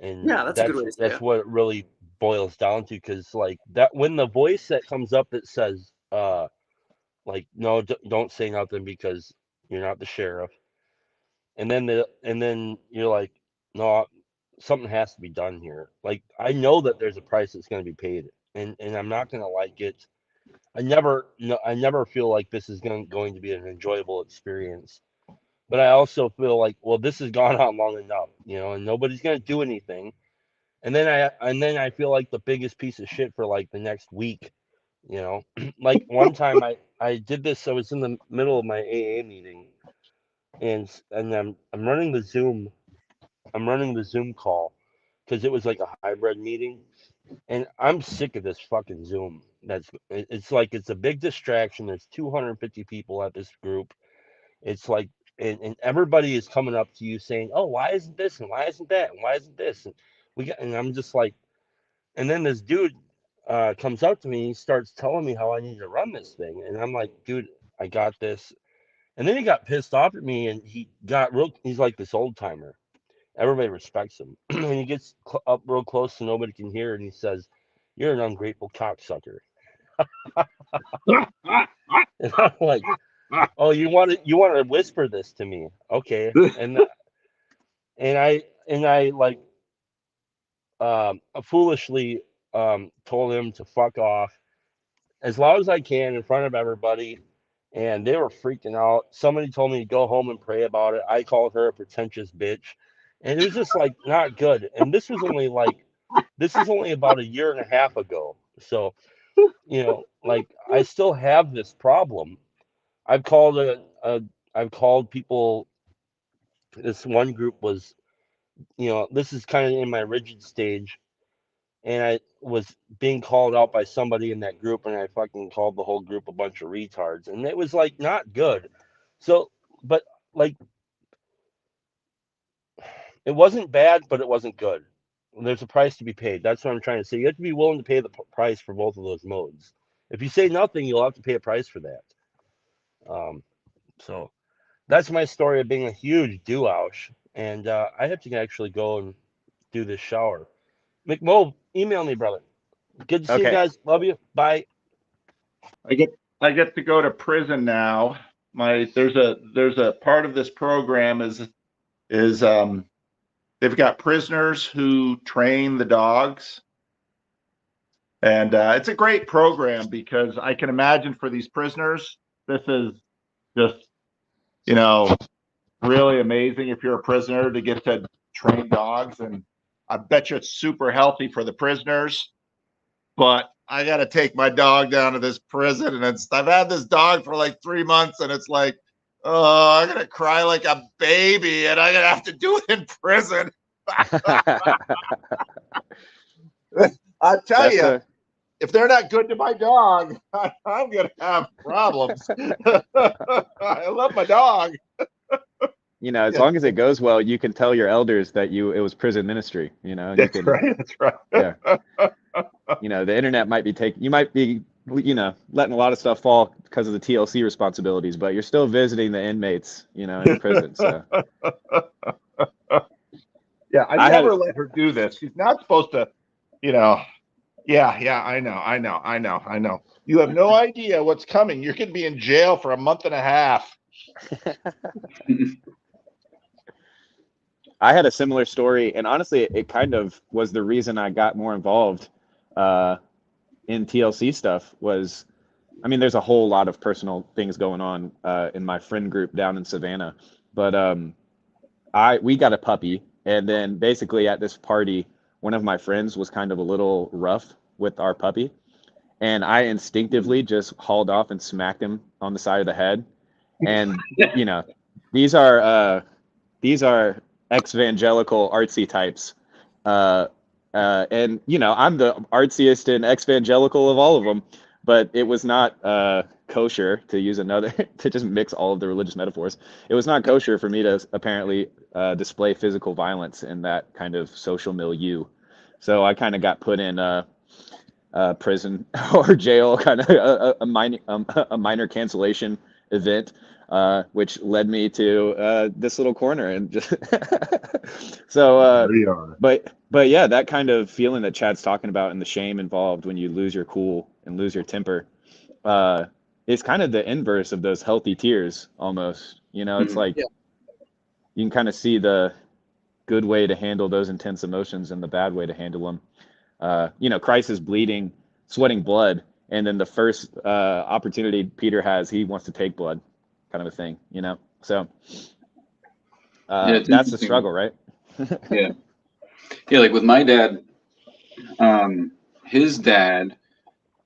And yeah, that's a good way to say that's it. what it really boils down to, because like that, when the voice that comes up that says like, no, don't say nothing because you're not the sheriff, and then you're like, no, something has to be done here. Like, I know that there's a price that's going to be paid, and I'm not going to like it. I never feel like this is going to be an enjoyable experience. But I also feel like, well, this has gone on long enough, you know, and nobody's going to do anything. And then I feel like the biggest piece of shit for like the next week, you know. Like one time I did this. I was in the middle of my AA meeting, and I'm running the Zoom. I'm running the Zoom call because it was like a hybrid meeting, and I'm sick of this fucking Zoom. It's like, it's a big distraction. There's 250 people at this group. It's like, and everybody is coming up to you saying, "Oh, why isn't this? And why isn't that? And why isn't this?" And I'm just like, and then this dude comes up to me. He starts telling me how I need to run this thing, and I'm like, "Dude, I got this." And then he got pissed off at me, and he got real. He's like this old timer. Everybody respects him, and he gets up real close so nobody can hear, and he says, "You're an ungrateful cocksucker." And I'm like, "Oh, you want to whisper this to me? Okay." And I like foolishly told him to fuck off as loud as I can in front of everybody, and they were freaking out. Somebody told me to go home and pray about it. I called her a pretentious bitch, and it was just like not good. And this is only about a year and a half ago. So, you know, like, I still have this problem. I've called I've called people. This one group was, you know, this is kind of in my rigid stage, and I was being called out by somebody in that group, and I fucking called the whole group a bunch of retards, and it was like not good. So, but like, it wasn't bad, but it wasn't good. There's a price to be paid. That's what I'm trying to say. You have to be willing to pay the price for both of those modes. If you say nothing, you'll have to pay a price for that. So that's my story of being a huge douche, and I have to actually go and do this shower. McMo, email me, brother. Good to see you Okay. guys. Love you. Bye. I get to go to prison now. There's a part of this program is they've got prisoners who train the dogs, and it's a great program because I can imagine for these prisoners, this is just, you know, really amazing if you're a prisoner to get to train dogs, and I bet you it's super healthy for the prisoners. But I got to take my dog down to this prison, and I've had this dog for like 3 months, and it's like, oh, I'm gonna cry like a baby, and I'm gonna have to do it in prison. I tell you, if they're not good to my dog, I'm gonna have problems. I love my dog. You know, as long as it goes well, you can tell your elders that it was prison ministry. You know, That's right. That's right. Yeah. You know, the internet might be you might be, you know, letting a lot of stuff fall because of the TLC responsibilities, but you're still visiting the inmates, you know, in prison. So Yeah, I I had never let her do this. She's not supposed to, you know. Yeah, I know. You have no idea what's coming. You're going to be in jail for a month and a half. I had a similar story, and honestly, it kind of was the reason I got more involved in TLC stuff. Was, I mean, there's a whole lot of personal things going on in my friend group down in Savannah, but we got a puppy, and then basically at this party, one of my friends was kind of a little rough with our puppy, and I instinctively just hauled off and smacked him on the side of the head. And you know, these are ex-evangelical artsy types, and you know, I'm the artsiest and ex-evangelical of all of them, but it was not kosher, to use another to just mix all of the religious metaphors. It was not kosher for me to apparently display physical violence in that kind of social milieu. So I kind of got put in prison or jail, kind of a minor cancellation event, which led me to this little corner. And just so There you are. but yeah, that kind of feeling that Chad's talking about, and the shame involved when you lose your cool and lose your temper, is kind of the inverse of those healthy tears almost. You know, it's like, Yeah. you can kind of see the good way to handle those intense emotions and the bad way to handle them. You know, Christ is bleeding, sweating blood, and then the first opportunity Peter has, he wants to take blood, kind of a thing, you know? So it's that's the interesting. struggle, right? Yeah. Yeah, like with my dad, his dad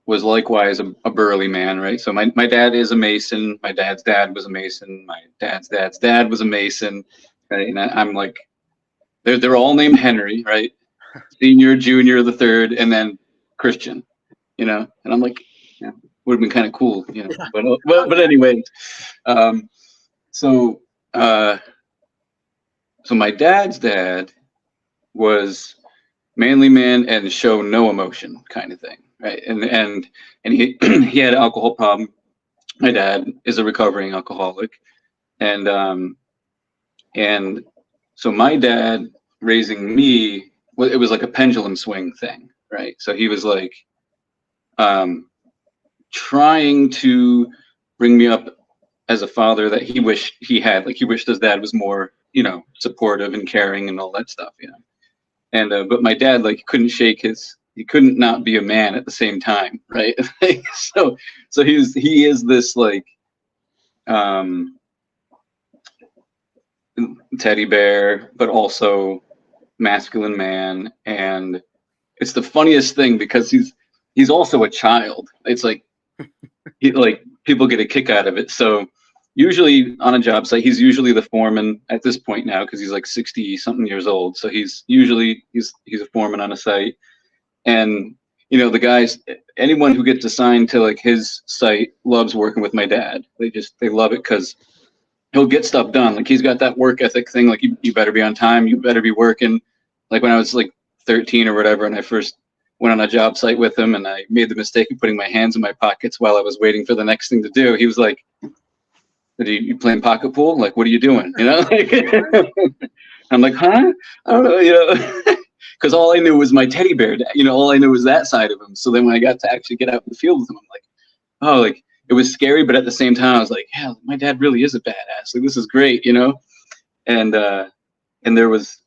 was likewise a burly man, right? So my dad is a Mason. My dad's dad was a Mason. My dad's dad was a Mason, right? And I'm like, they're all named Henry, right? Senior, junior, the third, and then Christian, you know? And I'm like, yeah, would have been kind of cool, you know? But anyway, so my dad's dad was manly man and show no emotion kind of thing, right? And he he had an alcohol problem. My dad is a recovering alcoholic, and so my dad raising me, it was like a pendulum swing thing, right? So he was like trying to bring me up as a father that he wished he had, like he wished his dad was more, you know, supportive and caring and all that stuff, you know. And but my dad, like, he couldn't not be a man at the same time, right? so he is this like teddy bear, but also masculine man. And it's the funniest thing because he's also a child. It's like people get a kick out of it. So usually on a job site, he's usually the foreman at this point now because he's like 60 something years old. So he's a foreman on a site. And you know, the guys, anyone who gets assigned to like his site loves working with my dad. They love it because he'll get stuff done. Like he's got that work ethic thing. Like you better be on time. You better be working. Like when I was like 13 or whatever, and I first went on a job site with him, and I made the mistake of putting my hands in my pockets while I was waiting for the next thing to do. He was like, you playing pocket pool? Like, what are you doing? You know? I'm like, huh? I don't know, you know, because all I knew was my teddy bear. You know, all I knew was that side of him. So then when I got to actually get out in the field with him, I'm like, oh, like it was scary, but at the same time, I was like, yeah, my dad really is a badass. Like this is great, you know. And there was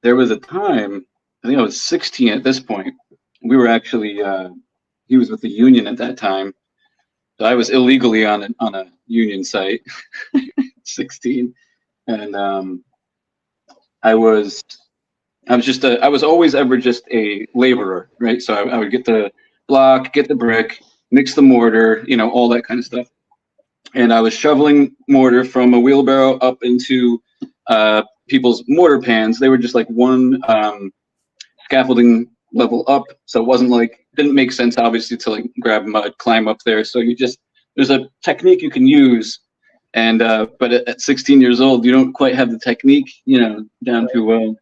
a time, I think I was 16 at this point. We were actually he was with the union at that time. So I was illegally on a union site, 16, and I was always ever just a laborer, right? So I would get the block, get the brick, mix the mortar, you know, all that kind of stuff. And I was shoveling mortar from a wheelbarrow up into people's mortar pans. They were just like one scaffolding level up, so it wasn't like, didn't make sense obviously to like grab mud, climb up there. So there's a technique you can use, and but at 16 years old you don't quite have the technique, you know, down too well.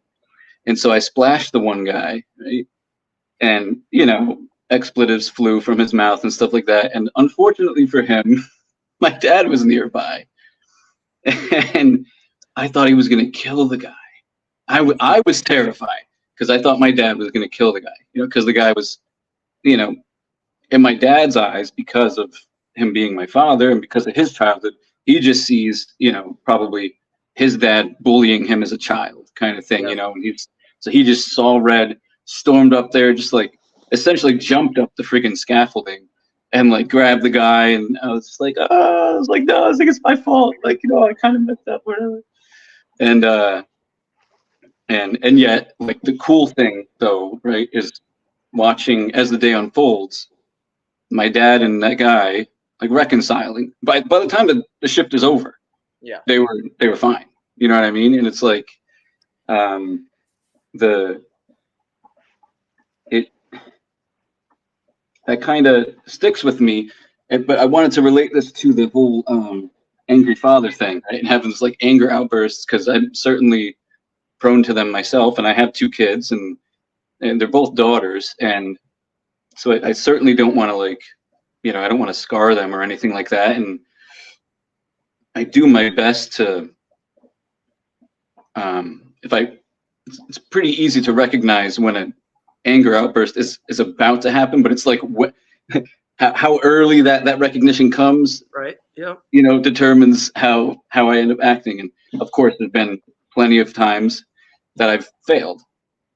And so I splashed the one guy, right? And you know, expletives flew from his mouth and stuff like that. And unfortunately for him, my dad was nearby, and I thought he was gonna kill the guy. I was terrified because I thought my dad was going to kill the guy, because the guy was, in my dad's eyes, because of him being my father and because of his childhood, he just sees, probably his dad bullying him as a child kind of thing, and so he just saw red, stormed up there, just like essentially jumped up the freaking scaffolding and like grabbed the guy. And I was just like, no, I think it's my fault. Like, I kind of messed up, whatever. And yet, like, the cool thing though, right, is watching as the day unfolds, my dad and that guy like reconciling. By the time the shift is over, they were fine. You know what I mean? And it's like, that kind of sticks with me. But I wanted to relate this to the whole angry father thing, right? And having this like anger outbursts, because I'm certainly prone to them myself, and I have 2 kids, and they're both daughters, and so I certainly don't want to like, I don't want to scar them or anything like that, and I do my best to. It's pretty easy to recognize when an anger outburst is about to happen, but it's like how early that recognition comes, right? Yeah. Determines how I end up acting, and of course, there's been plenty of times that I've failed,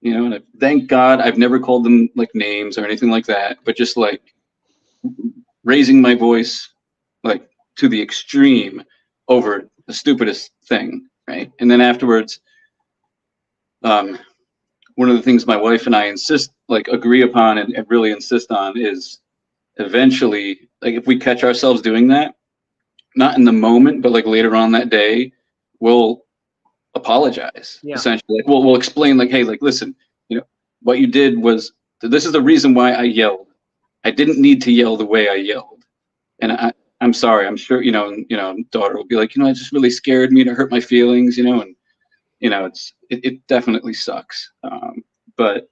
and thank God I've never called them like names or anything like that, but just like raising my voice like to the extreme over the stupidest thing, right? And then afterwards, one of the things my wife and I agree upon and really insist on is eventually, like, if we catch ourselves doing that, not in the moment, but like later on that day, we'll apologize. Yeah. Essentially, like, we'll explain, like, hey, like, listen, what you did was, this is the reason why I yelled. I didn't need to yell the way I yelled, and I'm sorry. I'm sure, daughter will be like, it just really scared me to hurt my feelings, and it definitely sucks. But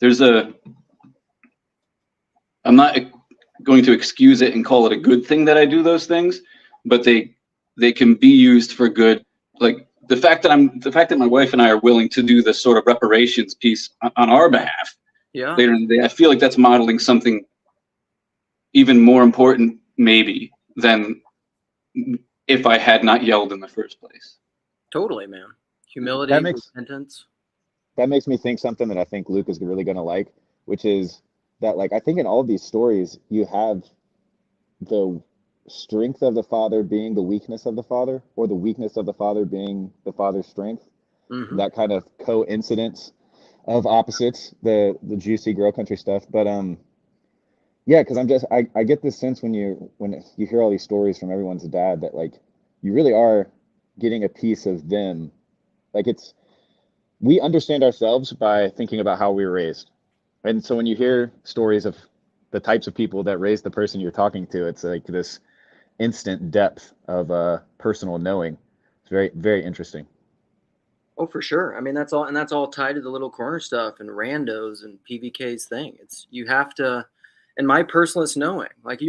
there's I'm not going to excuse it and call it a good thing that I do those things, but they can be used for good. Like the fact that my wife and I are willing to do this sort of reparations piece on our behalf. Yeah. Later in the day, I feel like that's modeling something even more important, maybe, than if I had not yelled in the first place. Totally, man. Humility, repentance. That makes me think something that I think Luke is really going to like, which is that, like, I think in all of these stories, you have the strength of the father being the weakness of the father, or the weakness of the father being the father's strength. Mm-hmm. That kind of coincidence of opposites, the juicy girl country stuff. But yeah, because I get this sense when you hear all these stories from everyone's dad that, like, you really are getting a piece of them. Like, we understand ourselves by thinking about how we were raised. And so when you hear stories of the types of people that raised the person you're talking to, it's like this instant depth of personal knowing. It's very, very interesting. Oh, for sure. I mean, that's all tied to the little corner stuff and randos and PVK's thing. You have to, and my personalist knowing, like,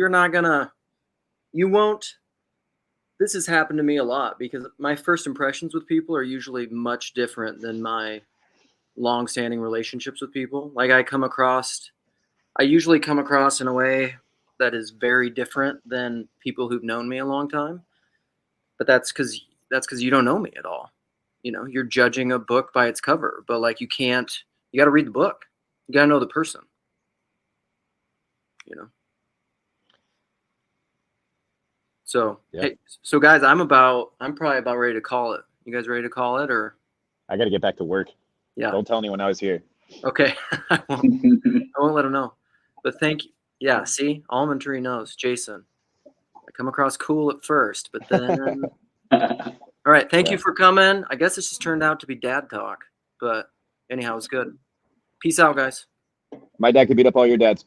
this has happened to me a lot, because my first impressions with people are usually much different than my long-standing relationships with people. Like, I usually come across in a way that is very different than people who've known me a long time. But that's because you don't know me at all. You're judging a book by its cover, but like, you got to read the book. You got to know the person. So, yeah. Hey, so guys, I'm probably about ready to call it. You guys ready to call it, or? I got to get back to work. Yeah. Don't tell anyone I was here. Okay. I won't let them know. But thank you. Yeah. See, Almond Tree knows. Jason, I come across cool at first, but then. All right. Thank you for coming. I guess this just turned out to be dad talk, but anyhow, it's good. Peace out, guys. My dad could beat up all your dads.